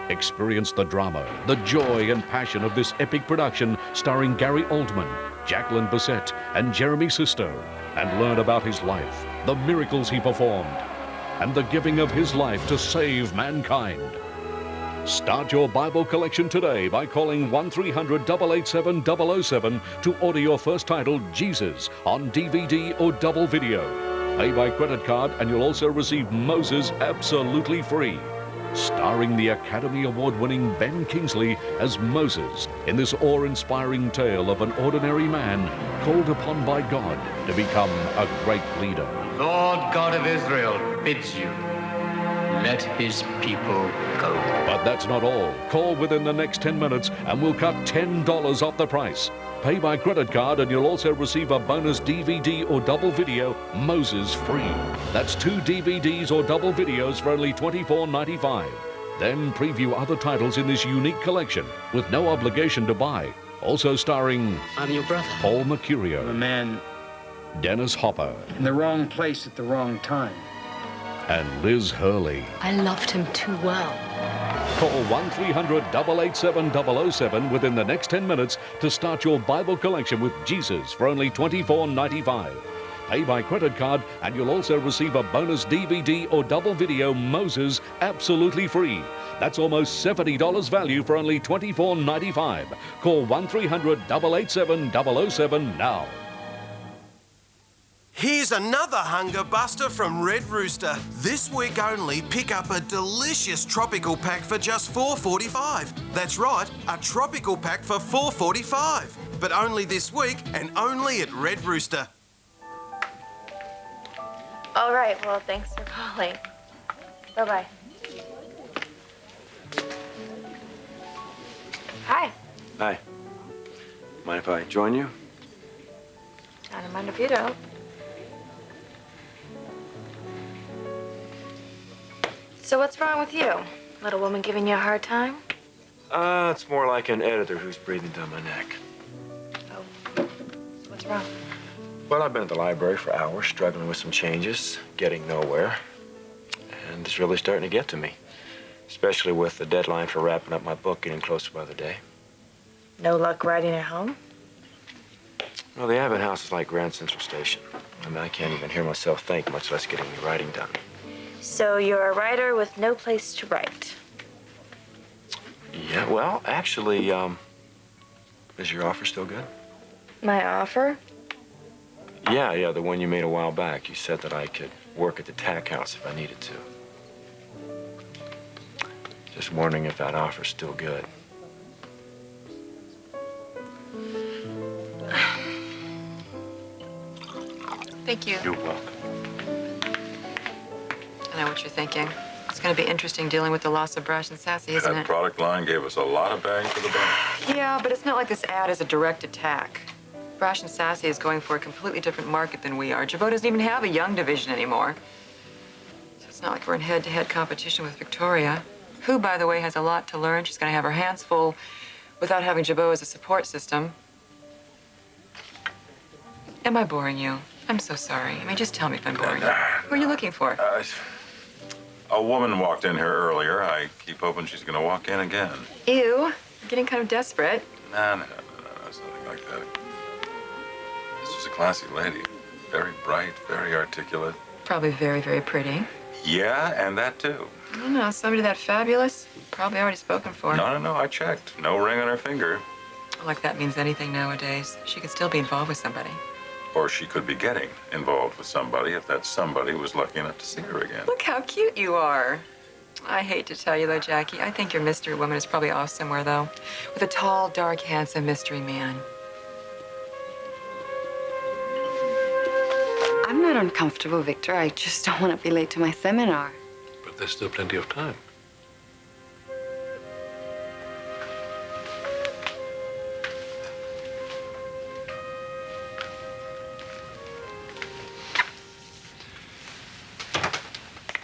[SPEAKER 7] Experience the drama, the joy and passion of this epic production starring Gary Oldman, Jacqueline Bisset and Jeremy Sisto, and learn about his life, the miracles he performed, and the giving of his life to save mankind. Start your Bible collection today by calling 1-300-887-007 to order your first title, Jesus, on DVD or double video. Pay by credit card and you'll also receive Moses absolutely free. Starring the Academy Award-winning Ben Kingsley as Moses in this awe-inspiring tale of an ordinary man called upon by God to become a great leader.
[SPEAKER 10] Lord God of Israel bids you, let his people go.
[SPEAKER 7] But that's not all. Call within the next 10 minutes and we'll cut $10 off the price. Pay by credit card and you'll also receive a bonus DVD or double video, Moses, free. That's 2 DVDs or double videos for only $24.95. Then preview other titles in this unique collection with no obligation to buy. Also starring...
[SPEAKER 10] I'm your brother.
[SPEAKER 7] Paul Mercurio.
[SPEAKER 10] I'm a man
[SPEAKER 7] Dennis Hopper.
[SPEAKER 10] in the wrong place at the wrong time.
[SPEAKER 7] And Liz Hurley.
[SPEAKER 21] I loved him too well.
[SPEAKER 7] Call 1-300-887-007 within the next 10 minutes to start your Bible collection with Jesus for only $24.95. Pay by credit card and you'll also receive a bonus DVD or double video Moses absolutely free. That's almost $70 value for only $24.95. Call 1-300-887-007 now.
[SPEAKER 4] Here's another hunger buster from Red Rooster. This week only, pick up a delicious tropical pack for just $4.45. That's right, a tropical pack for $4.45. But only this week and only at Red Rooster.
[SPEAKER 12] All right, well, thanks for calling. Bye-bye. Hi.
[SPEAKER 1] Hi. Mind if I join you?
[SPEAKER 12] I don't mind if you don't. So what's wrong with you? Little woman giving you a hard time?
[SPEAKER 1] It's more like an editor who's breathing down my neck.
[SPEAKER 12] Oh. What's wrong?
[SPEAKER 1] Well, I've been at the library for hours, struggling with some changes, getting nowhere. And it's really starting to get to me. Especially with the deadline for wrapping up my book getting closer by the day.
[SPEAKER 12] No luck writing at home?
[SPEAKER 1] Well, the Abbott House is like Grand Central Station. I mean, I can't even hear myself think, much less getting any writing done.
[SPEAKER 12] So you're a writer with no place to write?
[SPEAKER 1] Yeah, well, actually, is your offer still good?
[SPEAKER 12] My offer?
[SPEAKER 1] Yeah, the one you made a while back. You said that I could work at the tack house if I needed to. Just wondering if that offer's still good.
[SPEAKER 33] Thank you.
[SPEAKER 1] You're welcome.
[SPEAKER 33] I know what you're thinking. It's going to be interesting dealing with the loss of Brash and Sassy, isn't
[SPEAKER 32] That
[SPEAKER 33] it?
[SPEAKER 32] product line gave us a lot of bang for the buck.
[SPEAKER 33] Yeah, but it's not like this ad is a direct attack. Brash and Sassy is going for a completely different market than we are. Jabot doesn't even have a young division anymore. So it's not like we're in head-to-head competition with Victoria, who, by the way, has a lot to learn. She's going to have her hands full without having Jabot as a support system. Am I boring you? I'm so sorry. I mean, just tell me if I'm boring you. Who are you looking for?
[SPEAKER 32] A woman walked in here earlier. I keep hoping she's going to walk in again.
[SPEAKER 33] Ew. You're getting kind of desperate.
[SPEAKER 32] No, it's nothing like that. This was a classy lady. Very bright, very articulate.
[SPEAKER 33] Probably very, very pretty.
[SPEAKER 32] Yeah, and that too.
[SPEAKER 33] I don't know. Somebody that fabulous? Probably already spoken for.
[SPEAKER 32] No, I checked. No ring on her finger.
[SPEAKER 33] Like that means anything nowadays. She could still be involved with somebody.
[SPEAKER 32] Or she could be getting involved with somebody if that somebody was lucky enough to see her again.
[SPEAKER 33] Look how cute you are. I hate to tell you, though, Jackie, I think your mystery woman is probably off somewhere, though, with a tall, dark, handsome mystery man.
[SPEAKER 11] I'm not uncomfortable, Victor. I just don't want to be late to my seminar.
[SPEAKER 1] But there's still plenty of time.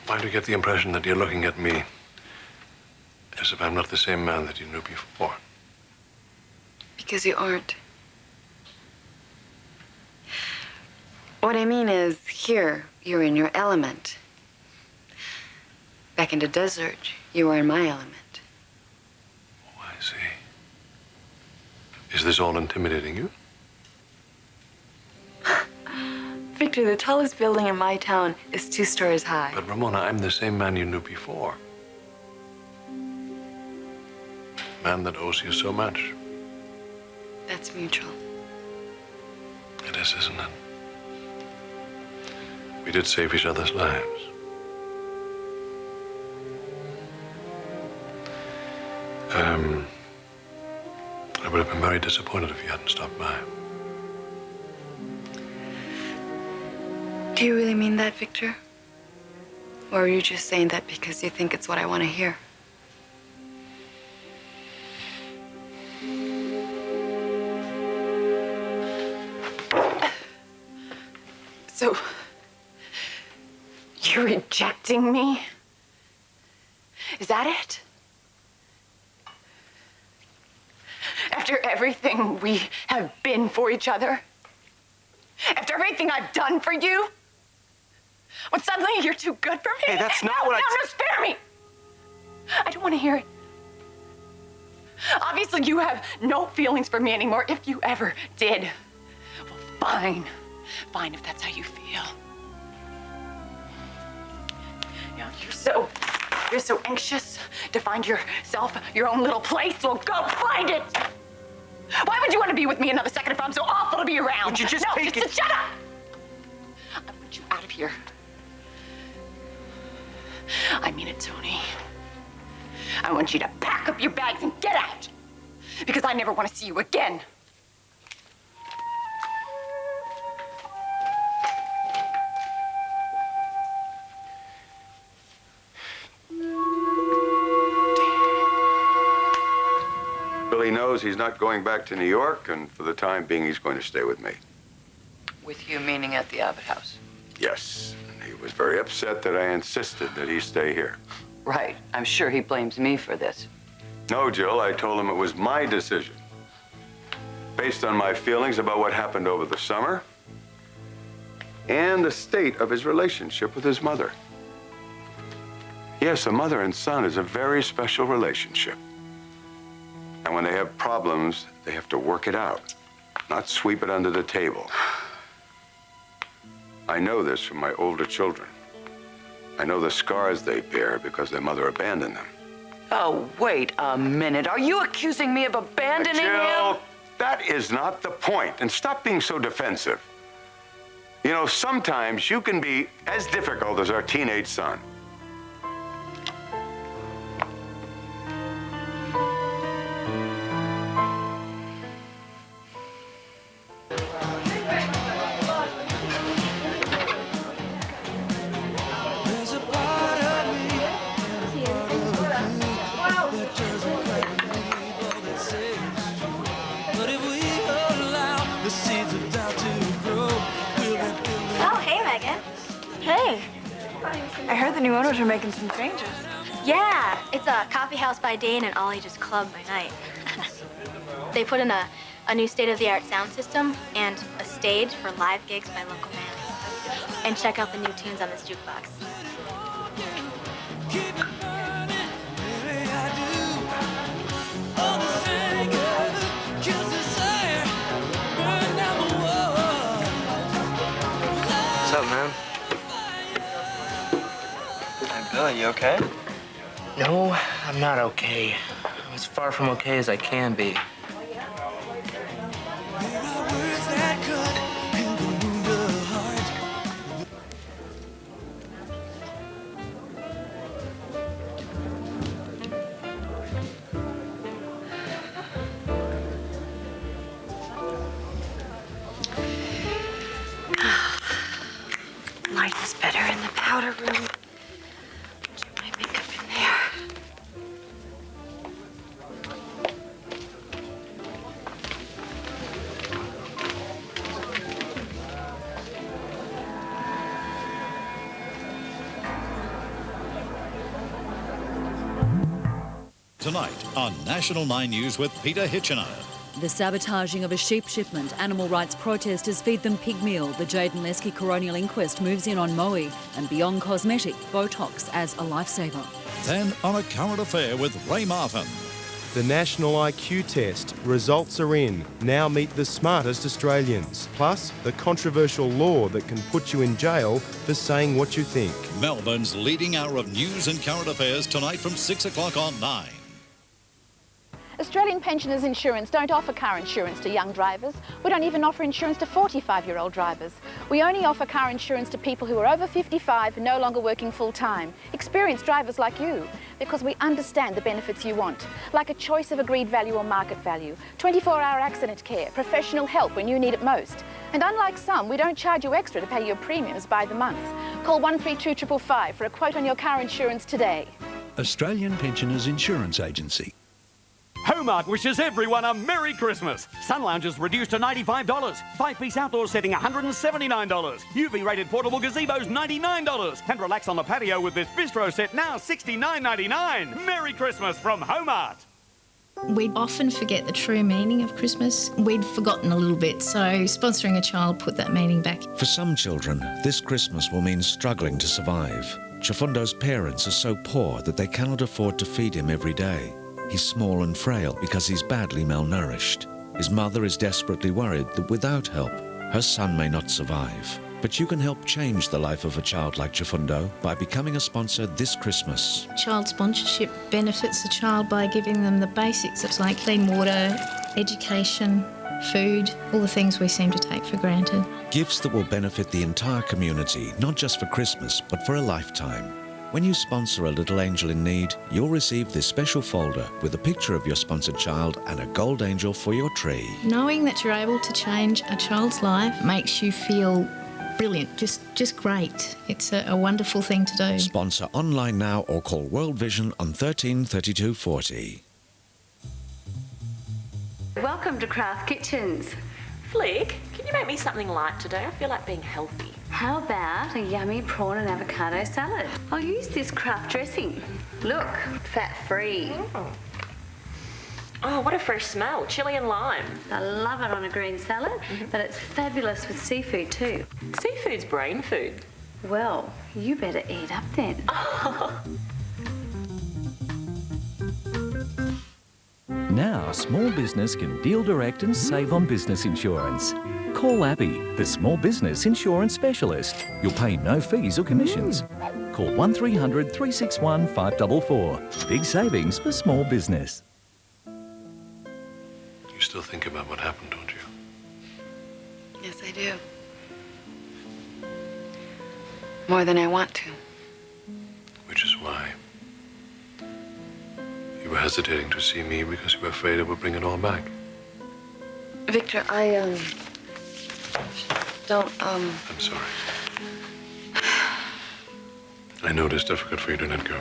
[SPEAKER 1] Why do you get the impression that you're looking at me as if I'm not the same man that you knew before?
[SPEAKER 11] Because you aren't. What I mean is, here, you're in your element. Back in the desert, you were in my element.
[SPEAKER 1] Oh, I see. Is this all intimidating you?
[SPEAKER 11] Victor, the tallest building in my town is 2 stories high.
[SPEAKER 1] But Ramona, I'm the same man you knew before. Man that owes you so much.
[SPEAKER 11] That's mutual.
[SPEAKER 1] It is, isn't it? We did save each other's lives. I would have been very disappointed if you hadn't stopped by.
[SPEAKER 11] Do you really mean that, Victor? Or are you just saying that because you think it's what I want to hear?
[SPEAKER 23] So, you're rejecting me? Is that it? After everything we have been for each other? After everything I've done for you? When suddenly you're too good for me?
[SPEAKER 1] Hey, that's not what I...
[SPEAKER 23] No, spare me! I don't want to hear it. Obviously, you have no feelings for me anymore, if you ever did. Well, fine. Fine, if that's how you feel. Yeah, you're so anxious to find yourself your own little place. Well, go find it. Why would you want to be with me another second if I'm so awful to be around?
[SPEAKER 2] Would you just take it?
[SPEAKER 23] Shut up! I want you out of here. I mean it, Tony. I want you to pack up your bags and get out. Because I never want to see you again.
[SPEAKER 3] Billy knows he's not going back to New York, and for the time being, he's going to stay with me.
[SPEAKER 11] With you meaning at the Abbott house?
[SPEAKER 3] Yes. He was very upset that I insisted that he stay here.
[SPEAKER 11] Right. I'm sure he blames me for this.
[SPEAKER 3] No, Jill, I told him it was my decision. Based on my feelings about what happened over the summer and the state of his relationship with his mother. Yes, a mother and son is a very special relationship. And when they have problems, they have to work it out, not sweep it under the table. I know this from my older children. I know the scars they bear because their mother abandoned them.
[SPEAKER 11] Oh, wait a minute. Are you accusing me of abandoning
[SPEAKER 3] Jill,
[SPEAKER 11] him?
[SPEAKER 3] that is not the point. And stop being so defensive. You know, sometimes you can be as difficult as our teenage son.
[SPEAKER 12] Hey, I heard the new owners are making some changes.
[SPEAKER 9] Yeah, it's a coffee house by day and an all-ages club by night. They put in a new state-of-the-art sound system and a stage for live gigs by local bands. And check out the new tunes on this jukebox.
[SPEAKER 2] What's up, man?
[SPEAKER 13] Billy, you okay?
[SPEAKER 2] No, I'm not okay. I'm as far from okay as I can be.
[SPEAKER 12] Light is better in the powder room. Get my makeup in there.
[SPEAKER 14] Tonight on National 9 News with Peter Hitchener.
[SPEAKER 15] The sabotaging of a sheep shipment. Animal rights protesters feed them pig meal. The Jaden Lesky coronial inquest moves in on Moe. And beyond cosmetic, Botox as a lifesaver.
[SPEAKER 14] Then on a current affair with Ray Martin.
[SPEAKER 16] The National IQ test. Results are in. Now meet the smartest Australians. Plus, the controversial law that can put you in jail for saying what you think.
[SPEAKER 14] Melbourne's leading hour of news and current affairs tonight from 6 o'clock on 9.
[SPEAKER 17] Australian Pensioners Insurance don't offer car insurance to young drivers. We don't even offer insurance to 45-year-old drivers. We only offer car insurance to people who are over 55 and no longer working full-time. Experienced drivers like you, because we understand the benefits you want, like a choice of agreed value or market value, 24-hour accident care, professional help when you need it most. And unlike some, we don't charge you extra to pay your premiums by the month. Call 132 555 for a quote on your car insurance today.
[SPEAKER 18] Australian Pensioners Insurance Agency.
[SPEAKER 19] Homart wishes everyone a Merry Christmas. Sun lounges reduced to $95. 5-piece outdoor setting $179. UV-rated portable gazebos $99. And relax on the patio with this bistro set now $69.99. Merry Christmas from Homart.
[SPEAKER 20] We'd often forget the true meaning of Christmas. We'd forgotten a little bit, so sponsoring a child put that meaning back.
[SPEAKER 22] For some children, this Christmas will mean struggling to survive. Chifundo's parents are so poor that they cannot afford to feed him every day. He's small and frail because he's badly malnourished. His mother is desperately worried that without help, Her son may not survive, but you can help change the life of a child like Ch2 by becoming a sponsor this Christmas.
[SPEAKER 20] Child sponsorship benefits the child by giving them the basics. It's like clean water, education, food, all the things we seem to take for granted.
[SPEAKER 22] Gifts that will benefit the entire community, not just for Christmas, but for a lifetime. When you sponsor a little angel in need, you'll receive this special folder with a picture of your sponsored child and a gold angel for your tree.
[SPEAKER 20] Knowing that you're able to change a child's life makes you feel brilliant, just great. It's a wonderful thing to do.
[SPEAKER 22] Sponsor online now or call World Vision on 13 32 40.
[SPEAKER 5] Welcome to Craft Kitchens.
[SPEAKER 6] Flick, can you make me something light today? I feel like being healthy.
[SPEAKER 5] How about a yummy prawn and avocado salad? I'll use this Kraft dressing. Look, fat-free.
[SPEAKER 6] Oh, what a fresh smell. Chili and lime.
[SPEAKER 5] I love it on a green salad, but it's fabulous with seafood too.
[SPEAKER 6] Seafood's brain food.
[SPEAKER 5] Well, you better eat up then.
[SPEAKER 8] Now, small business can deal direct and save on business insurance. Call Abby, the small business insurance specialist. You'll pay no fees or commissions. Call 1300 361 544. Big savings for small business.
[SPEAKER 10] You still think about what happened, don't you?
[SPEAKER 11] Yes, I do. More than I want to.
[SPEAKER 10] Which is why you were hesitating to see me because you were afraid it would bring it all back.
[SPEAKER 11] Victor, I, don't,
[SPEAKER 10] I'm sorry. I know it is difficult for you to let go.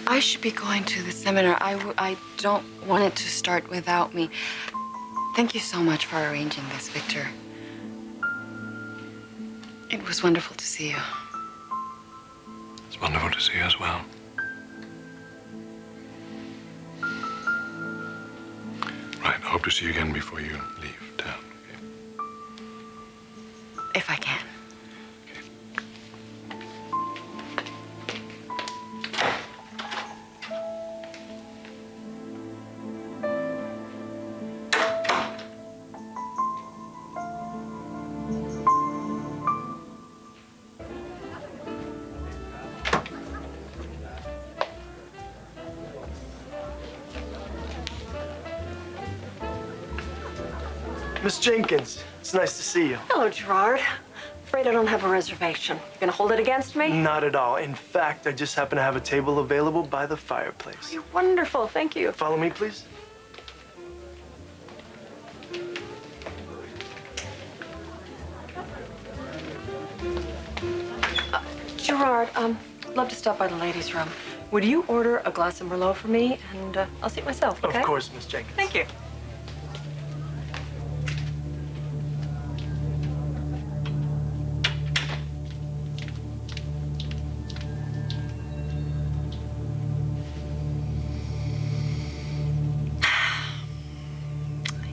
[SPEAKER 11] I should be going to the seminar. I don't want it to start without me. Thank you so much for arranging this, Victor. It was wonderful to see you.
[SPEAKER 10] It's wonderful to see you as well. Right, I hope to see you again before you leave town, okay?
[SPEAKER 11] If I can.
[SPEAKER 21] Miss Jenkins, it's nice to see you.
[SPEAKER 6] Hello, Gerard. Afraid I don't have a reservation. You gonna hold it against me?
[SPEAKER 21] Not at all. In fact, I just happen to have a table available by the fireplace.
[SPEAKER 6] You're wonderful. Thank you.
[SPEAKER 21] Follow me, please.
[SPEAKER 6] Gerard, love to stop by the ladies' room. Would you order a glass of Merlot for me? And I'll seat myself, okay?
[SPEAKER 21] Of course, Miss Jenkins.
[SPEAKER 6] Thank you.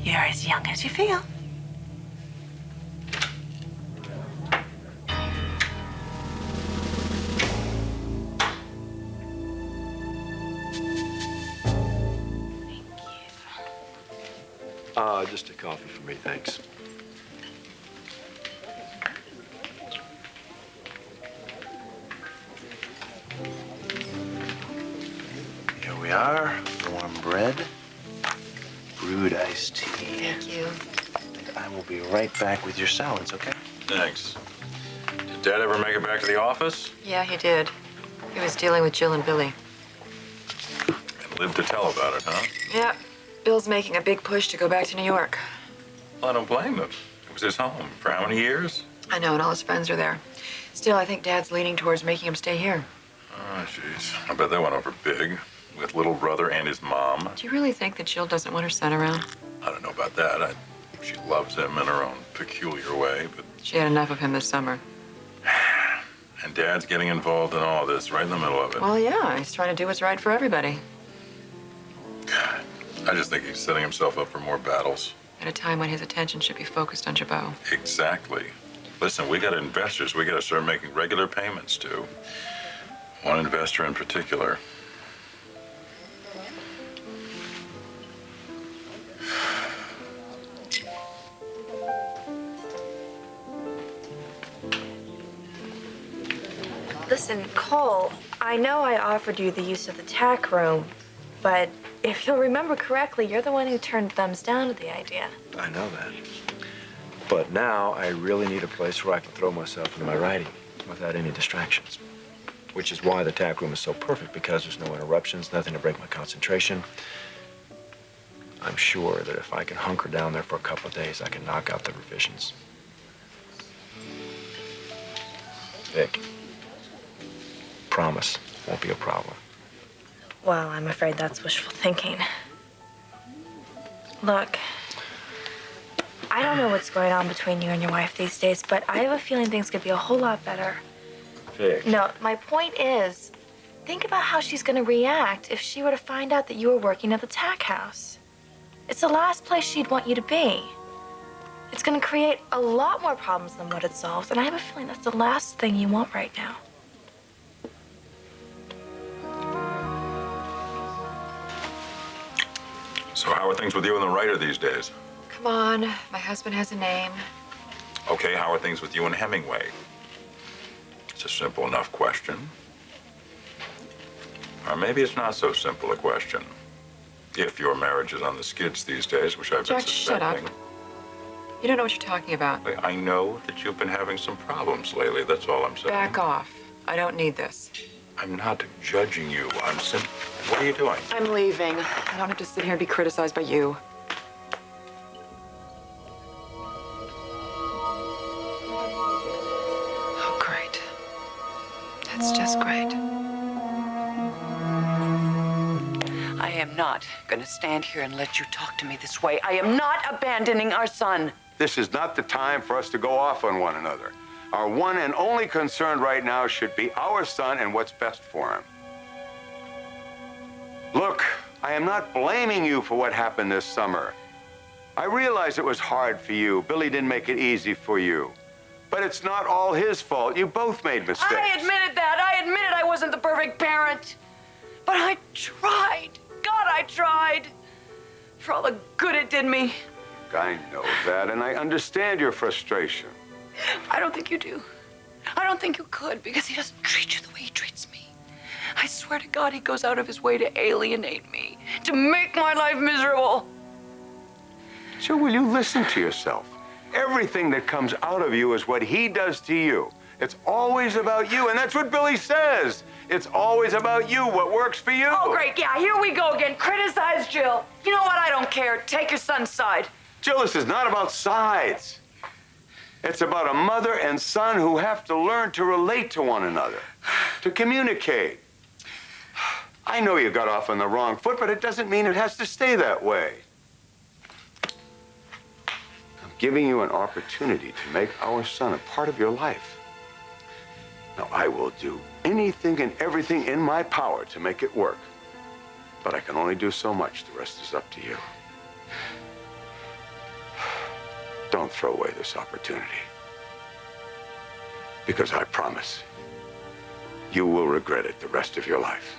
[SPEAKER 6] You're as young as you feel.
[SPEAKER 1] Just a coffee for me, thanks.
[SPEAKER 24] Here we are, warm bread, brewed iced tea.
[SPEAKER 11] Thank you.
[SPEAKER 24] And I will be right back with your salads, okay?
[SPEAKER 32] Thanks. Did Dad ever make it back to the office?
[SPEAKER 33] Yeah, he did. He was dealing with Jill and Billy.
[SPEAKER 32] And lived to tell about it, huh?
[SPEAKER 33] Yeah. Bill's making a big push to go back to New York.
[SPEAKER 32] Well, I don't blame him. It was his home for how many years?
[SPEAKER 33] I know, and all his friends are there. Still, I think Dad's leaning towards making him stay here.
[SPEAKER 32] Oh, jeez. I bet that went over big with little brother and his mom.
[SPEAKER 33] Do you really think that Jill doesn't want her son around?
[SPEAKER 32] I don't know about that. She loves him in her own peculiar way, but
[SPEAKER 33] She had enough of him this summer.
[SPEAKER 32] And Dad's getting involved in all this, right in the middle of it.
[SPEAKER 33] Well, yeah, he's trying to do what's right for everybody.
[SPEAKER 32] God, I just think he's setting himself up for more battles.
[SPEAKER 33] At a time when his attention should be focused on Ch2.
[SPEAKER 32] Exactly. Listen, we got investors we got to start making regular payments to. One investor in particular.
[SPEAKER 12] Listen, Cole, I know I offered you the use of the tack room, but if you'll remember correctly, you're the one who turned thumbs down to the idea.
[SPEAKER 1] I know that. But now I really need a place where I can throw myself into my writing without any distractions. Which is why the tack room is so perfect, because there's no interruptions, nothing to break my concentration. I'm sure that if I can hunker down there for a couple of days, I can knock out the revisions. Vic, promise, won't be a problem.
[SPEAKER 12] Well, I'm afraid that's wishful thinking. Look, I don't know what's going on between you and your wife these days, but I have a feeling things could be a whole lot better.
[SPEAKER 1] Vic.
[SPEAKER 12] No, my point is, think about how she's going to react if she were to find out that you were working at the tack house. It's the last place she'd want you to be. It's going to create a lot more problems than what it solves, and I have a feeling that's the last thing you want right now.
[SPEAKER 32] So how are things with you and the writer these days?
[SPEAKER 33] Come on, my husband has a name.
[SPEAKER 32] Okay, how are things with you and Hemingway? It's a simple enough question. Or maybe it's not so simple a question. If your marriage is on the skids these days, which I've been
[SPEAKER 33] Jack, shut up.
[SPEAKER 32] suspecting.
[SPEAKER 33] You don't know what you're talking about.
[SPEAKER 32] I know that you've been having some problems lately, that's all I'm saying.
[SPEAKER 33] Back off. I don't need this.
[SPEAKER 32] I'm not judging you. What are you doing?
[SPEAKER 33] I'm leaving. I don't have to sit here and be criticized by you.
[SPEAKER 11] Oh, great. That's just great.
[SPEAKER 3] I am not going to stand here and let you talk to me this way. I am not abandoning our son.
[SPEAKER 4] This is not the time for us to go off on one another. Our one and only concern right now should be our son and what's best for him. Look, I am not blaming you for what happened this summer. I realize it was hard for you. Billy didn't make it easy for you. But it's not all his fault. You both made mistakes.
[SPEAKER 3] I admitted that. I admitted I wasn't the perfect parent. But I tried. God, I tried. For all the good it did me.
[SPEAKER 4] I know that, and I understand your frustration.
[SPEAKER 3] I don't think you do. I don't think you could, because he doesn't treat you the way he treats me. I swear to God, he goes out of his way to alienate me, to make my life miserable.
[SPEAKER 4] So will you listen to yourself? Everything that comes out of you is what he does to you. It's always about you, and that's what Billy says. It's always about you, what works for you.
[SPEAKER 3] Oh, great, yeah, here we go again. Criticize Jill. You know what? I don't care. Take your son's side.
[SPEAKER 4] Jill, this is not about sides. It's about a mother and son who have to learn to relate to one another, to communicate. I know you got off on the wrong foot, but it doesn't mean it has to stay that way. I'm giving you an opportunity to make our son a part of your life. Now, I will do anything and everything in my power to make it work. But I can only do so much. The rest is up to you. Don't throw away this opportunity. Because I promise, you will regret it the rest of your life.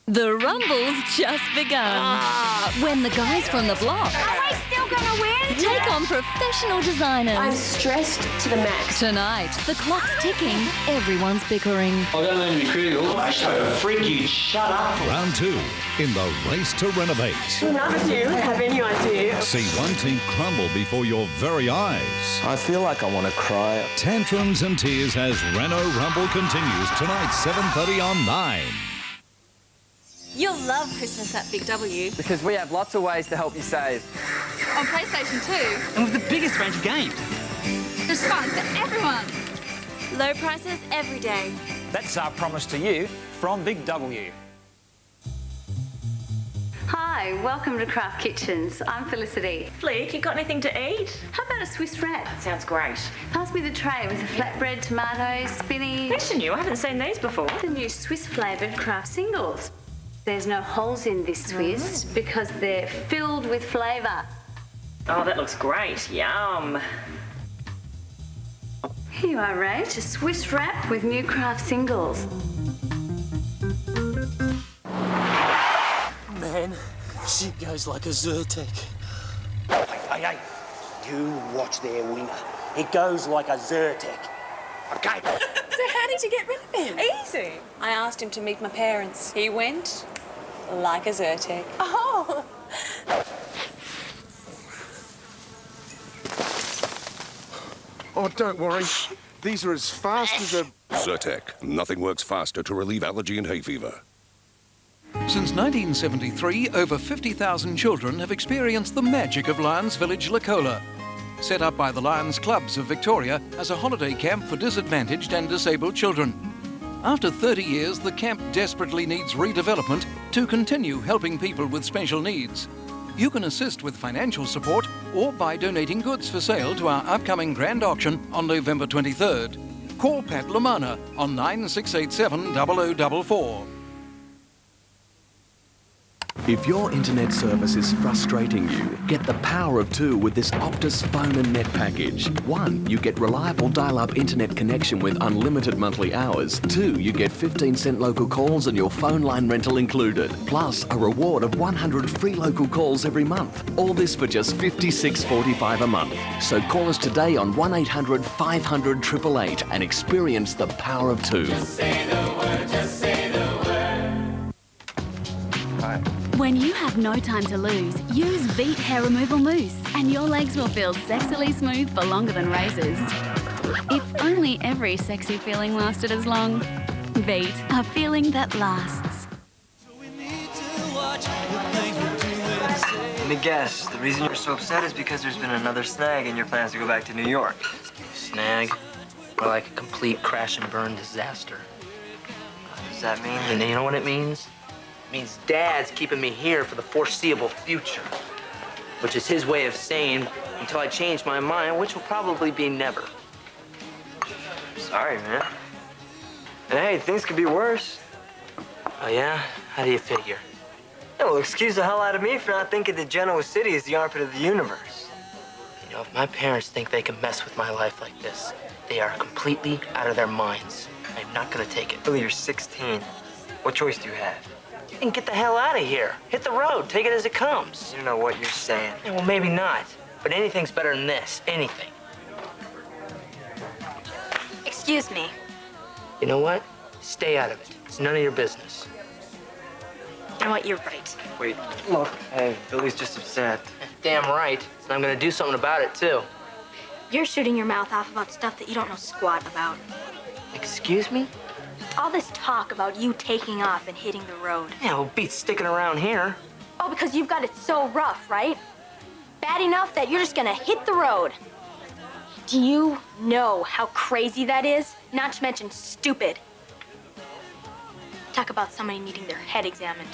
[SPEAKER 15] The rumble's just begun. When the guys from the block
[SPEAKER 5] Are we still gonna win?
[SPEAKER 15] take on professional designers.
[SPEAKER 5] I'm stressed to the max.
[SPEAKER 15] Tonight, the clock's ticking, everyone's bickering.
[SPEAKER 7] I don't mean to be critical. I so freak you. Shut up.
[SPEAKER 14] Round 2 in the race to renovate.
[SPEAKER 6] None of you have any idea.
[SPEAKER 14] See one team crumble before your very eyes.
[SPEAKER 24] I feel like I want to cry.
[SPEAKER 14] Tantrums and tears as Renault Rumble continues tonight, 7:30 on 9.
[SPEAKER 5] You'll love Christmas at Big W.
[SPEAKER 2] Because we have lots of ways to help you save.
[SPEAKER 5] On PlayStation 2,
[SPEAKER 2] And with the biggest range of games.
[SPEAKER 5] there's fun for everyone. Low prices every day.
[SPEAKER 9] That's our promise to you from Big W.
[SPEAKER 5] Hi, welcome to Craft Kitchens. I'm Felicity.
[SPEAKER 12] Flick, you got anything to eat?
[SPEAKER 5] How about a Swiss wrap?
[SPEAKER 12] Sounds great.
[SPEAKER 5] Pass me the tray with the flatbread, tomatoes, spinach.
[SPEAKER 12] These are new. I haven't seen these before.
[SPEAKER 5] The new Swiss flavoured craft singles. There's no holes in this Swiss because they're filled with flavour.
[SPEAKER 12] Oh, that looks great. Yum.
[SPEAKER 5] Here you are, Rach, a Swiss wrap with new craft singles.
[SPEAKER 13] Man, she goes like a Zyrtec.
[SPEAKER 7] Hey, you watch their winger. It goes like a Zyrtec. Okay.
[SPEAKER 16] So how did you get rid of him? Easy. I asked him to meet my parents. He went like a Zyrtec. Oh.
[SPEAKER 17] Oh, don't worry. These are as fast as a...
[SPEAKER 23] Zyrtec. Nothing works faster to relieve allergy and hay fever.
[SPEAKER 18] Since 1973, over 50,000 children have experienced the magic of Lions Village Lacola. Set up by the Lions Clubs of Victoria as a holiday camp for disadvantaged and disabled children. After 30 years, the camp desperately needs redevelopment to continue helping people with special needs. You can assist with financial support or by donating goods for sale to our upcoming grand auction on November 23rd. Call Pat Lamana on 9687 0044.
[SPEAKER 25] If your internet service is frustrating you, get the power of two with this Optus phone and net package. 1, you get reliable dial-up internet connection with unlimited monthly hours. 2, you get 15-cent local calls and your phone line rental included. Plus, a reward of 100 free local calls every month. All this for just $56.45 a month. So call us today on 1-800-500-888 and experience the power of two.
[SPEAKER 26] Just say the word, just say the word.
[SPEAKER 25] Hi.
[SPEAKER 27] When you have no time to lose, use Veet Hair Removal Mousse and your legs will feel sexily smooth for longer than razors. If only every sexy feeling lasted as long. Veet, a feeling that lasts.
[SPEAKER 2] Let me guess, the reason you're so upset is because there's been another snag in your plans to go back to New York.
[SPEAKER 28] Snag? More like a complete crash and burn disaster.
[SPEAKER 2] What does that mean?
[SPEAKER 28] And you know what it means? It means Dad's keeping me here for the foreseeable future. Which is his way of saying, until I change my mind, which will probably be never.
[SPEAKER 2] Sorry, man. And hey, things could be worse.
[SPEAKER 28] Oh, yeah? How do you figure?
[SPEAKER 2] Yeah, well, excuse the hell out of me for not thinking that Genoa City is the armpit of the universe.
[SPEAKER 28] You know, if my parents think they can mess with my life like this, they are completely out of their minds. I'm not gonna take it.
[SPEAKER 2] Billy, you're 16. What choice do you have?
[SPEAKER 28] And get the hell out of here. Hit the road. Take it as it comes.
[SPEAKER 2] You don't know what you're saying.
[SPEAKER 28] Yeah, well, maybe not. But anything's better than this. Anything.
[SPEAKER 12] Excuse me.
[SPEAKER 28] You know what? Stay out of it. It's none of your business.
[SPEAKER 12] You know what? You're right.
[SPEAKER 2] Wait, look. Hey, Billy's just upset.
[SPEAKER 28] Damn right. And I'm gonna do something about it, too.
[SPEAKER 12] You're shooting your mouth off about stuff that you don't know squat about.
[SPEAKER 28] Excuse me?
[SPEAKER 12] All this talk about you taking off and hitting the road.
[SPEAKER 28] Yeah, well, beats sticking around here.
[SPEAKER 12] Oh, because you've got it so rough, right? Bad enough that you're just gonna hit the road. Do you know how crazy that is? Not to mention stupid. Talk about somebody needing their head examined.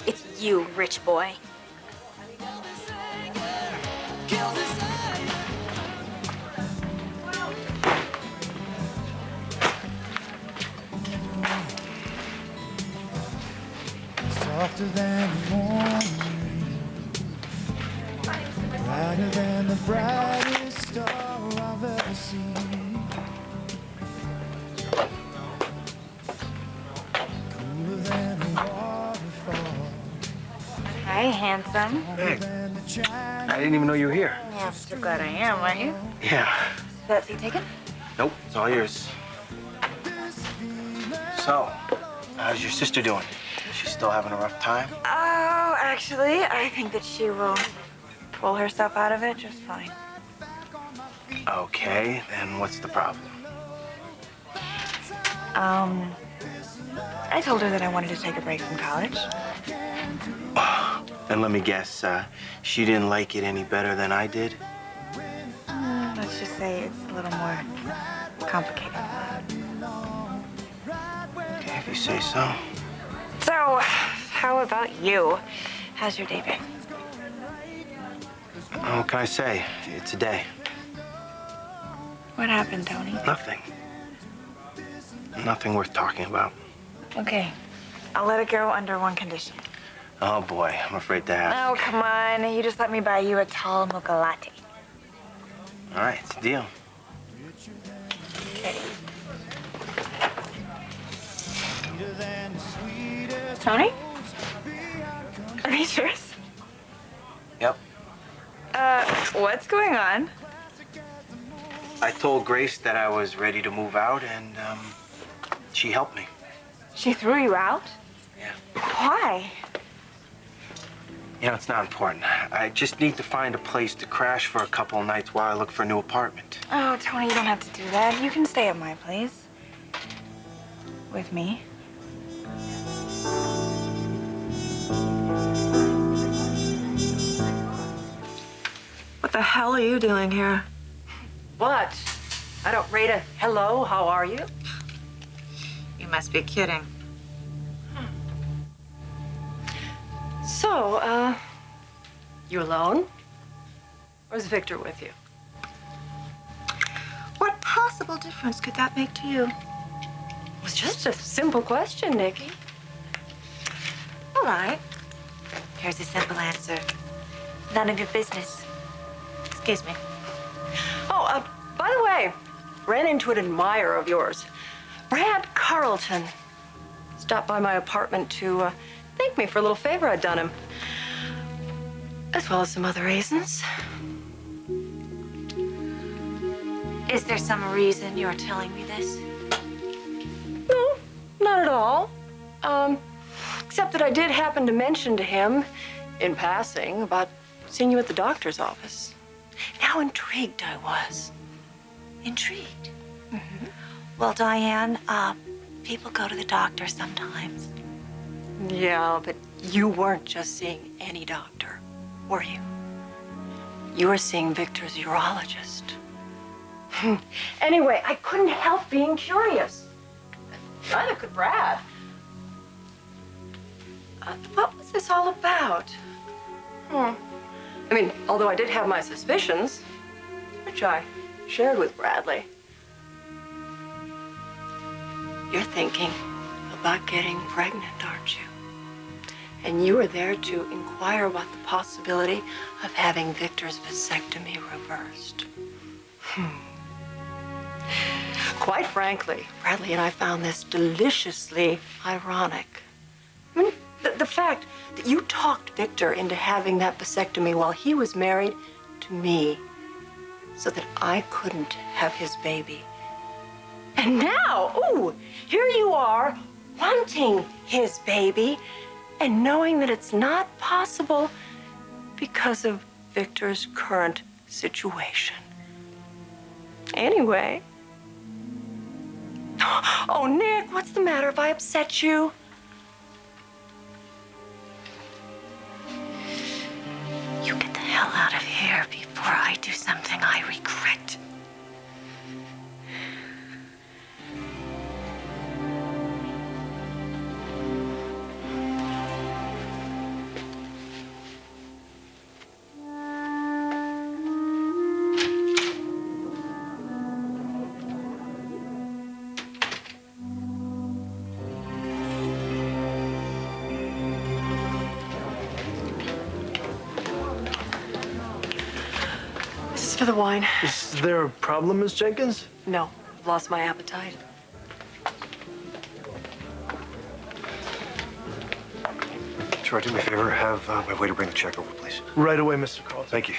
[SPEAKER 12] It's you, rich boy.
[SPEAKER 29] Softer than the morning, brighter than the brightest star I've ever seen, cooler than a waterfall.
[SPEAKER 12] Hey, handsome.
[SPEAKER 2] Hey, I didn't even know you were here.
[SPEAKER 12] Yeah, I'm so glad I am, aren't you?
[SPEAKER 2] Yeah.
[SPEAKER 12] That seat taken?
[SPEAKER 2] Nope, it's all yours. So, how's your sister doing? She's still having a rough time?
[SPEAKER 12] Oh, actually, I think that she will pull herself out of it just fine.
[SPEAKER 2] Okay, then what's the problem?
[SPEAKER 12] I told her that I wanted to take a break from college.
[SPEAKER 1] And let me guess, she didn't like it any better than I did?
[SPEAKER 12] Let's just say it's a little more complicated.
[SPEAKER 1] Okay, if you say so.
[SPEAKER 12] So, how about you? How's your day been?
[SPEAKER 1] What can I say? It's a day.
[SPEAKER 12] What happened, Tony?
[SPEAKER 1] Nothing. Nothing worth talking about.
[SPEAKER 12] Okay, I'll let it go under one condition.
[SPEAKER 1] Oh boy, I'm afraid to ask.
[SPEAKER 12] Oh, come on. You just let me buy you a tall mocha latte.
[SPEAKER 1] All right, it's a deal.
[SPEAKER 12] Okay. Tony? Are you serious?
[SPEAKER 1] Yep.
[SPEAKER 12] What's going on?
[SPEAKER 1] I told Grace that I was ready to move out, and she helped me.
[SPEAKER 12] She threw you out?
[SPEAKER 1] Yeah.
[SPEAKER 12] Why?
[SPEAKER 1] You know, it's not important. I just need to find a place to crash for a couple of nights while I look for a new apartment.
[SPEAKER 12] Oh, Tony, you don't have to do that. You can stay at my place. With me.
[SPEAKER 6] What the hell are you doing here? What? I don't rate a hello, how are you?
[SPEAKER 12] You must be kidding.
[SPEAKER 6] So, you alone? Or is Victor with you?
[SPEAKER 12] What possible difference could that make to you?
[SPEAKER 6] It was just a simple question, Nikki.
[SPEAKER 12] All right. Here's a simple answer. None of your business. Excuse me.
[SPEAKER 6] Oh, by the way, ran into an admirer of yours, Brad Carlton. Stopped by my apartment to thank me for a little favor I'd done him, as well as some other reasons.
[SPEAKER 12] Is there some reason you're telling me this?
[SPEAKER 6] No, not at all. Except that I did happen to mention to him, in passing, about seeing you at the doctor's office. How intrigued I was.
[SPEAKER 12] Intrigued? Mm-hmm. Well, Diane, people go to the doctor sometimes.
[SPEAKER 6] Yeah, but you weren't just seeing any doctor, were you? You were seeing Victor's urologist. Anyway, I couldn't help being curious. Neither could Brad. What was this all about? I mean, although I did have my suspicions, which I shared with Bradley. You're thinking about getting pregnant, aren't you? And you were there to inquire about the possibility of having Victor's vasectomy reversed. Quite frankly, Bradley and I found this deliciously ironic. I mean, the fact that you talked Victor into having that vasectomy while he was married to me so that I couldn't have his baby. And now, ooh, here you are wanting his baby and knowing that it's not possible because of Victor's current situation. Anyway. Oh, Nick, what's the matter? Have I upset you?
[SPEAKER 12] You get the hell out of here before I do something I regret.
[SPEAKER 6] For the wine.
[SPEAKER 3] Is there a problem, Miss Jenkins?
[SPEAKER 6] No, I've lost my appetite.
[SPEAKER 3] Troy, do me a favor. Have my waiter bring the check over, please. Right away, Mr. Carlton. Thank you.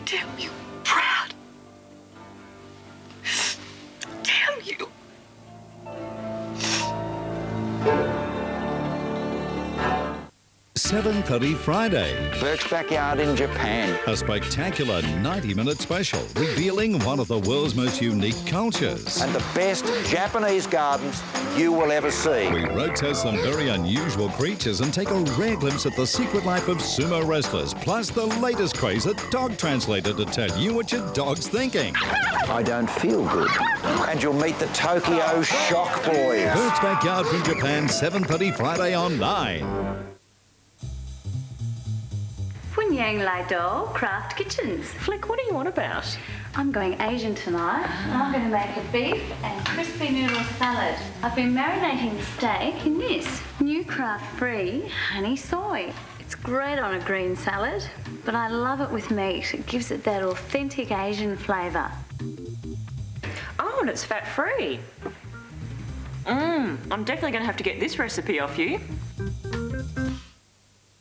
[SPEAKER 6] Damn you, Brad. Damn you.
[SPEAKER 14] 7:30 Friday.
[SPEAKER 4] Burke's Backyard in Japan.
[SPEAKER 14] A spectacular 90-minute special revealing one of the world's most unique cultures.
[SPEAKER 4] And the best Japanese gardens you will ever see.
[SPEAKER 14] We road test some very unusual creatures and take a rare glimpse at the secret life of sumo wrestlers, plus the latest craze at Dog Translator to tell you what your dog's thinking.
[SPEAKER 4] I don't feel good. And you'll meet the Tokyo Shock Boys.
[SPEAKER 14] Burke's Backyard from Japan, 7:30 Friday on 9.
[SPEAKER 5] Funyang Lai Do Craft Kitchens.
[SPEAKER 6] Flick, what are you on about?
[SPEAKER 5] I'm going Asian tonight. I'm going to make a beef and crispy noodle salad. I've been marinating the steak in this new craft-free honey soy. It's great on a green salad, but I love it with meat. It gives it that authentic Asian flavour.
[SPEAKER 6] Oh, and it's fat-free. I'm definitely going to have to get this recipe off you.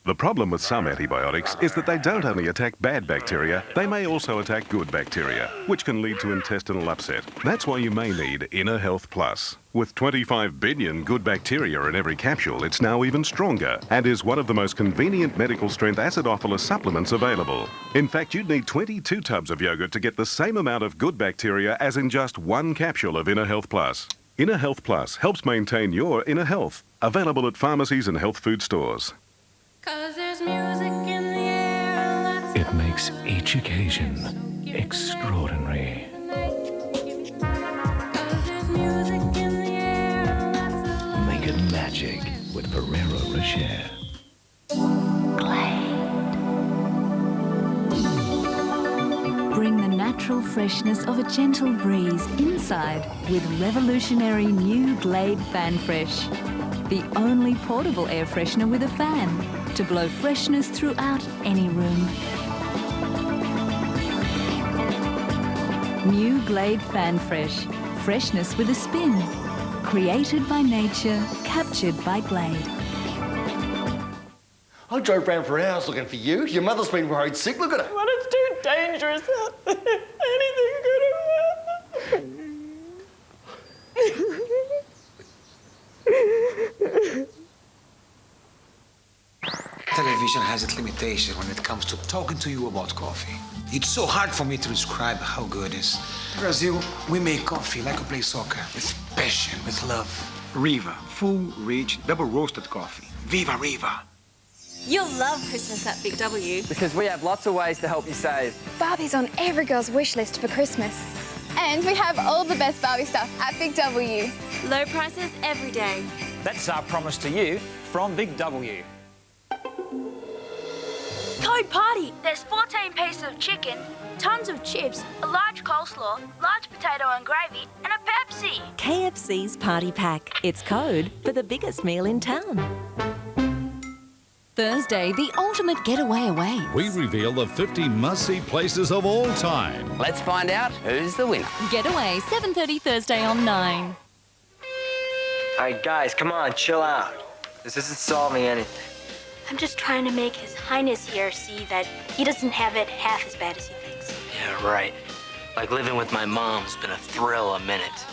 [SPEAKER 8] The problem with some antibiotics is that they don't only attack bad bacteria, they may also attack good bacteria, which can lead to intestinal upset. That's why you may need Inner Health Plus. With 25 billion good bacteria in every capsule, it's now even stronger and is one of the most convenient medical-strength acidophilus supplements available. In fact, you'd need 22 tubs of yogurt to get the same amount of good bacteria as in just one capsule of Inner Health Plus. Inner Health Plus helps maintain your inner health. Available at pharmacies and health food stores.
[SPEAKER 25] It makes each occasion extraordinary. Make it magic with Ferrero Rocher.
[SPEAKER 10] Bring the natural freshness of a gentle breeze inside with revolutionary new Glade Fan Fresh. The only portable air freshener with a fan to blow freshness throughout any room. New Glade Fan Fresh. Freshness with a spin. Created by nature, captured by Glade.
[SPEAKER 11] I drove round for hours looking for you. Your mother's been worried sick. Look at her.
[SPEAKER 6] But it's too dangerous out there. Anything could have happened.
[SPEAKER 15] Television has its limitation when it comes to talking to you about coffee. It's so hard for me to describe how good it is. In Brazil, we make coffee like we play soccer, with passion, with love. Riva, full, rich, double roasted coffee. Viva Riva!
[SPEAKER 19] You'll love Christmas at Big W.
[SPEAKER 2] Because we have lots of ways to help you save.
[SPEAKER 20] Barbie's on every girl's wish list for Christmas. And we have all the best Barbie stuff at Big W.
[SPEAKER 19] Low prices every day.
[SPEAKER 9] That's our promise to you from Big W.
[SPEAKER 21] Code Party! There's 14 pieces of chicken, tons of chips, a large coleslaw, large potato and gravy, and a Pepsi.
[SPEAKER 22] KFC's Party Pack. It's code for the biggest meal in town.
[SPEAKER 10] Thursday, the ultimate getaway awaits.
[SPEAKER 14] We reveal the 50 must-see places of all time.
[SPEAKER 28] Let's find out who's the winner.
[SPEAKER 10] Getaway, 7:30 Thursday on 9.
[SPEAKER 2] All right, guys, come on, chill out. This isn't solving anything.
[SPEAKER 21] I'm just trying to make His Highness here see that he doesn't have it half as bad as he thinks.
[SPEAKER 28] Yeah, right. Like living with my mom's been a thrill a minute.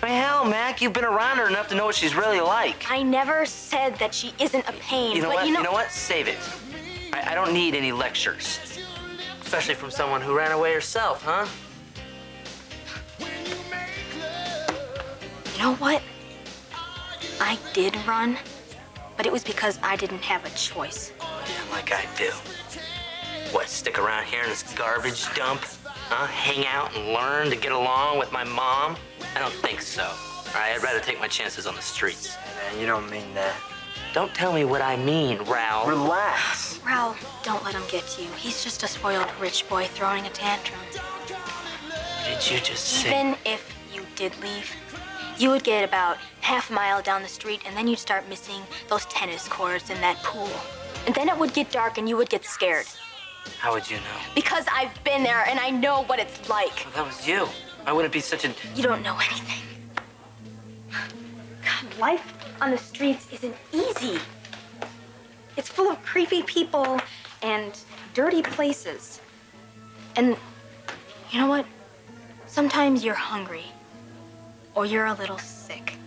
[SPEAKER 28] I mean, hell, Mac, you've been around her enough to know what she's really like.
[SPEAKER 21] I never said that she isn't a pain,
[SPEAKER 28] You know
[SPEAKER 21] but
[SPEAKER 28] what?
[SPEAKER 21] you
[SPEAKER 28] You know what? Save it. I don't need any lectures. Especially from someone who ran away herself, huh?
[SPEAKER 21] You know what? I did run, but it was because I didn't have a choice.
[SPEAKER 28] Yeah, like I do. What, stick around here in this garbage dump? Huh? Hang out and learn to get along with my mom? I don't think so. All right, I'd rather take my chances on the streets.
[SPEAKER 2] Hey, man, you don't mean that.
[SPEAKER 28] Don't tell me what I mean, Raoul.
[SPEAKER 2] Relax.
[SPEAKER 21] Raoul, don't let him get to you. He's just a spoiled rich boy throwing a tantrum.
[SPEAKER 28] Did you just say?
[SPEAKER 21] Even if you did leave, you would get about half a mile down the street and then you'd start missing those tennis courts and that pool. And then it would get dark and you would get scared.
[SPEAKER 28] How would you know?
[SPEAKER 21] Because I've been there and I know what it's like.
[SPEAKER 28] Well, that was you. I wouldn't be such a...
[SPEAKER 21] You don't know anything. God, life on the streets isn't easy. It's full of creepy people and dirty places. And you know what? Sometimes you're hungry or you're a little sick.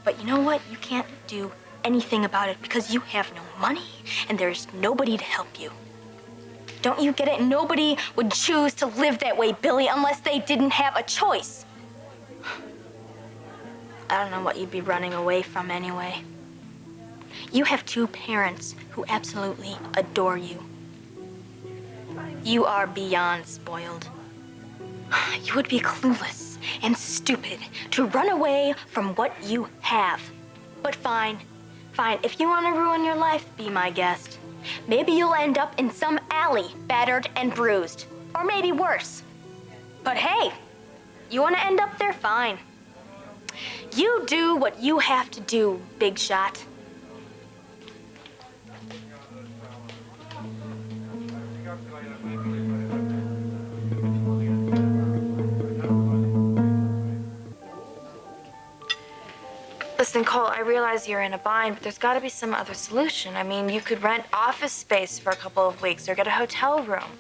[SPEAKER 21] But you know what? You can't do anything about it because you have no money and there's nobody to help you. Don't you get it? Nobody would choose to live that way, Billy, unless they didn't have a choice. I don't know what you'd be running away from anyway. You have two parents who absolutely adore you. You are beyond spoiled. You would be clueless and stupid to run away from what you have. But fine, if you want to ruin your life, be my guest. Maybe you'll end up in some alley, battered and bruised. Or maybe worse. But hey, you want to end up there, fine. You do what you have to do, big shot.
[SPEAKER 12] Listen, Cole, I realize you're in a bind, but there's got to be some other solution. I mean, you could rent office space for a couple of weeks or get a hotel room.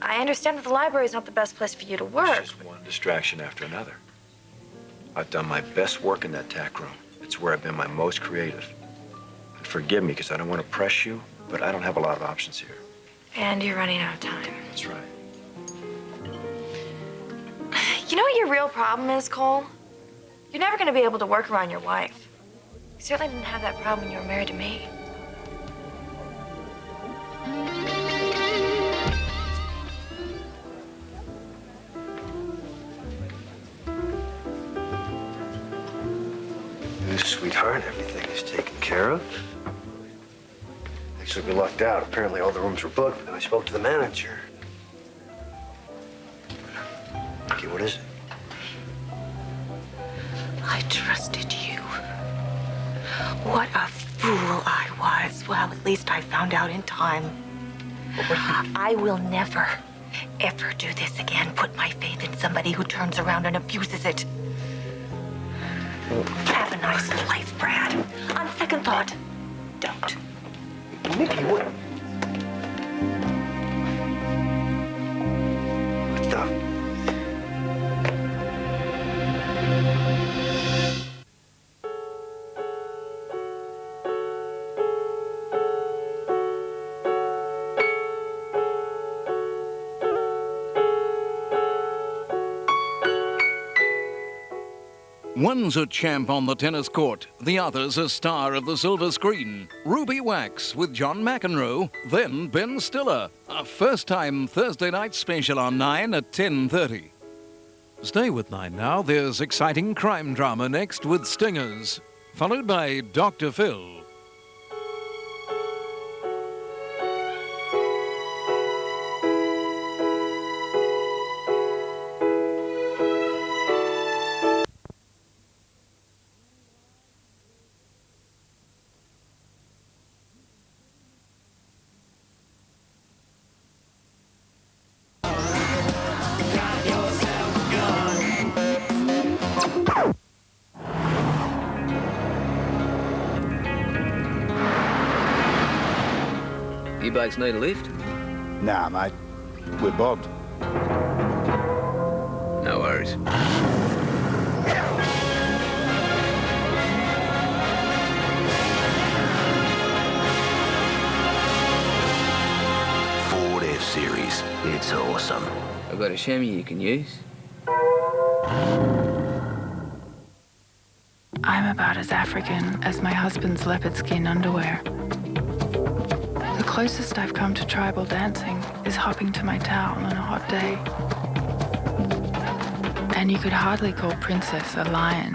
[SPEAKER 12] I understand that the library is not the best place for you to work.
[SPEAKER 3] It's just one distraction after another. I've done my best work in that tack room. It's where I've been my most creative. And forgive me, because I don't want to press you, but I don't have a lot of options here.
[SPEAKER 12] And you're running out of time.
[SPEAKER 3] That's right.
[SPEAKER 12] You know what your real problem is, Cole? You're never going to be able to work around your wife. You certainly didn't have that problem when you were married to me.
[SPEAKER 3] Sweetheart, everything is taken care of. Actually, we lucked out. Apparently, all the rooms were booked, but then I spoke to the manager. Okay, what is it?
[SPEAKER 6] I trusted you. What a fool I was. Well, at least I found out in time. I will never, ever do this again. Put my faith in somebody who turns around and abuses it. Have a nice life, Brad. On second thought, don't.
[SPEAKER 3] Nikki, what? What the?
[SPEAKER 7] One's a champ on the tennis court, the other's a star of the silver screen. Ruby Wax with John McEnroe, then Ben Stiller. A first-time Thursday night special on 9 at 10:30. Stay with 9 now. There's exciting crime drama next with Stingers, followed by Dr. Phil.
[SPEAKER 13] You blokes need a lift?
[SPEAKER 16] Nah, mate. We're bogged.
[SPEAKER 13] No worries.
[SPEAKER 4] Ford F-Series. It's awesome.
[SPEAKER 13] I've got a chamois you can use.
[SPEAKER 17] I'm about as African as my husband's leopard skin underwear. The closest I've come to tribal dancing is hopping to my towel on a hot day. And you could hardly call Princess a lion.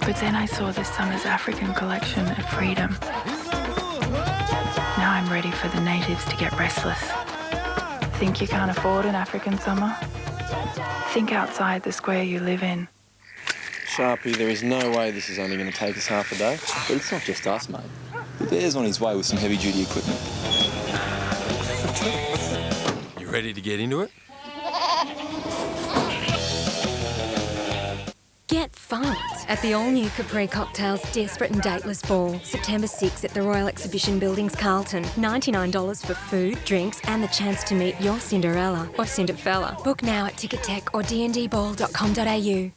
[SPEAKER 17] But then I saw this summer's African collection at Freedom. Now I'm ready for the natives to get restless. Think you can't afford an African summer? Think outside the square you live in.
[SPEAKER 18] Sharpie, there is no way this is only going to take us half a day.
[SPEAKER 23] But it's not just us, mate. The bear's on his way with some heavy-duty equipment.
[SPEAKER 18] You ready to get into it?
[SPEAKER 24] Get funked at the all-new Capri Cocktails Desperate and Dateless Ball, September 6 at the Royal Exhibition Buildings, Carlton. $99 for food, drinks and the chance to meet your Cinderella or Cinderfella. Book now at Ticketek or dndball.com.au.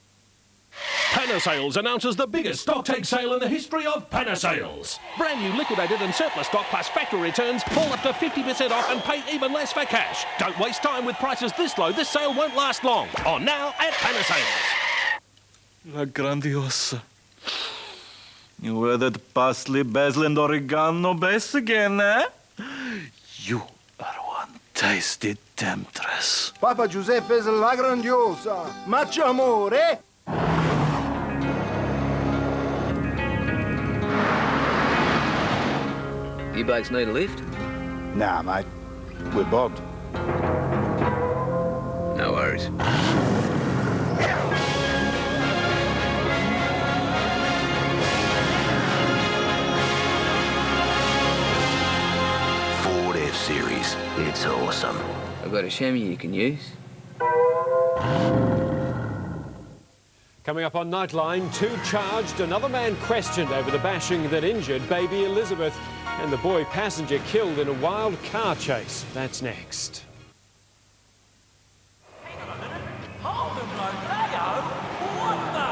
[SPEAKER 1] Panasales announces the biggest stock take sale in the history of Panasales. Brand new liquidated and surplus stock plus factory returns, all up to 50% off and pay even less for cash. Don't waste time with prices this low. This sale won't last long. On now at Panasales.
[SPEAKER 5] La grandiosa. You wear that parsley, basil and oregano base again, eh? You are one tasty temptress.
[SPEAKER 8] Papa Giuseppe's La Grandiosa. Much amore.
[SPEAKER 13] You blokes need a lift?
[SPEAKER 16] Nah, mate. We're bogged.
[SPEAKER 13] No worries.
[SPEAKER 11] Ford F-Series. It's awesome.
[SPEAKER 13] I've got a chamois you can use.
[SPEAKER 15] Coming up on Nightline, 2 charged, another man questioned over the bashing that injured baby Elizabeth, and the boy passenger killed in a wild car chase. That's next.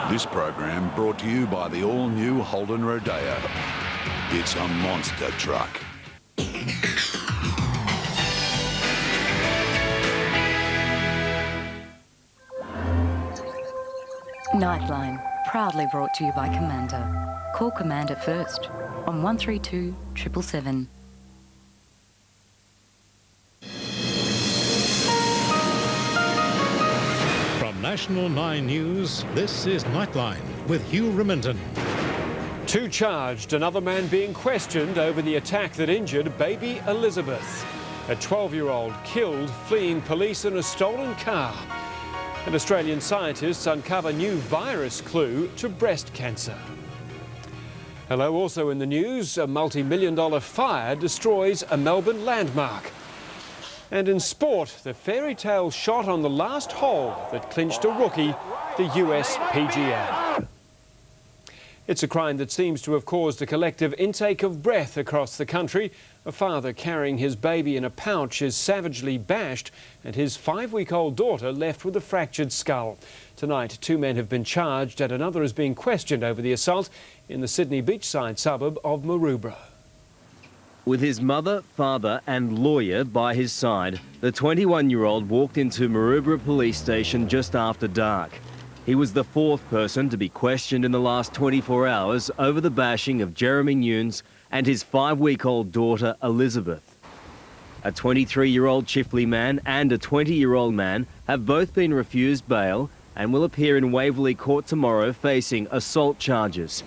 [SPEAKER 14] This program brought to you by the all-new Holden Rodeo. It's a monster truck.
[SPEAKER 25] Nightline, proudly brought to you by Commander. Call Commander first on 132 777.
[SPEAKER 26] From National 9 News, this is Nightline with Hugh Remington.
[SPEAKER 15] 2 charged, another man being questioned over the attack that injured baby Elizabeth. A 12-year-old killed fleeing police in a stolen car. And Australian scientists uncover new virus clue to breast cancer. Hello, also in the news, a multi-million-dollar fire destroys a Melbourne landmark. And in sport, the fairy tale shot on the last hole that clinched a rookie, the US PGA. It's a crime that seems to have caused a collective intake of breath across the country. A father carrying his baby in a pouch is savagely bashed, and his 5-week-old daughter left with a fractured skull. Tonight, 2 men have been charged and another is being questioned over the assault in the Sydney beachside suburb of Maroubra.
[SPEAKER 27] With his mother, father and lawyer by his side, the 21-year-old walked into Maroubra police station just after dark. He was the 4th person to be questioned in the last 24 hours over the bashing of Jeremy Nunes and his 5-week-old daughter, Elizabeth. A 23-year-old Chifley man and a 20-year-old man have both been refused bail and will appear in Waverley Court tomorrow facing assault charges.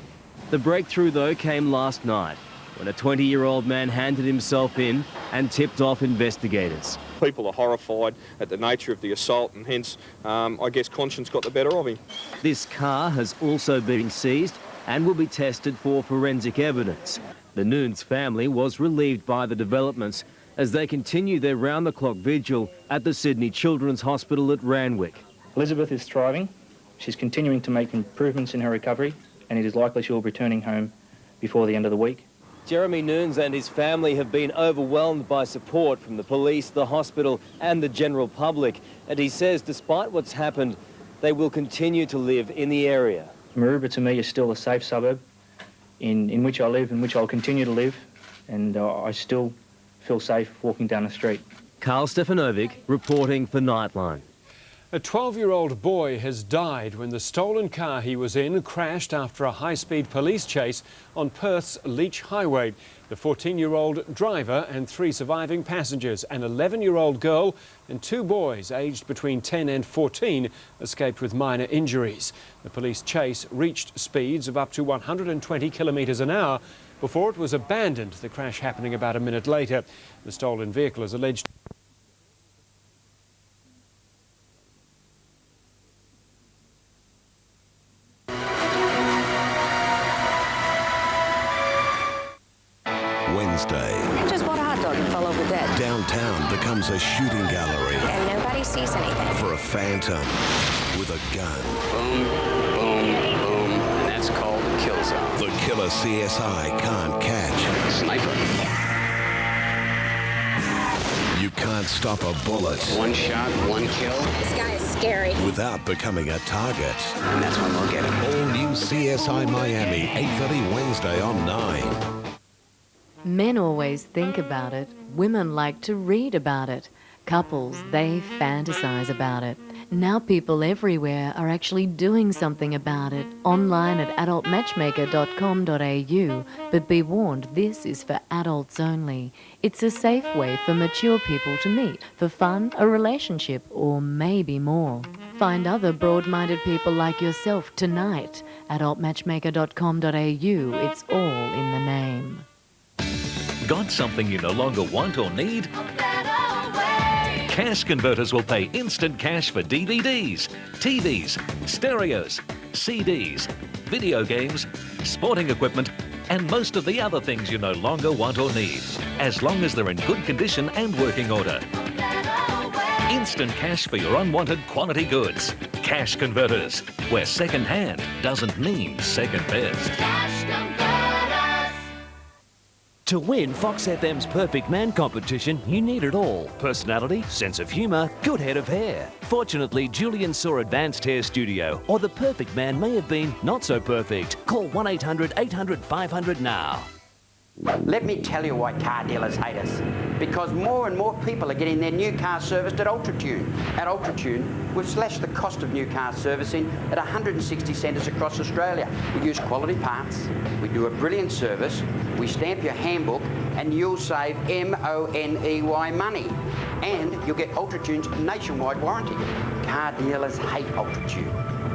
[SPEAKER 27] The breakthrough, though, came last night when a 20-year-old man handed himself in and tipped off investigators.
[SPEAKER 29] People are horrified at the nature of the assault and hence, I guess, conscience got the better of him.
[SPEAKER 27] This car has also been seized and will be tested for forensic evidence. The Nunes family was relieved by the developments as they continue their round-the-clock vigil at the Sydney Children's Hospital at Randwick.
[SPEAKER 30] Elizabeth is thriving. She's continuing to make improvements in her recovery, and it is likely she will be returning home before the end of the week.
[SPEAKER 27] Jeremy Nunes and his family have been overwhelmed by support from the police, the hospital and the general public. And he says despite what's happened, they will continue to live in the area.
[SPEAKER 30] Maroubra to me is still a safe suburb in which I live, in which I'll continue to live, and I still feel safe walking down the street.
[SPEAKER 27] Karl Stefanovic reporting for Nightline.
[SPEAKER 15] A 12-year-old boy has died when the stolen car he was in crashed after a high-speed police chase on Perth's Leach Highway. The 14-year-old driver and 3 surviving passengers, an 11-year-old girl and 2 boys aged between 10 and 14, escaped with minor injuries. The police chase reached speeds of up to 120 kilometres an hour before it was abandoned, the crash happening about a minute later. The stolen vehicle is alleged
[SPEAKER 11] Wednesday.
[SPEAKER 31] Just bought a hot dog and fell over dead.
[SPEAKER 11] Downtown becomes a shooting gallery
[SPEAKER 31] And nobody sees anything.
[SPEAKER 11] for a phantom with a gun.
[SPEAKER 9] Boom, boom, boom. And that's called a kill zone.
[SPEAKER 11] The killer CSI can't catch.
[SPEAKER 9] Sniper.
[SPEAKER 11] You can't stop a bullet.
[SPEAKER 9] One shot, one kill.
[SPEAKER 31] This guy is scary.
[SPEAKER 11] Without becoming a target.
[SPEAKER 9] And that's when we'll get him.
[SPEAKER 11] All new CSI Miami, 8:30 Wednesday on 9.
[SPEAKER 2] Men always think about it. Women like to read about it. Couples, they fantasize about it. Now people everywhere are actually doing something about it online at adultmatchmaker.com.au. But be warned, this is for adults only. It's a safe way for mature people to meet, for fun, a relationship, or maybe more. Find other broad-minded people like yourself tonight. adultmatchmaker.com.au. It's all in the name.
[SPEAKER 3] Got something you no longer want or need? Cash Converters will pay instant cash for DVDs, TVs, stereos, CDs, video games, sporting equipment, and most of the other things you no longer want or need, as long as they're in good condition and working order. Instant cash for your unwanted quality goods. Cash Converters, where second hand doesn't mean second best.
[SPEAKER 6] To win Fox FM's Perfect Man competition, you need it all. Personality, sense of humour, good head of hair. Fortunately, Julian saw Advanced Hair Studio, or the perfect man may have been not so perfect. Call 1-800-800-500 now.
[SPEAKER 7] Let me tell you why car dealers hate us. Because more and more people are getting their new car serviced at UltraTune. At UltraTune, we've slashed the cost of new car servicing at 160 centres across Australia. We use quality parts, we do a brilliant service, we stamp your handbook, and you'll save MONEY money. And you'll get UltraTune's nationwide warranty. Car dealers hate UltraTune,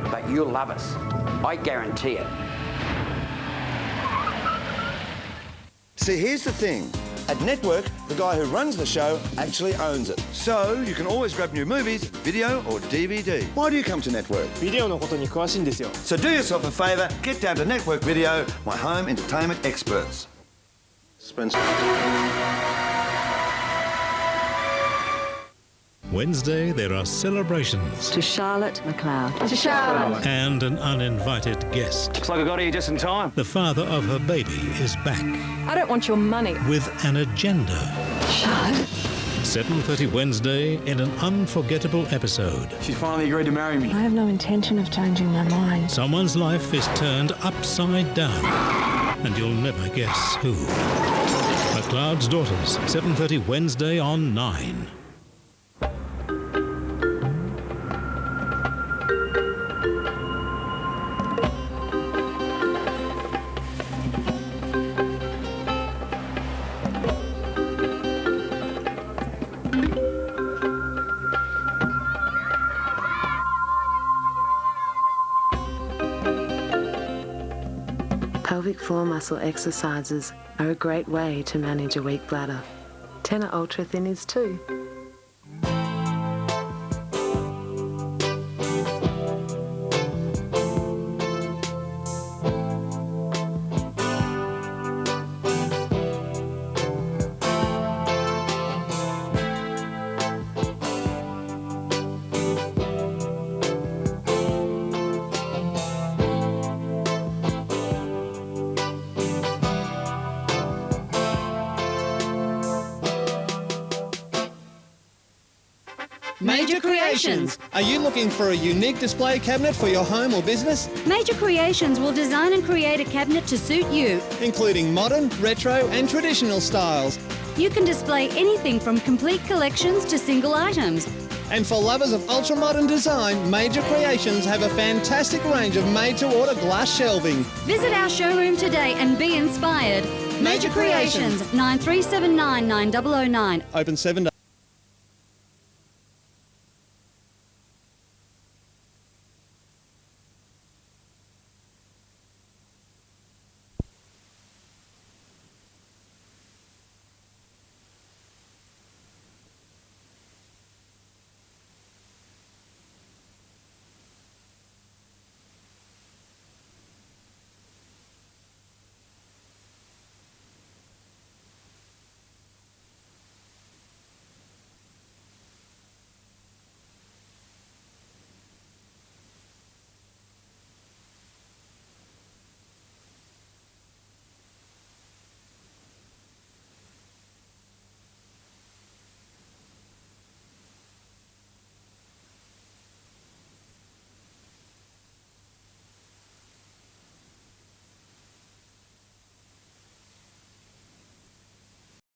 [SPEAKER 7] but you'll love us. I guarantee it.
[SPEAKER 8] See, here's the thing. At Network, the guy who runs the show actually owns it. So you can always grab new movies, video or DVD. Why do you come to Network?
[SPEAKER 18] ビデオのことに詳しいんですよ。
[SPEAKER 8] So do yourself a favour, get down to Network Video, my home entertainment experts. Spencer.
[SPEAKER 26] Wednesday, there are celebrations.
[SPEAKER 25] To Charlotte McLeod.
[SPEAKER 31] To Charlotte.
[SPEAKER 26] And an uninvited guest.
[SPEAKER 18] Looks like I got here just in time.
[SPEAKER 26] The father of her baby is back.
[SPEAKER 31] I don't want your money.
[SPEAKER 26] With an agenda.
[SPEAKER 31] Charlotte.
[SPEAKER 26] 7:30 Wednesday in an unforgettable episode.
[SPEAKER 18] She finally agreed to marry me.
[SPEAKER 17] I have no intention of changing my mind.
[SPEAKER 26] Someone's life is turned upside down. And you'll never guess who. McLeod's Daughters, 7:30 Wednesday on 9.
[SPEAKER 17] Pelvic floor muscle exercises are a great way to manage a weak bladder. Tena Ultra Thin is too.
[SPEAKER 10] Major Creations. Are you looking for a unique display cabinet for your home or business?
[SPEAKER 24] Major Creations will design and create a cabinet to suit you.
[SPEAKER 10] Including modern, retro and traditional styles.
[SPEAKER 24] You can display anything from complete collections to single items.
[SPEAKER 10] And for lovers of ultra-modern design, Major Creations have a fantastic range of made-to-order glass shelving.
[SPEAKER 24] Visit our showroom today and be inspired. Major Creations, 9379 9009.
[SPEAKER 10] Open 7 days.